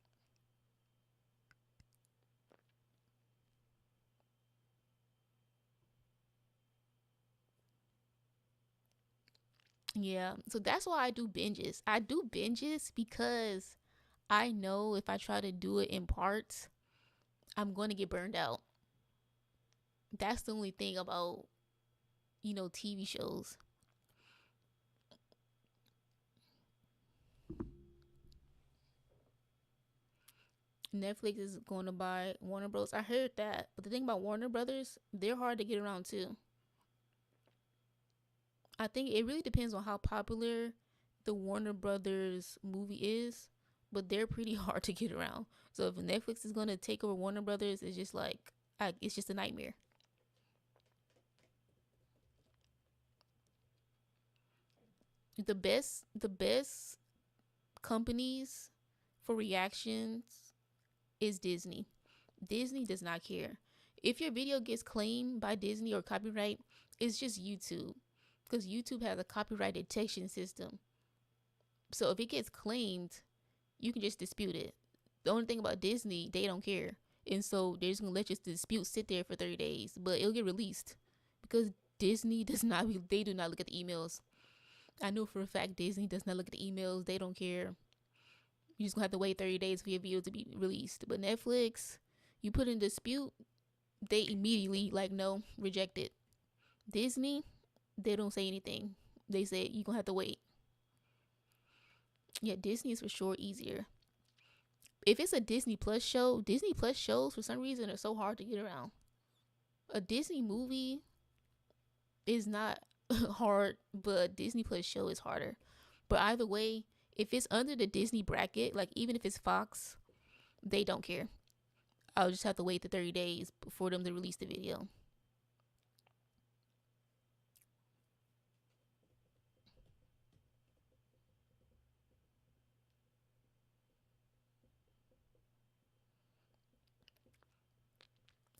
Yeah, so that's why I do binges. I do binges because I know if I try to do it in parts, I'm going to get burned out. That's the only thing about, TV shows. Netflix is going to buy Warner Bros. I heard that, but the thing about Warner Brothers, they're hard to get around too. I think it really depends on how popular the Warner Brothers movie is, but they're pretty hard to get around. So if Netflix is going to take over Warner Brothers, it's just like it's just a nightmare. The best companies for reactions is Disney. Disney does not care. If your video gets claimed by Disney or copyright, it's just YouTube. Because YouTube has a copyright detection system. So if it gets claimed, you can just dispute it. The only thing about Disney, they don't care. And so they're just gonna let your dispute sit there for 30 days. But it'll get released. Because Disney does not. They do not look at the emails. I know for a fact Disney does not look at the emails. They don't care. You just gonna have to wait 30 days for your video to be released. But Netflix, you put in dispute, they immediately like no, reject it. Disney, they don't say anything. They say you gonna have to wait. Yeah, Disney is for sure easier. If it's a Disney Plus show, Disney Plus shows for some reason are so hard to get around. A Disney movie is not hard, but a Disney Plus show is harder. But either way, if it's under the Disney bracket, like even if it's Fox, they don't care. I'll just have to wait the 30 days for them to release the video.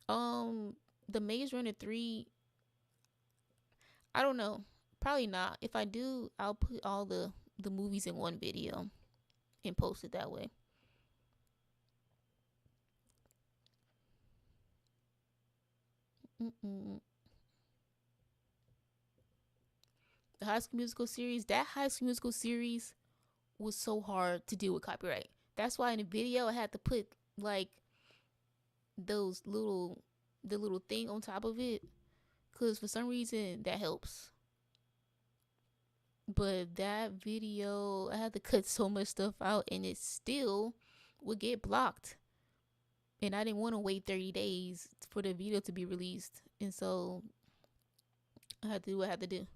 Um, the Maze Runner 3, I don't know. Probably not. If I do, I'll put all the movies in one video and post it that way. Mm-mm. The High School Musical series, that High School Musical series was so hard to deal with copyright. That's why in the video I had to put like those little the little thing on top of it, cause for some reason that helps. But that video, I had to cut so much stuff out, and it still would get blocked. And I didn't want to wait 30 days for the video to be released, and so I had to do what I had to do.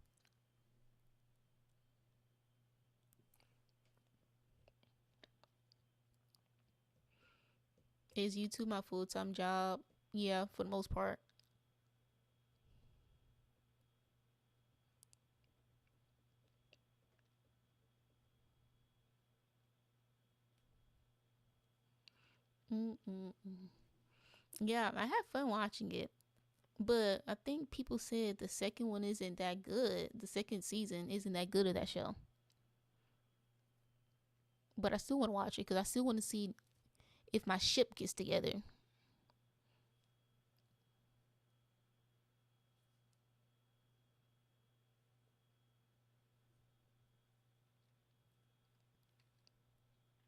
Is YouTube my full time job? Yeah, for the most part. Mm-mm-mm. Yeah, I had fun watching it. But I think people said the second one isn't that good. The second season isn't that good of that show. But I still want to watch it because I still want to see if my ship gets together.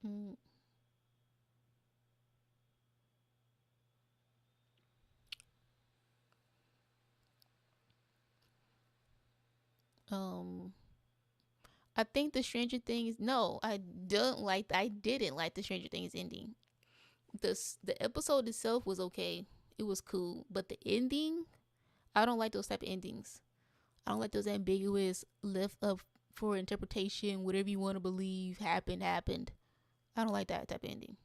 Mm, um, I think the Stranger Things. No, I don't like. I didn't like the Stranger Things ending. The episode itself was okay. It was cool, but the ending, I don't like those type of endings. I don't like those ambiguous, left up for interpretation. Whatever you want to believe happened. I don't like that type of ending.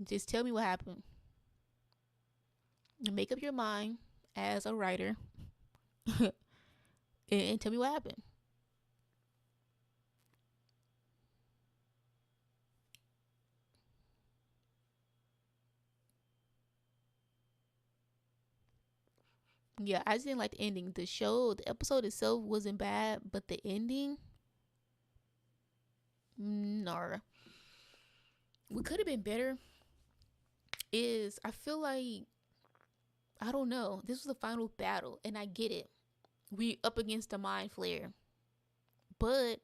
Just tell me what happened. Make up your mind as a writer and tell me what happened. Yeah, I just didn't like the ending. The show, the episode itself wasn't bad, but the ending, no. What could have been better is I feel like I don't know. This was the final battle, and I get it. We up against the mind flare, but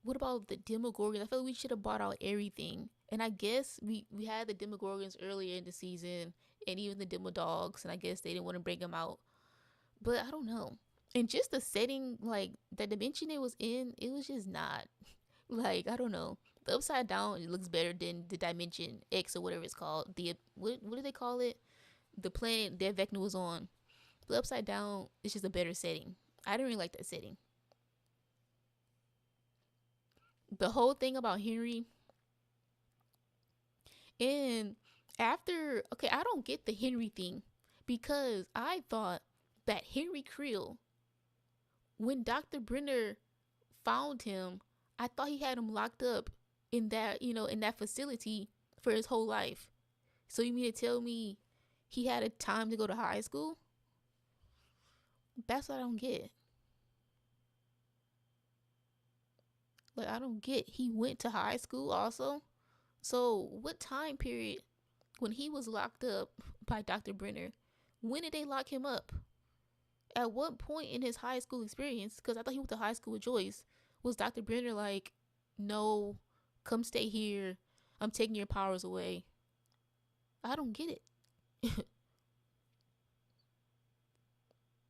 what about the Demogorgons? I feel like we should have bought out everything. And I guess we had the Demogorgons earlier in the season, and even the Demodogs, and I guess they didn't want to bring them out. But I don't know. And just the setting, like the dimension it was in, it was just not like I don't know. The upside down it looks better than the dimension X or whatever it's called. The what do they call it? The planet that Vecna was on. The upside down is just a better setting. I didn't really like that setting. The whole thing about Henry and after okay, I don't get the Henry thing because I thought that Henry Creel, when Dr. Brenner found him, I thought he had him locked up in that, in that facility for his whole life. So you mean to tell me he had a time to go to high school? That's what I don't get. Like I don't get. He went to high school also. So what time period when he was locked up by Dr. Brenner? When did they lock him up? At what point in his high school experience, because I thought he went to high school with Joyce, was Dr. Brenner like, no, come stay here. I'm taking your powers away. I don't get it.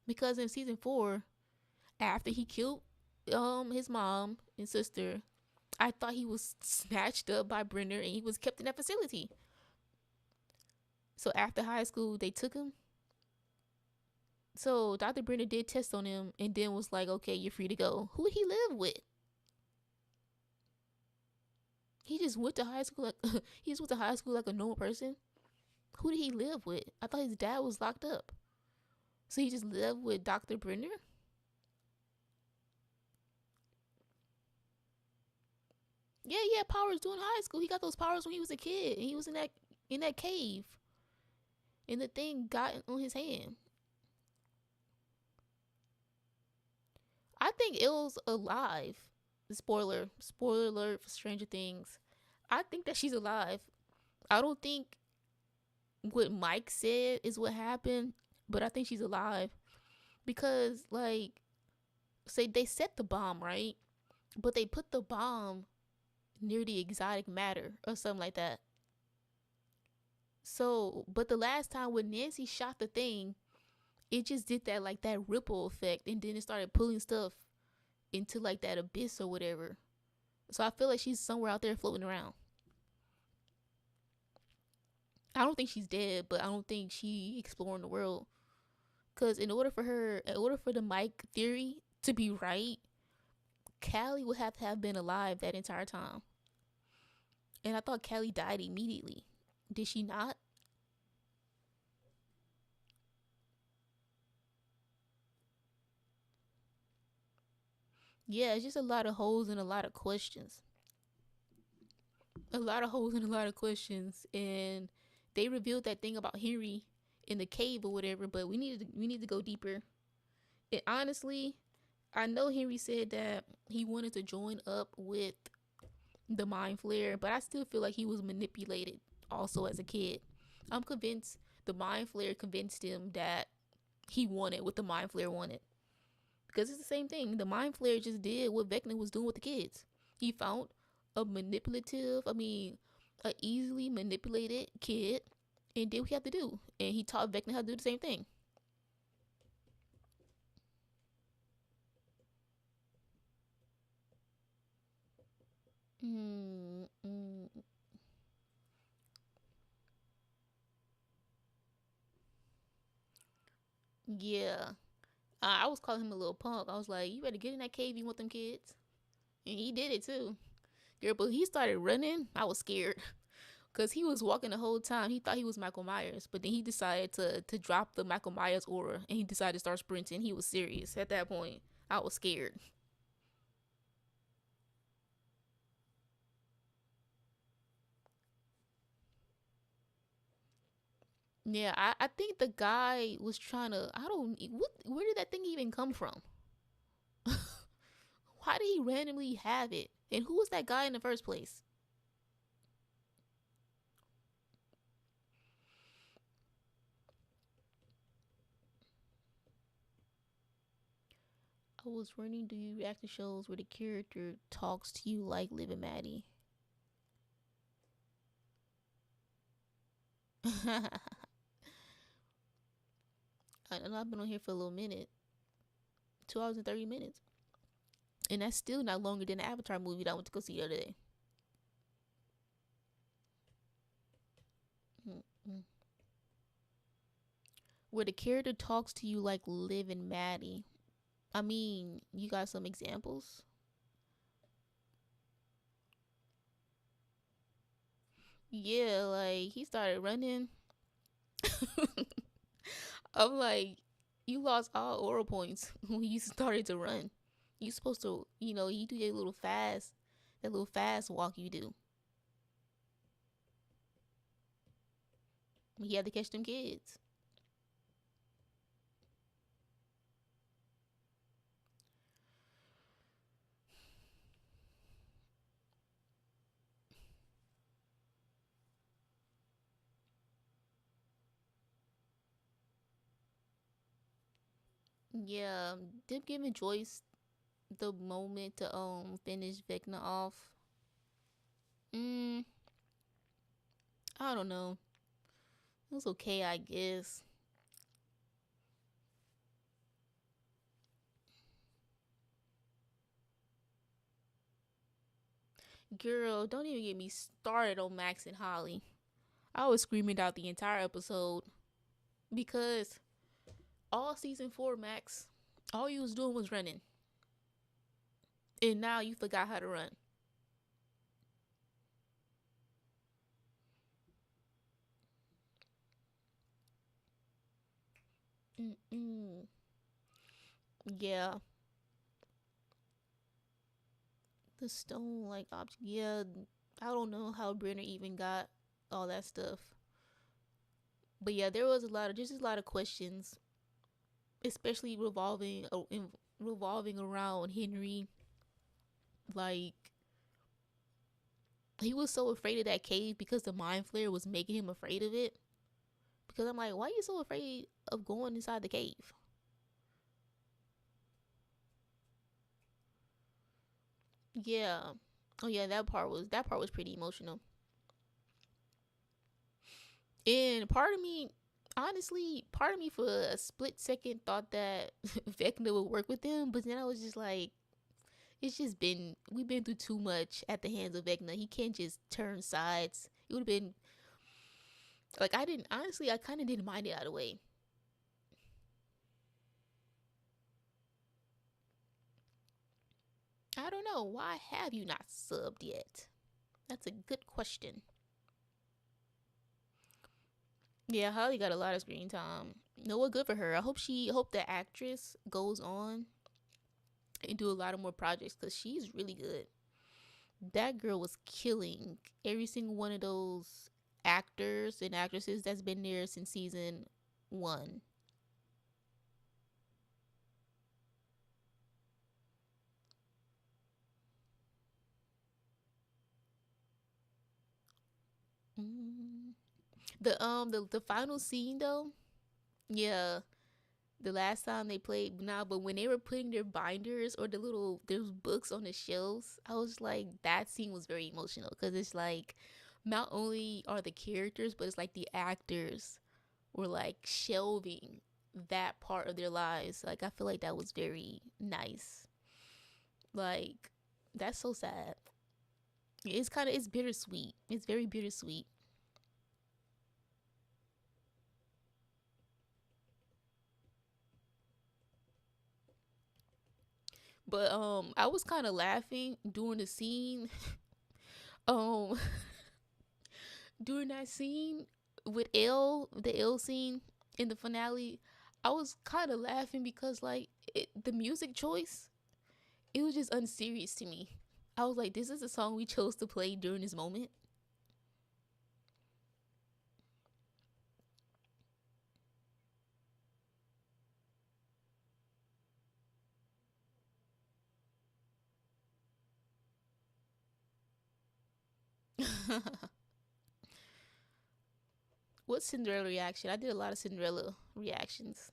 Because in season 4, after he killed his mom and sister, I thought he was snatched up by Brenner and he was kept in that facility. So after high school, they took him. So Dr. Brenner did test on him and then was like, okay, you're free to go. Who did he live with? He just went to high school like he just went to high school like a normal person. Who did he live with? I thought his dad was locked up. So he just lived with Dr. Brenner? Yeah, he had powers during high school. He got those powers when he was a kid. And he was in that cave. And the thing got on his hand. I think Il's alive. Spoiler alert for Stranger Things. I think that she's alive. I don't think what Mike said is what happened, but I think she's alive because, like, say they set the bomb right, but they put the bomb near the exotic matter or something like that. So, but the last time when Nancy shot the thing, it just did that like that ripple effect, and then it started pulling stuff into like that abyss or whatever. So I feel like she's somewhere out there floating around. I don't think she's dead, but I don't think she exploring the world. Cause in order for the Mike theory to be right, Callie would have to have been alive that entire time. And I thought Callie died immediately. Did she not? Yeah, it's just a lot of holes and a lot of questions. A lot of holes and a lot of questions. And they revealed that thing about Henry in the cave or whatever, but we need to go deeper. And honestly, I know Henry said that he wanted to join up with the Mind Flare, but I still feel like he was manipulated also as a kid. I'm convinced the Mind Flare convinced him that he wanted what the Mind Flare wanted. Because it's the same thing. The Mind Flare just did what Vecna was doing with the kids. He found a manipulative, a easily manipulated kid and did what he had to do. And he taught Vecna how to do the same thing. Mm, mm, yeah. I was calling him a little punk. I was like, you better get in that cave, you want them kids. And he did it too. Girl, but he started running. I was scared. Because he was walking the whole time. He thought he was Michael Myers. But then he decided to drop the Michael Myers aura. And he decided to start sprinting. He was serious at that point. I was scared. Yeah, I think the guy was trying to. I don't. Where did that thing even come from? Why did he randomly have it? And who was that guy in the first place? I was wondering, do you react to shows where the character talks to you like Liv and Maddie? I know I've been on here for a little minute, 2 hours and 30 minutes, and that's still not longer than the Avatar movie that I went to go see the other day. Mm-mm. Where the character talks to you like Liv and Maddie. I mean, you got some examples? Yeah, like he started running. I'm like, you lost all aura points when you started to run. You supposed to, you do that little fast walk you do. You had to catch them kids. Yeah, them giving Joyce the moment to finish Vecna off. Mm, I don't know. It was okay, I guess. Girl, don't even get me started on Max and Holly. I was screaming out the entire episode because all season four, Max, all you was doing was running, and now you forgot how to run. Mm-mm. Yeah, the stone like object. Yeah, I don't know how Brenner even got all that stuff. But yeah, there was a lot of just a lot of questions, especially revolving around Henry. Like he was so afraid of that cave because the mind flare was making him afraid of it. Because I'm like, why are you so afraid of going inside the cave? Yeah. Oh yeah, that part was pretty emotional. And part of me, honestly, part of me for a split second thought that Vecna would work with them, but then I was just like, it's just been we've been through too much at the hands of Vecna. He can't just turn sides. It would have been like I didn't honestly. I kind of didn't mind it out of the way. I don't know why have you not subbed yet. That's a good question. Yeah, Holly got a lot of screen time. No, what good for her. I hope the actress goes on and do a lot of more projects because she's really good. That girl was killing every single one of those actors and actresses that's been there since season one. Mm. The final scene though, yeah, the last time they played now, but when they were putting their binders or the little those books on the shelves, I was like that scene was very emotional because it's like not only are the characters, but it's like the actors were like shelving that part of their lives. Like I feel like that was very nice. Like that's so sad. It's bittersweet. It's very bittersweet. But I was kind of laughing during the scene. Um during that scene with the L scene in the finale, I was kind of laughing because the music choice, it was just unserious to me. I was like, this is a song we chose to play during this moment. What Cinderella reaction? I did a lot of Cinderella reactions.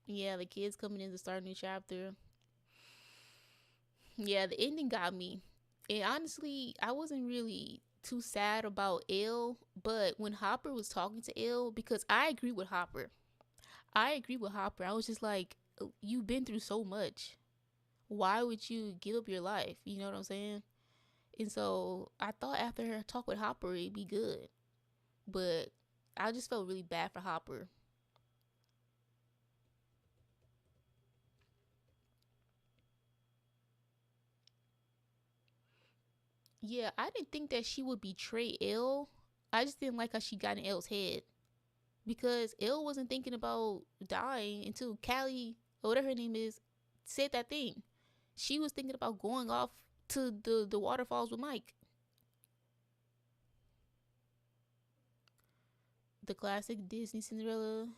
Yeah, the kids coming in to start a new chapter. Yeah, the ending got me. And honestly, I wasn't really too sad about L, but when Hopper was talking to L, because I agree with Hopper. I agree with Hopper. I was just like, you've been through so much. Why would you give up your life? You know what I'm saying? And so I thought after her talk with Hopper, it'd be good. But I just felt really bad for Hopper. Yeah, I didn't think that she would betray L. I just didn't like how she got in L's head. Because Elle wasn't thinking about dying until Callie, or whatever her name is, said that thing. She was thinking about going off to the waterfalls with Mike. The classic Disney Cinderella.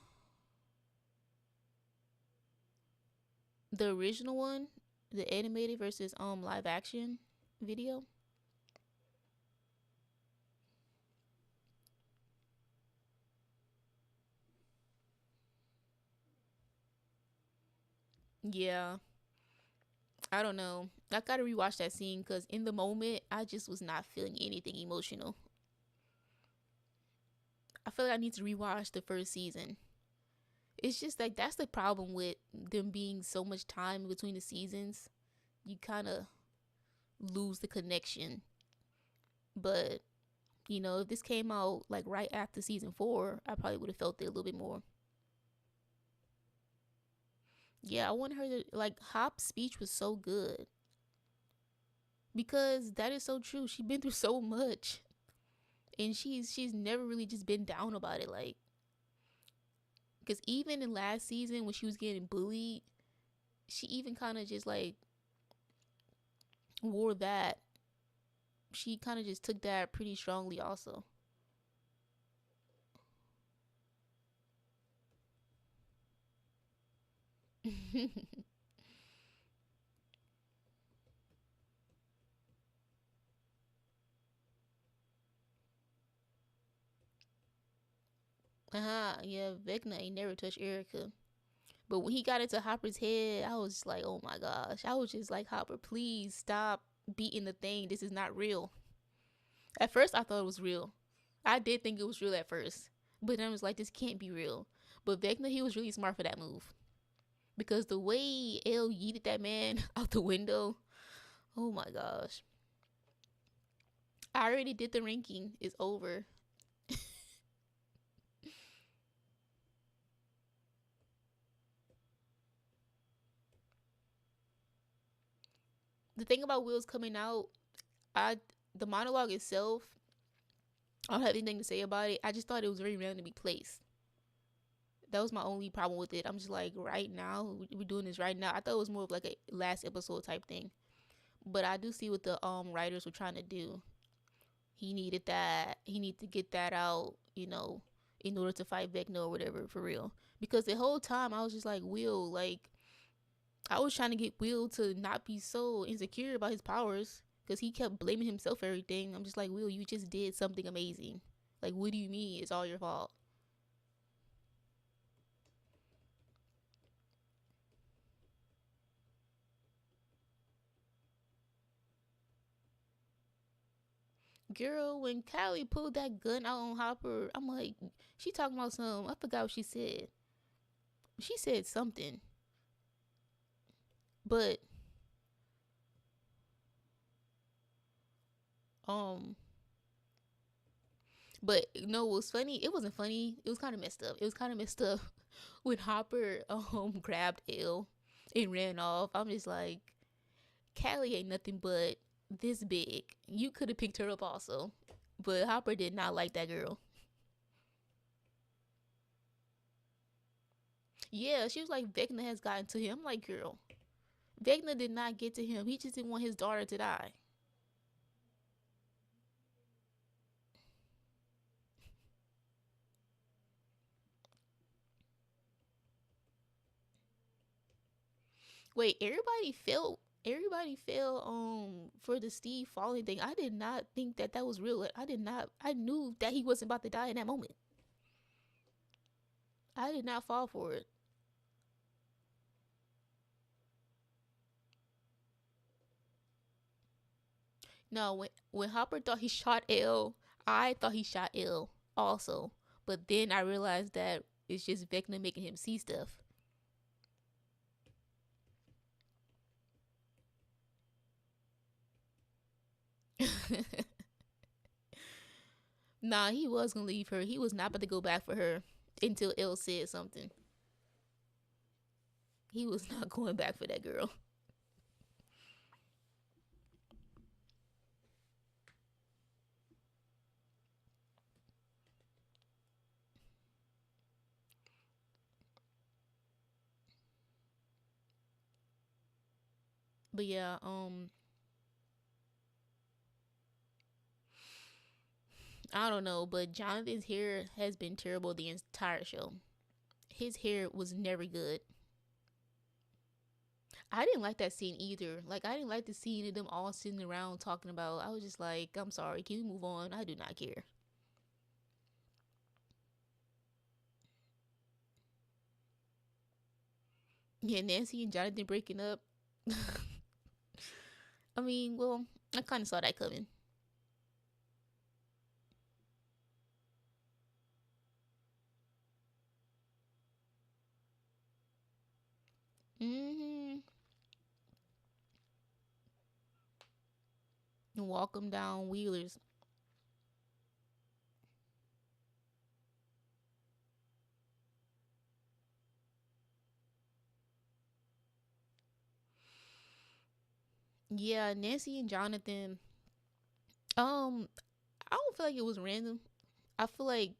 The original one, the animated versus live action video. Yeah, I don't know. I gotta rewatch that scene because in the moment I just was not feeling anything emotional. I feel like I need to rewatch the first season. It's just like that's the problem with them being so much time between the seasons. You kind of lose the connection. But if this came out like right after season 4, I probably would have felt it a little bit more. Yeah, I want her to like Hop's speech was so good because that is so true. She's been through so much, and she's never really just been down about it. Like, because even in last season when she was getting bullied, she even kind of just like wore that. She kind of just took that pretty strongly, also. Yeah, Vecna ain't never touched Erica. But when he got into Hopper's head, I was just like, oh my gosh. I was just like, Hopper, please stop beating the thing. This is not real. At first, I thought it was real. I did think it was real at first. But then I was like, this can't be real. But Vecna, he was really smart for that move. Because the way L yeeted that man out the window, oh my gosh. I already did the ranking. It's over. The thing about Will's coming out, I the monologue itself, I don't have anything to say about it. I just thought it was very randomly placed. That was my only problem with it. I'm just like, right now, we're doing this right now. I thought it was more of like a last episode type thing. But I do see what the writers were trying to do. He needed that. He needed to get that out, in order to fight Vecna or whatever, for real. Because the whole time I was just like, Will, like, I was trying to get Will to not be so insecure about his powers because he kept blaming himself for everything. I'm just like, Will, you just did something amazing. Like, what do you mean it's all your fault? Girl, when Callie pulled that gun out on Hopper, I'm like, she talking about some. I forgot what she said. She said something, but um, but what was funny? It wasn't funny. It was kind of messed up. It was kind of messed up when Hopper grabbed L and ran off. I'm just like, Callie ain't nothing but this big. You could have picked her up also, but Hopper did not like that girl. Yeah, she was like, Vecna has gotten to him. I'm like, girl, Vecna did not get to him. He just didn't want his daughter to die. Wait, everybody fell for the Steve falling thing. I did not think that that was real. I did not. I knew that he wasn't about to die in that moment. I did not fall for it. No, when Hopper thought he shot L, I thought he shot L also. But then I realized that it's just Vecna making him see stuff. Nah, he was gonna leave her. He was not about to go back for her until L said something. He was not going back for that girl. But yeah, I don't know, but Jonathan's hair has been terrible the entire show. His hair was never good. I didn't like that scene either. Like I didn't like the scene of them all sitting around talking about. I was just like, I'm sorry, can we move on? I do not care. Yeah, Nancy and Jonathan breaking up. I mean, well, I kind of saw that coming. Mm-hmm. And walk them down Wheelers. Yeah, Nancy and Jonathan. Um, I don't feel like it was random. I feel like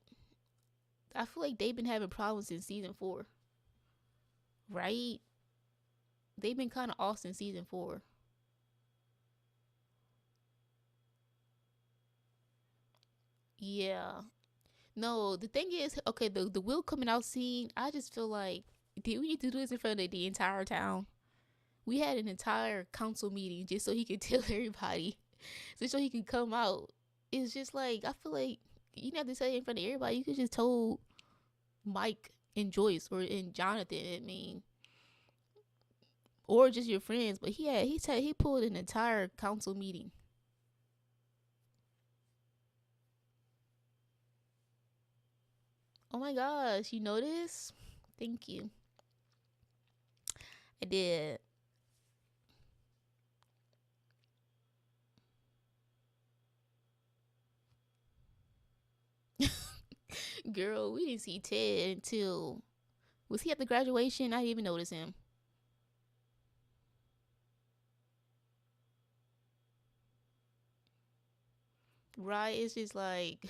I feel like they've been having problems since season 4, right? They've been kind of off since season 4. Yeah. No, the thing is, okay, the Will coming out scene. I just feel like did we need to do this in front of the entire town? We had an entire council meeting just so he could tell everybody, just so he could come out. It's just like I feel like you didn't have to say it in front of everybody. You could just told Mike and Joyce or and Jonathan. I mean, or just your friends. But he pulled an entire council meeting. Oh my gosh, you know this? Thank you. I did. Girl, we didn't see Ted until was he at the graduation? I didn't even notice him. Right? It's just like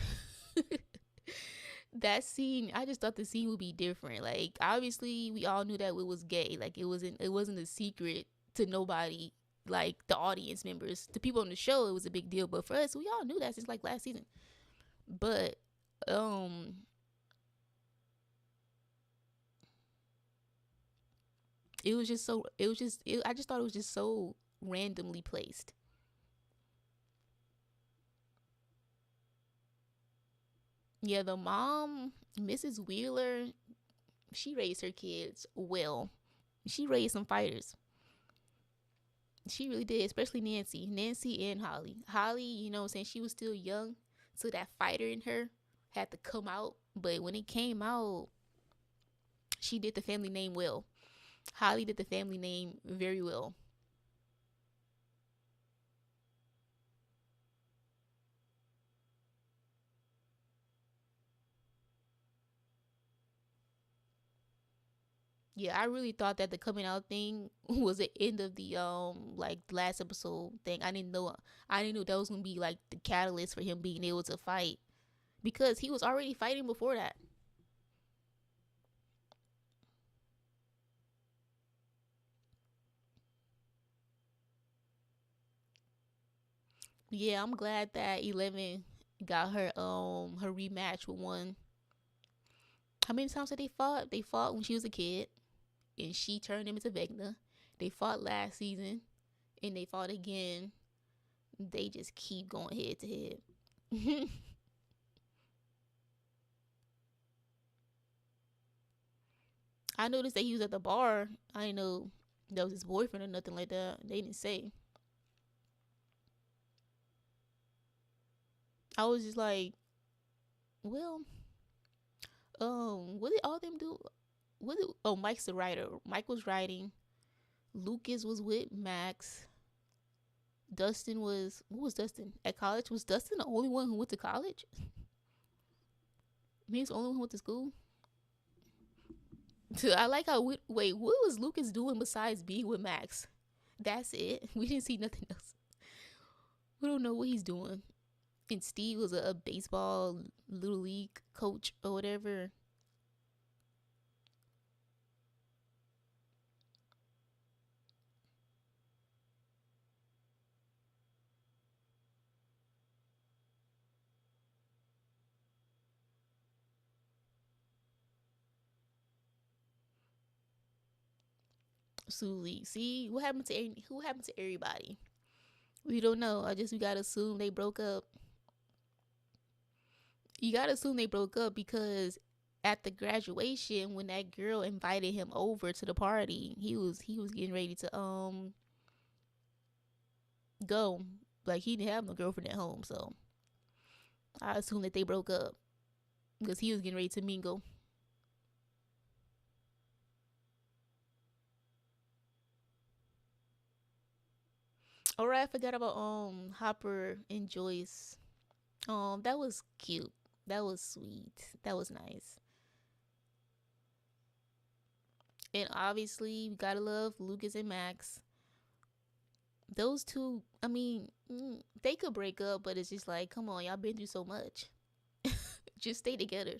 that scene. I just thought the scene would be different. Like obviously, we all knew that it was gay. Like it wasn't a secret to nobody. Like the audience members, the people on the show, it was a big deal. But for us, we all knew that since like last season. But um, it was just so. It was just. I just thought it was just so randomly placed. Yeah, the mom, Mrs. Wheeler, she raised her kids well. She raised some fighters. She really did, especially Nancy. Nancy and Holly. Holly, what I'm saying, she was still young, so that fighter in her had to come out. But when it came out, she did the family name well. Holly did the family name very well. Yeah, I really thought that the coming out thing was the end of the like last episode thing. I didn't know that was gonna be like the catalyst for him being able to fight because he was already fighting before that. Yeah, I'm glad that 11 got her rematch with one. How many times did they fought? They fought when she was a kid, and she turned him into Vecna. They fought last season, and they fought again. They just keep going head to head. I noticed that he was at the bar. I didn't know that was his boyfriend or nothing like that. They didn't say. I was just like, well, what did all them do? Oh, Mike's the writer. Mike was writing. Lucas was with Max. Dustin was who was Dustin at college? Was Dustin the only one who went to college? He was the only one who went to school. I like how wait, what was Lucas doing besides being with Max? That's it. We didn't see nothing else. We don't know what he's doing. And Steve was a baseball little league coach or whatever. Sully. See what happened to who happened to everybody? We don't know. We gotta assume they broke up. You gotta assume they broke up because at the graduation, when that girl invited him over to the party, he was getting ready to go. Like he didn't have no girlfriend at home, so I assume that they broke up because he was getting ready to mingle. All right, I forgot about Hopper and Joyce. That was cute. That was sweet. That was nice. And obviously, we gotta love Lucas and Max. Those two, I mean, they could break up, but it's just like, come on, y'all been through so much. Just stay together.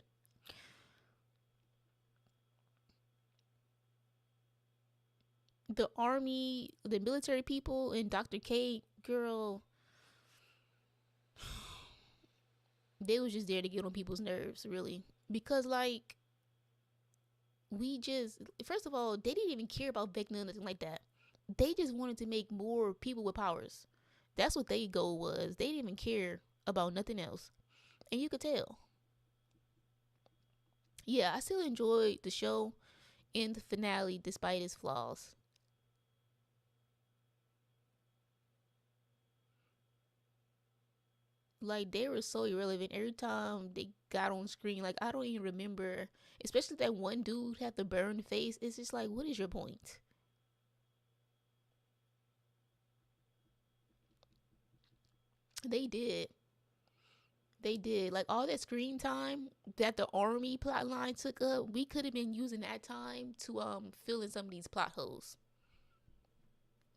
The army, the military people, and Dr. K, girl, they was just there to get on people's nerves, really. Because, like, we just, first of all, they didn't even care about Vecna or nothing like that. They just wanted to make more people with powers. That's what their goal was. They didn't even care about nothing else. And you could tell. Yeah, I still enjoyed the show in the finale despite its flaws. Like they were so irrelevant every time they got on screen. Like I don't even remember, especially that one dude had the burned face. It's just like, what is your point? They did, they did. Like all that screen time that the army plot line took up, we could have been using that time to fill in some of these plot holes.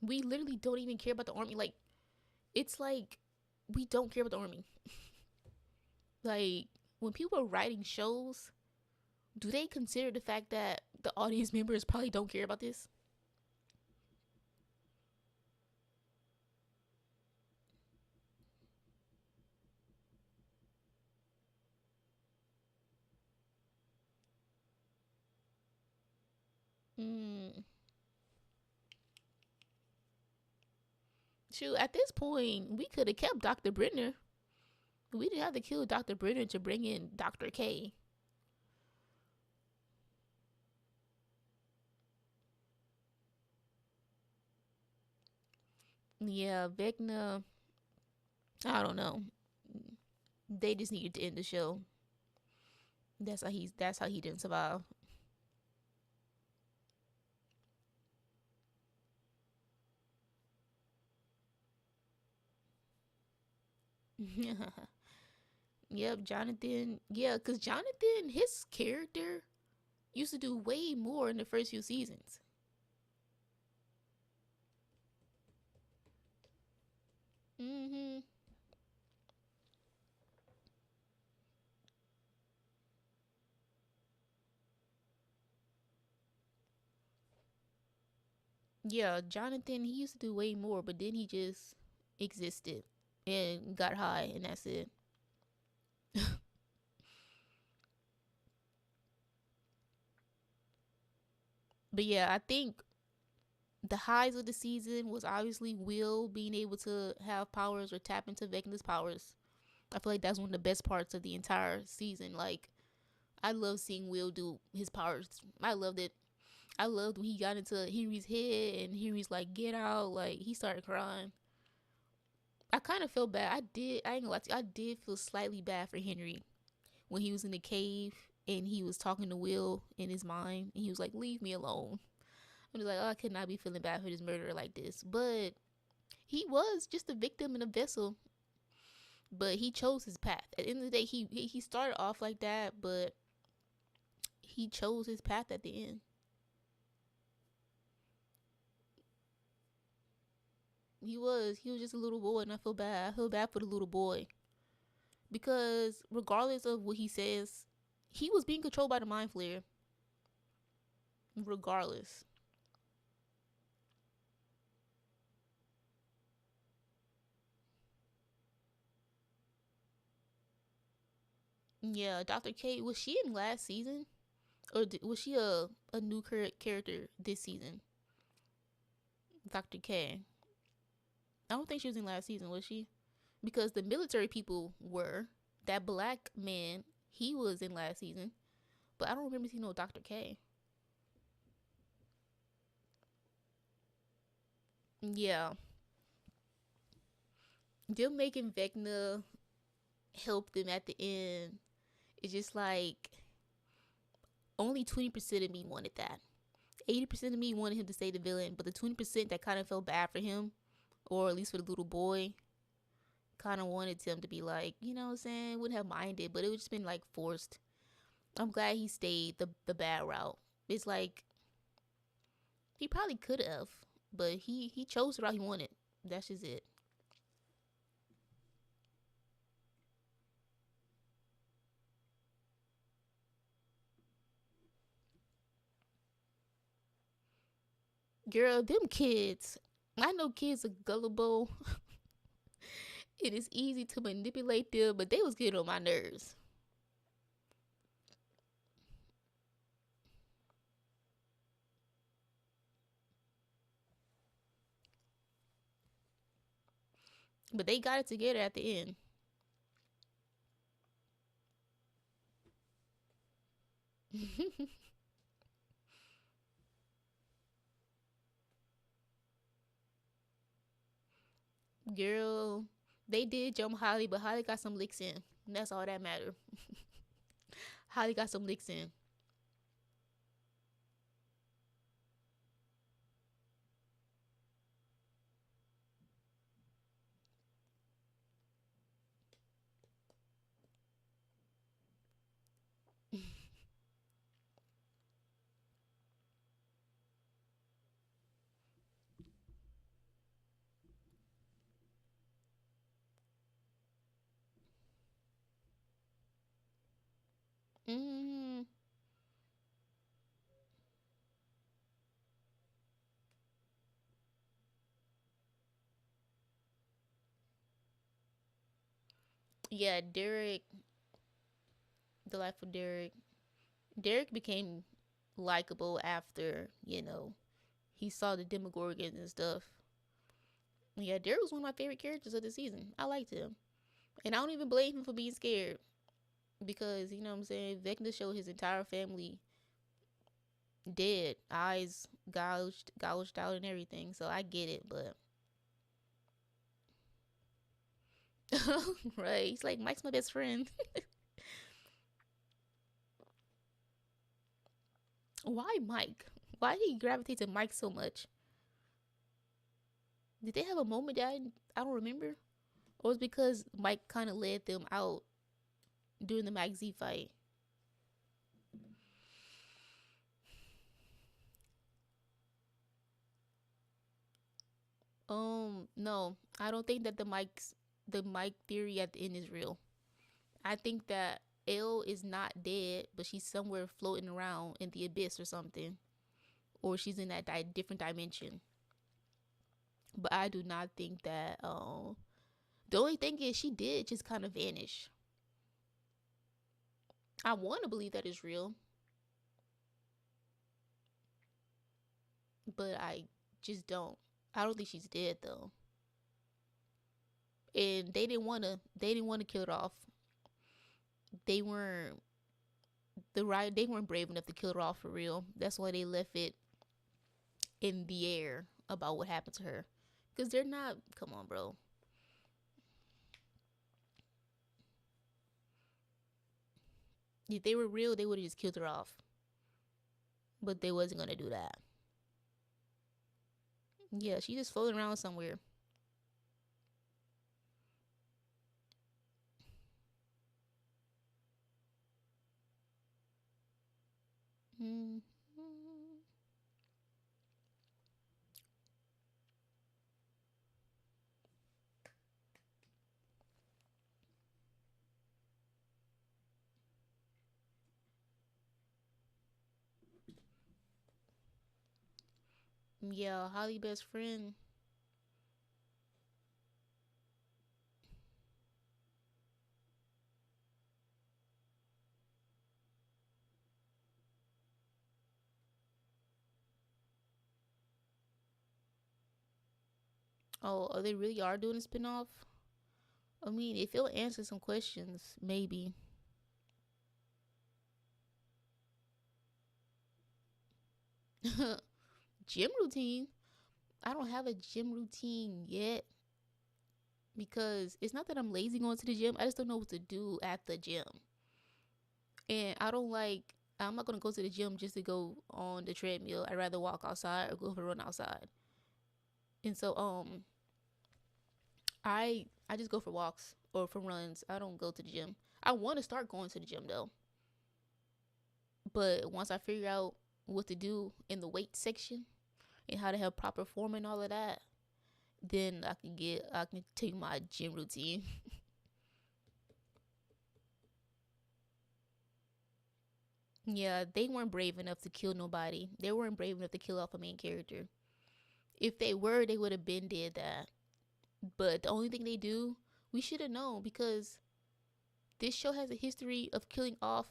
We literally don't even care about the army. Like it's like we don't care about the army. Like when people are writing shows, do they consider the fact that the audience members probably don't care about this? Mm. Shoot, at this point, we could have kept Dr. Brenner. We didn't have to kill Dr. Brenner to bring in Dr. K. Yeah, Vecna, I don't know. They just needed to end the show. That's how he didn't survive. Yep, Jonathan. Yeah, cause Jonathan, his character used to do way more in the first few seasons. Hmm. Yeah, Jonathan, he used to do way more, but then he just existed and got high, and that's it. But yeah, I think the highs of the season was obviously Will being able to have powers or tap into Vecna's powers. I feel like that's one of the best parts of the entire season. Like, I love seeing Will do his powers. I loved it. I loved when he got into Henry's head and Henry's like, get out. Like, he started crying. I kind of felt bad. I did. I ain't gonna lie to you. I did feel slightly bad for Henry when he was in the cave and he was talking to Will in his mind and he was like, leave me alone. I'm just like, oh, I could not be feeling bad for this murderer like this. But he was just a victim in a vessel, but he chose his path. At the end of the day, he started off like that, but he chose his path at the end. He was just a little boy, and I feel bad. I feel bad for the little boy because regardless of what he says, he was being controlled by the mind flare. Regardless, yeah. Dr. K, was she in last season, or was she a new character this season? Dr. K. I don't think she was in last season, was she? Because the military people were. That black man, he was in last season. But I don't remember seeing no Dr. K. Yeah. Them making Vecna help them at the end. It's just like only 20% of me wanted that. 80% of me wanted him to stay the villain, but the 20% that kind of felt bad for him, or at least for the little boy, kind of wanted him to be like, you know what I'm saying, wouldn't have minded, but it would just been like forced. I'm glad he stayed the bad route. It's like he probably could have, but he chose the route he wanted. That's just it. Girl, them kids. I know kids are gullible. It is easy to manipulate them, but they was getting on my nerves. But they got it together at the end. Girl, they did jump Holly, but Holly got some licks in. And that's all that mattered. Holly got some licks in. Mm, yeah, Derek, the life of Derek. Derek became likable after, he saw the Demogorgons and stuff. Yeah, Derek was one of my favorite characters of the season. I liked him. And I don't even blame him for being scared. Because, you know what I'm saying? Vecna showed his entire family dead, eyes gouged out and everything. So I get it, but right. He's like, Mike's my best friend. Why Mike? Why did he gravitate to Mike so much? Did they have a moment that I don't remember? Or was it because Mike kind of led them out during the Mike Z fight? No, I don't think that the Mike theory at the end is real. I think that Elle is not dead, but she's somewhere floating around in the abyss or something, or she's in that different dimension. But I do not think that. The only thing is she did just kind of vanish. I want to believe that is real, but I just don't. I don't think she's dead though. And they didn't want to kill it off. They weren't they weren't brave enough to kill her off for real. That's why they left it in the air about what happened to her. Cause they're not. Come on, bro. If they were real, they would have just killed her off. But they wasn't gonna do that. Yeah, she just floating around somewhere. Mm-hmm. Yeah, Holly best friend. Oh, they really are doing a spinoff? I mean, if it'll answer some questions, maybe. Gym routine? I don't have a gym routine yet because it's not that I'm lazy going to the gym. I just don't know what to do at the gym. And I don't like, I'm not going to go to the gym just to go on the treadmill. I'd rather walk outside or go for a run outside. And so, I just go for walks or for runs. I don't go to the gym. I want to start going to the gym though. But once I figure out what to do in the weight section and how to have proper form and all of that, then I can take my gym routine. Yeah, they weren't brave enough to kill nobody. They weren't brave enough to kill off a main character. If they were, they would have been did that. But the only thing they do, we should have known because this show has a history of killing off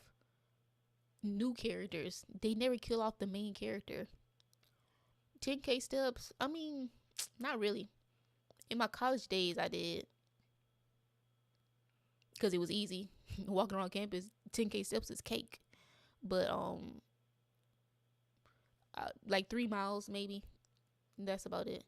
new characters. They never kill off the main character. 10K steps, I mean, not really. In my college days, I did because it was easy. Walking around campus, 10K steps is cake. But like 3 miles maybe. That's about it.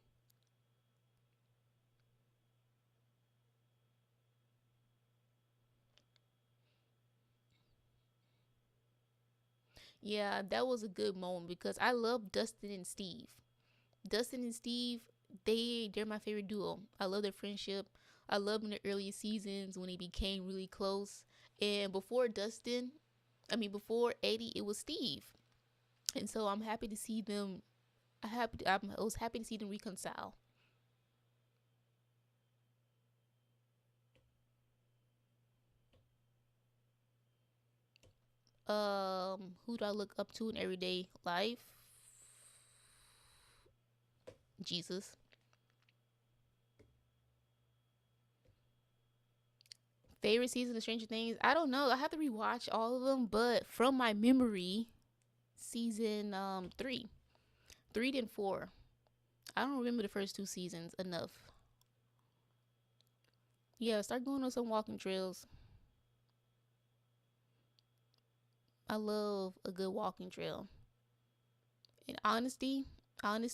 Yeah, that was a good moment because I love Dustin and Steve. Dustin and Steve, they're my favorite duo. I love their friendship. I love in the early seasons when they became really close. And before Dustin, I mean before Eddie, it was Steve. And so I'm happy to see them. I was happy to see them reconcile. Who do I look up to in everyday life? Jesus. Favorite season of Stranger Things? I don't know. I have to rewatch all of them, but from my memory, season 3, 3 and 4. I don't remember the first two seasons enough. Yeah, start going on some walking trails. I love a good walking trail. And honestly, it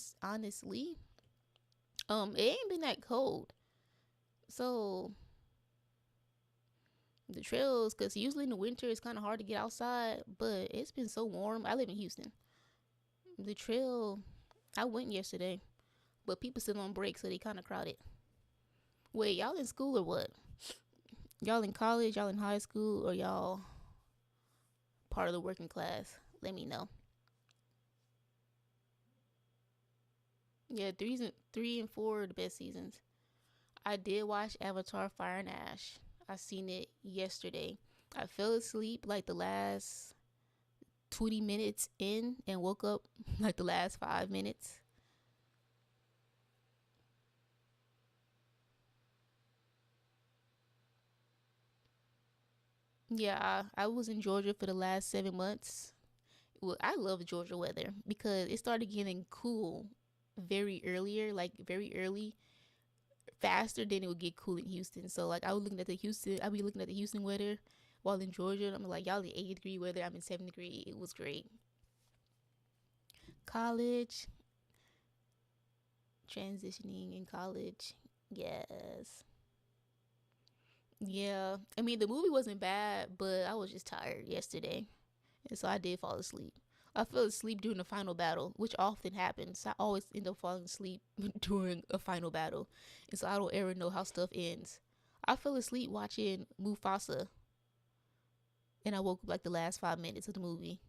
ain't been that cold. So the trails, cause usually in the winter it's kind of hard to get outside, but it's been so warm. I live in Houston. The trail, I went yesterday, but people still on break, so they kind of crowded. Wait, y'all in school or what? Y'all in college? Y'all in high school? Or y'all part of the working class? Let me know. Yeah, 3 and 4 are the best seasons. I did watch Avatar: Fire and Ash. I seen it yesterday. I fell asleep like the last 20 minutes in and woke up like the last 5 minutes. Yeah, I was in Georgia for the last 7 months. Well, I love Georgia weather because it started getting cool very early, faster than it would get cool in Houston. So like I'd be looking at the Houston weather while in Georgia. And I'm like, y'all in 80-degree weather. I'm in 7 degree. It was great. College, transitioning in college. Yes. Yeah. I mean, the movie wasn't bad, but I was just tired yesterday. And so I did fall asleep. I fell asleep during the final battle, which often happens. I always end up falling asleep during a final battle. And so I don't ever know how stuff ends. I fell asleep watching Mufasa and I woke up like the last 5 minutes of the movie.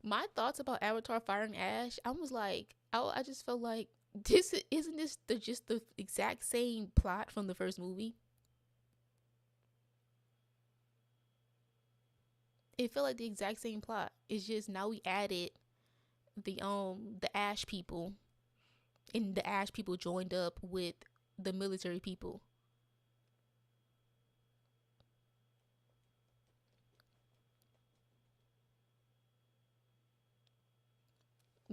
My thoughts about Avatar Fire and Ash, I was like, I just felt like this isn't this just the exact same plot from the first movie. It felt like the exact same plot. It's just now we added the Ash people, and the Ash people joined up with the military people.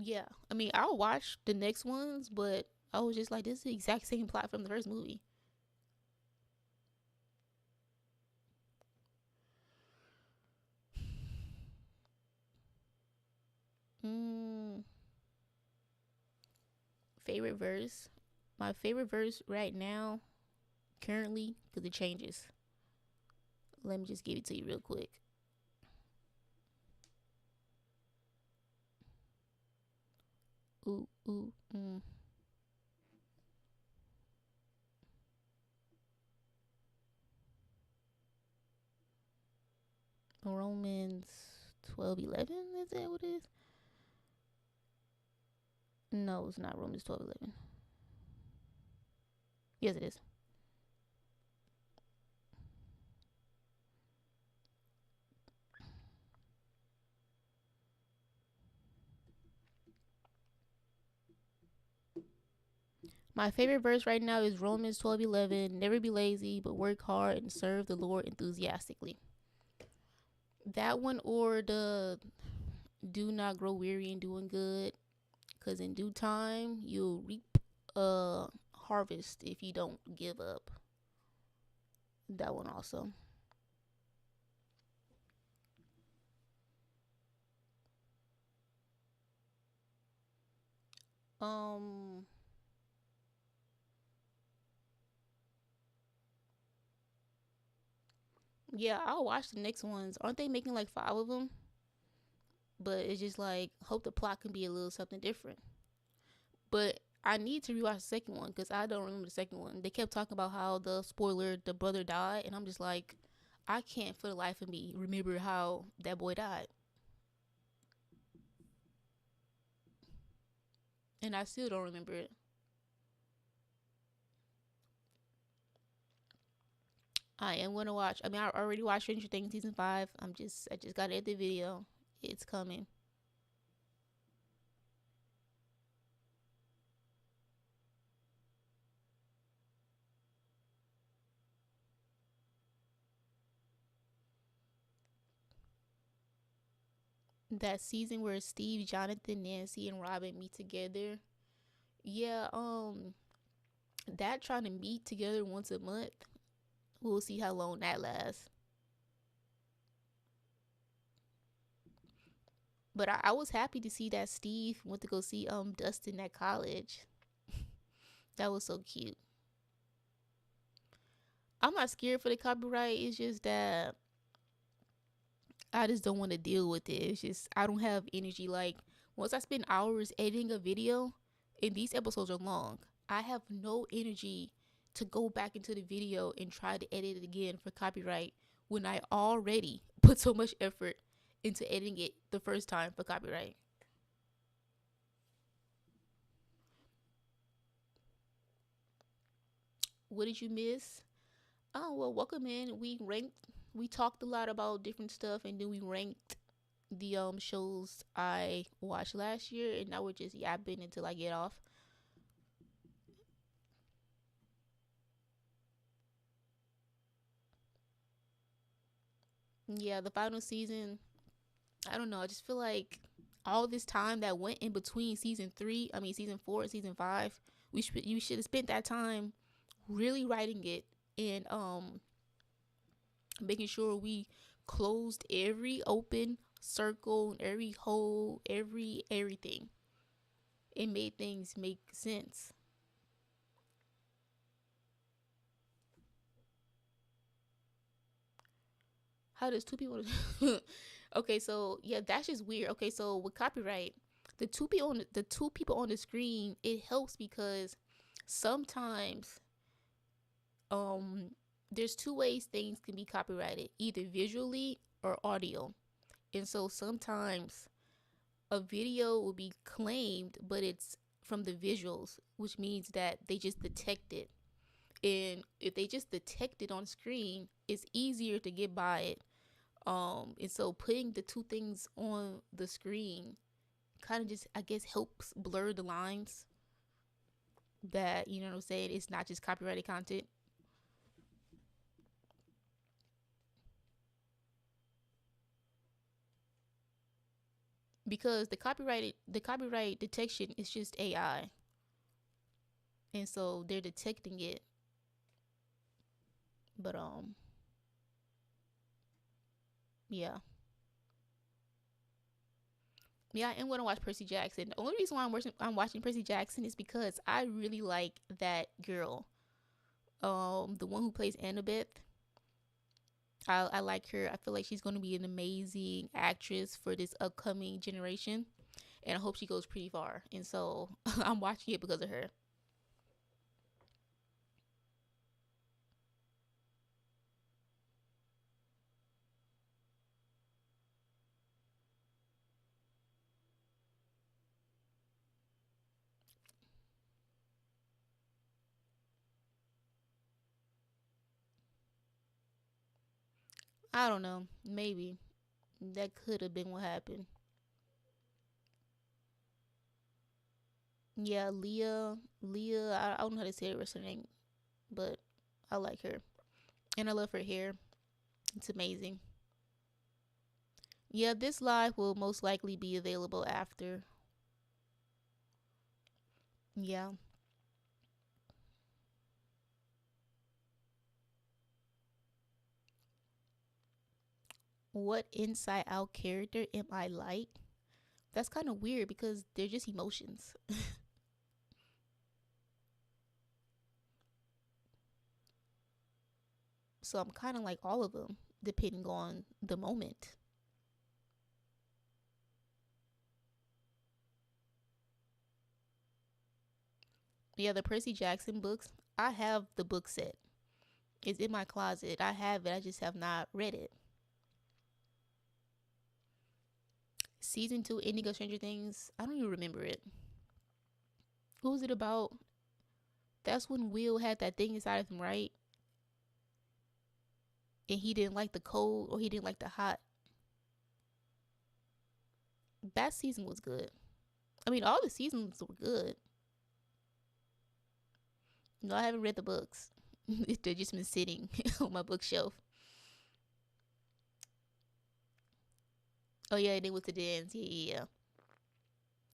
Yeah, I mean, I'll watch the next ones, but I was just like, this is the exact same plot from the first movie. Mm, favorite verse. My favorite verse right now, currently, because it changes. Let me just give it to you real quick. Ooh, ooh, Romans 12:11. Is that what it is? No, it's not Romans 12:11. Yes, it is. My favorite verse right now is Romans 12:11. Never be lazy, but work hard and serve the Lord enthusiastically. That one or the do not grow weary in doing good, because in due time you'll reap a harvest if you don't give up. That one also. Um, yeah, I'll watch the next ones. Aren't they making like five of them? But it's just like hope the plot can be a little something different. But I need to rewatch the second one because I don't remember the second one. They kept talking about how the spoiler, the brother died, and I'm just like, I can't for the life of me remember how that boy died, and I still don't remember it. I am gonna watch. I mean, I already watched Stranger Things season 5. I just gotta edit the video. It's coming. That season where Steve, Jonathan, Nancy, and Robin meet together. Yeah, that trying to meet together once a month. We'll see how long that lasts. But I was happy to see that Steve went to go see Dustin at college. That was so cute. I'm not scared for the copyright. It's just that I just don't want to deal with it. It's just I don't have energy. Like once I spend hours editing a video, and these episodes are long, I have no energy to go back into the video and try to edit it again for copyright when I already put so much effort into editing it the first time for copyright. What did you miss? Oh well, welcome in. We talked a lot about different stuff, and then we ranked the shows I watched last year, and now we're just yapping until I get off. Yeah, the final season. I don't know. I just feel like all this time that went in between season 3, I mean season 4 and season 5, you should have spent that time really writing it and making sure we closed every open circle, every hole, everything. It made things make sense. How does two people? Okay, so yeah, that's just weird. Okay, so with copyright, the two people on the screen, it helps because sometimes um there's two ways things can be copyrighted, either visually or audio. And so sometimes a video will be claimed, but it's from the visuals, which means that they just detect it. And if they just detect it on screen, it's easier to get by it. And so putting the two things on the screen kind of just, I guess, helps blur the lines that, you know what I'm saying, it's not just copyrighted content. because the copyright detection is just AI, and so they're detecting it. But yeah, yeah, I am gonna watch Percy Jackson. The only reason why I'm watching Percy Jackson is because I really like that girl, the one who plays Annabeth. I like her. I feel like she's gonna be an amazing actress for this upcoming generation, and I hope she goes pretty far. And so I'm watching it because of her. I don't know. Maybe that could have been what happened. Yeah, Leah. Leah. I don't know how to say the rest of her name, but I like her, and I love her hair. It's amazing. Yeah, this live will most likely be available after. Yeah. What inside out character am I like? That's kind of weird because they're just emotions. So I'm kind of like all of them, depending on the moment. Yeah, the Percy Jackson books, I have the book set. It's in my closet. I have it. I just have not read it. Season 2 ending of Stranger Things, I don't even remember it. What was it about? That's when Will had that thing inside of him, right? And he didn't like the cold or he didn't like the hot. That season was good. I mean, all the seasons were good. No, I haven't read the books. They've just been sitting on my bookshelf. Oh yeah, they went to dance. Yeah, yeah, yeah.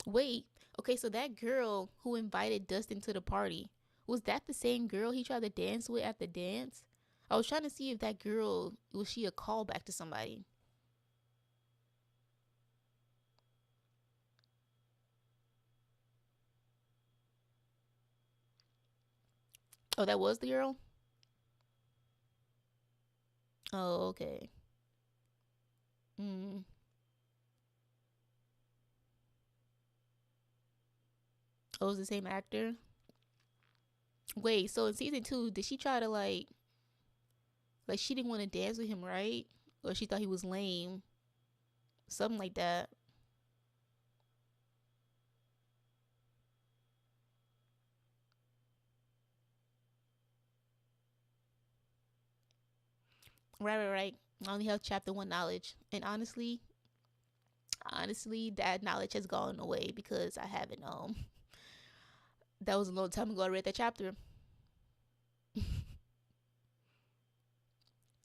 Wait. Okay, so that girl who invited Dustin to the party, was that the same girl he tried to dance with at the dance? I was trying to see if that girl was she a callback to somebody. Oh, that was the girl. Oh, okay. Mm. Oh, it was the same actor. Wait, so in season 2, did she try to like she didn't want to dance with him, right? Or she thought he was lame, something like that. Right, right, right. I only have chapter one knowledge, and honestly, that knowledge has gone away because I haven't. That was a long time ago. I read that chapter.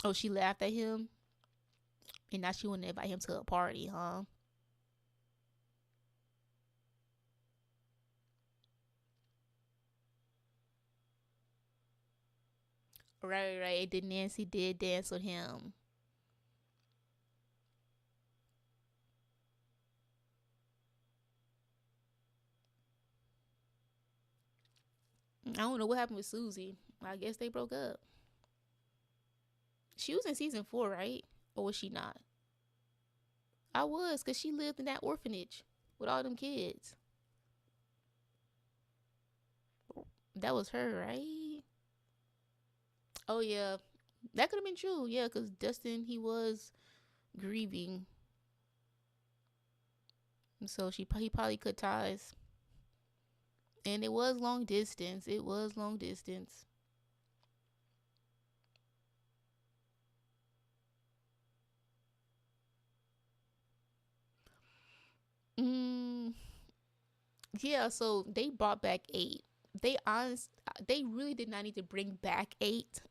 Oh, she laughed at him, and now she want to invite him to a party, huh? Right, right, right. Then Nancy did dance with him. I don't know what happened with Susie. I guess they broke up. She was in season 4, right? Or was she not? I was, cause she lived in that orphanage with all them kids. That was her, right? Oh yeah, that could have been true. Yeah, cause Dustin he was grieving, so he probably cut ties. And it was long distance. It was long distance. Mm, yeah. So they brought back 8. They really did not need to bring back 8.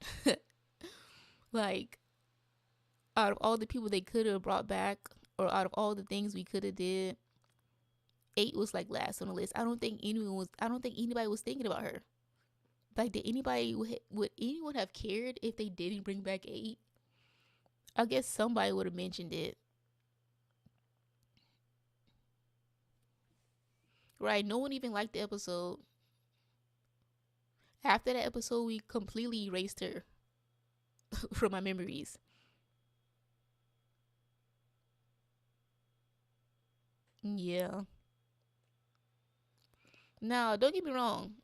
Like out of all the people they could have brought back, or out of all the things we could have did, 8 was like last on the list. I don't think anybody was thinking about her. Like, did anybody would anyone have cared if they didn't bring back 8? I guess somebody would have mentioned it. Right? No one even liked the episode. After that episode, we completely erased her from my memories. Yeah. Now, don't get me wrong.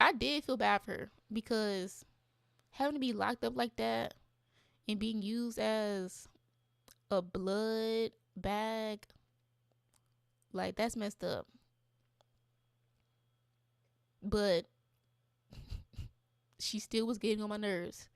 I did feel bad for her because having to be locked up like that and being used as a blood bag, like, that's messed up. But she still was getting on my nerves.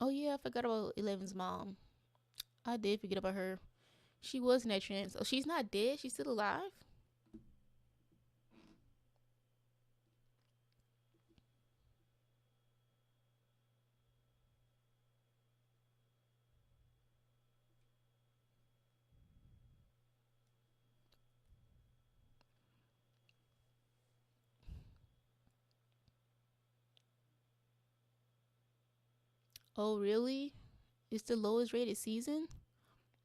Oh yeah, I forgot about Eleven's mom. I did forget about her. She was in that trance. Oh, she's not dead. She's still alive. Oh really? It's the lowest rated season.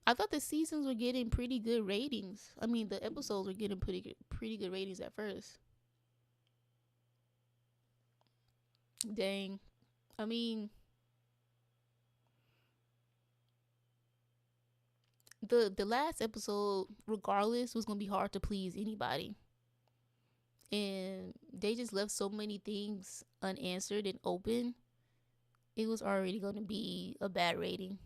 I thought the seasons were getting pretty good ratings. I mean, the episodes were getting pretty good ratings at first. Dang. I mean, the last episode, regardless, was gonna be hard to please anybody, and they just left so many things unanswered and open. It was already gonna be a bad rating.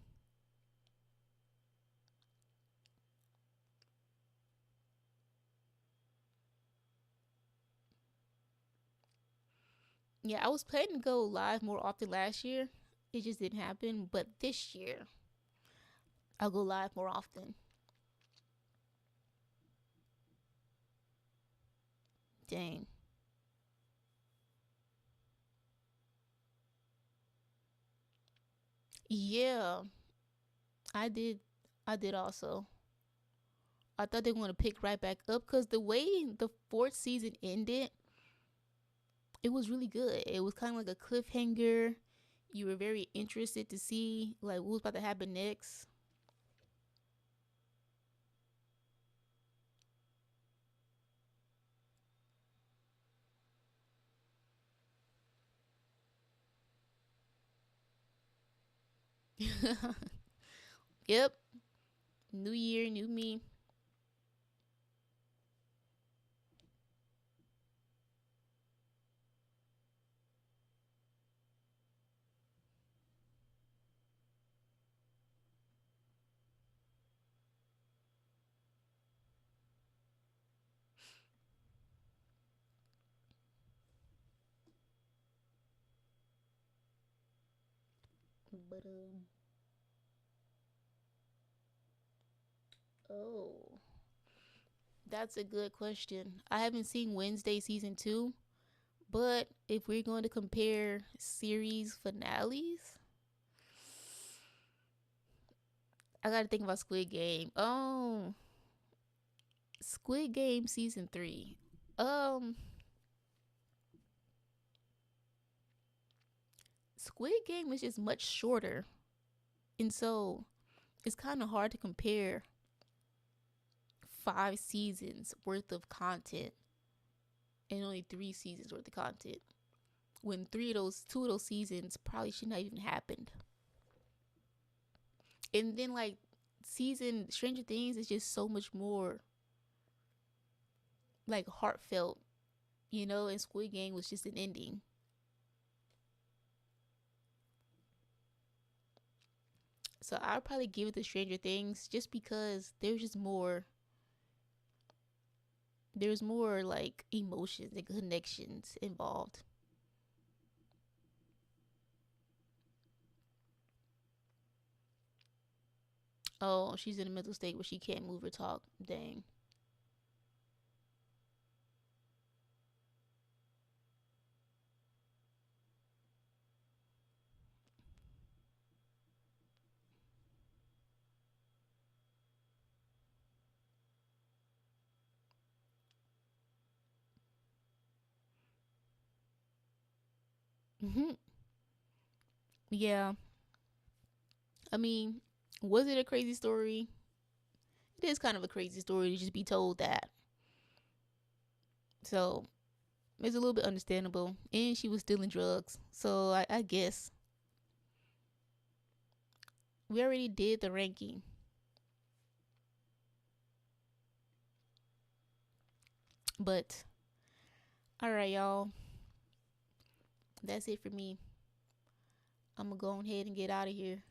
Yeah, I was planning to go live more often last year. It just didn't happen. But this year, I'll go live more often. Dang. Yeah, I did. I did also. I thought they were going to pick right back up because the way the fourth season ended, it was really good. It was kind of like a cliffhanger. You were very interested to see like what was about to happen next. Yep. New year, new me. But oh, that's a good question. I haven't seen Wednesday season 2, but if we're going to compare series finales, I got to think about Squid Game. Squid Game season 3. Um Squid Game is just much shorter. And so it's kind of hard to compare 5 seasons worth of content and only 3 seasons worth of content when 2 of those seasons probably should not even happened. And then like season Stranger Things is just so much more like heartfelt, and Squid Game was just an ending. So I'd probably give it to Stranger Things just because there's more like emotions and connections involved. Oh, she's in a mental state where she can't move or talk. Dang. Hmm. Yeah. I mean, was it a crazy story? It is kind of a crazy story to just be told that. So it's a little bit understandable. And she was stealing drugs. So I guess we already did the ranking. But all right, y'all. That's it for me. I'm gonna go ahead and get out of here.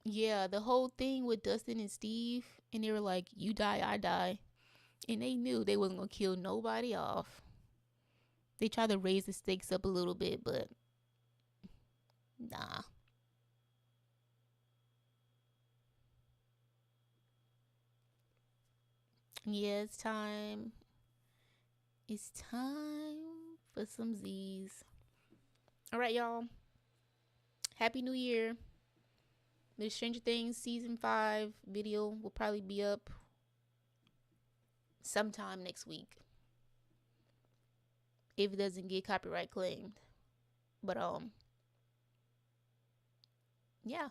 Yeah, the whole thing with Dustin and Steve, and they were like, "You die, I die," and they knew they wasn't gonna kill nobody off. They tried to raise the stakes up a little bit, but nah. Yeah, it's time. It's time for some Z's. All right, y'all. Happy New Year. The Stranger Things season 5 video will probably be up sometime next week if it doesn't get copyright claimed. But yeah.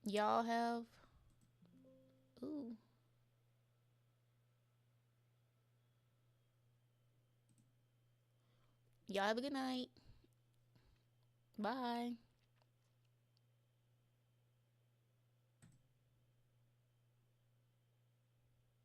Y'all have ooh. Y'all have a good night. Bye.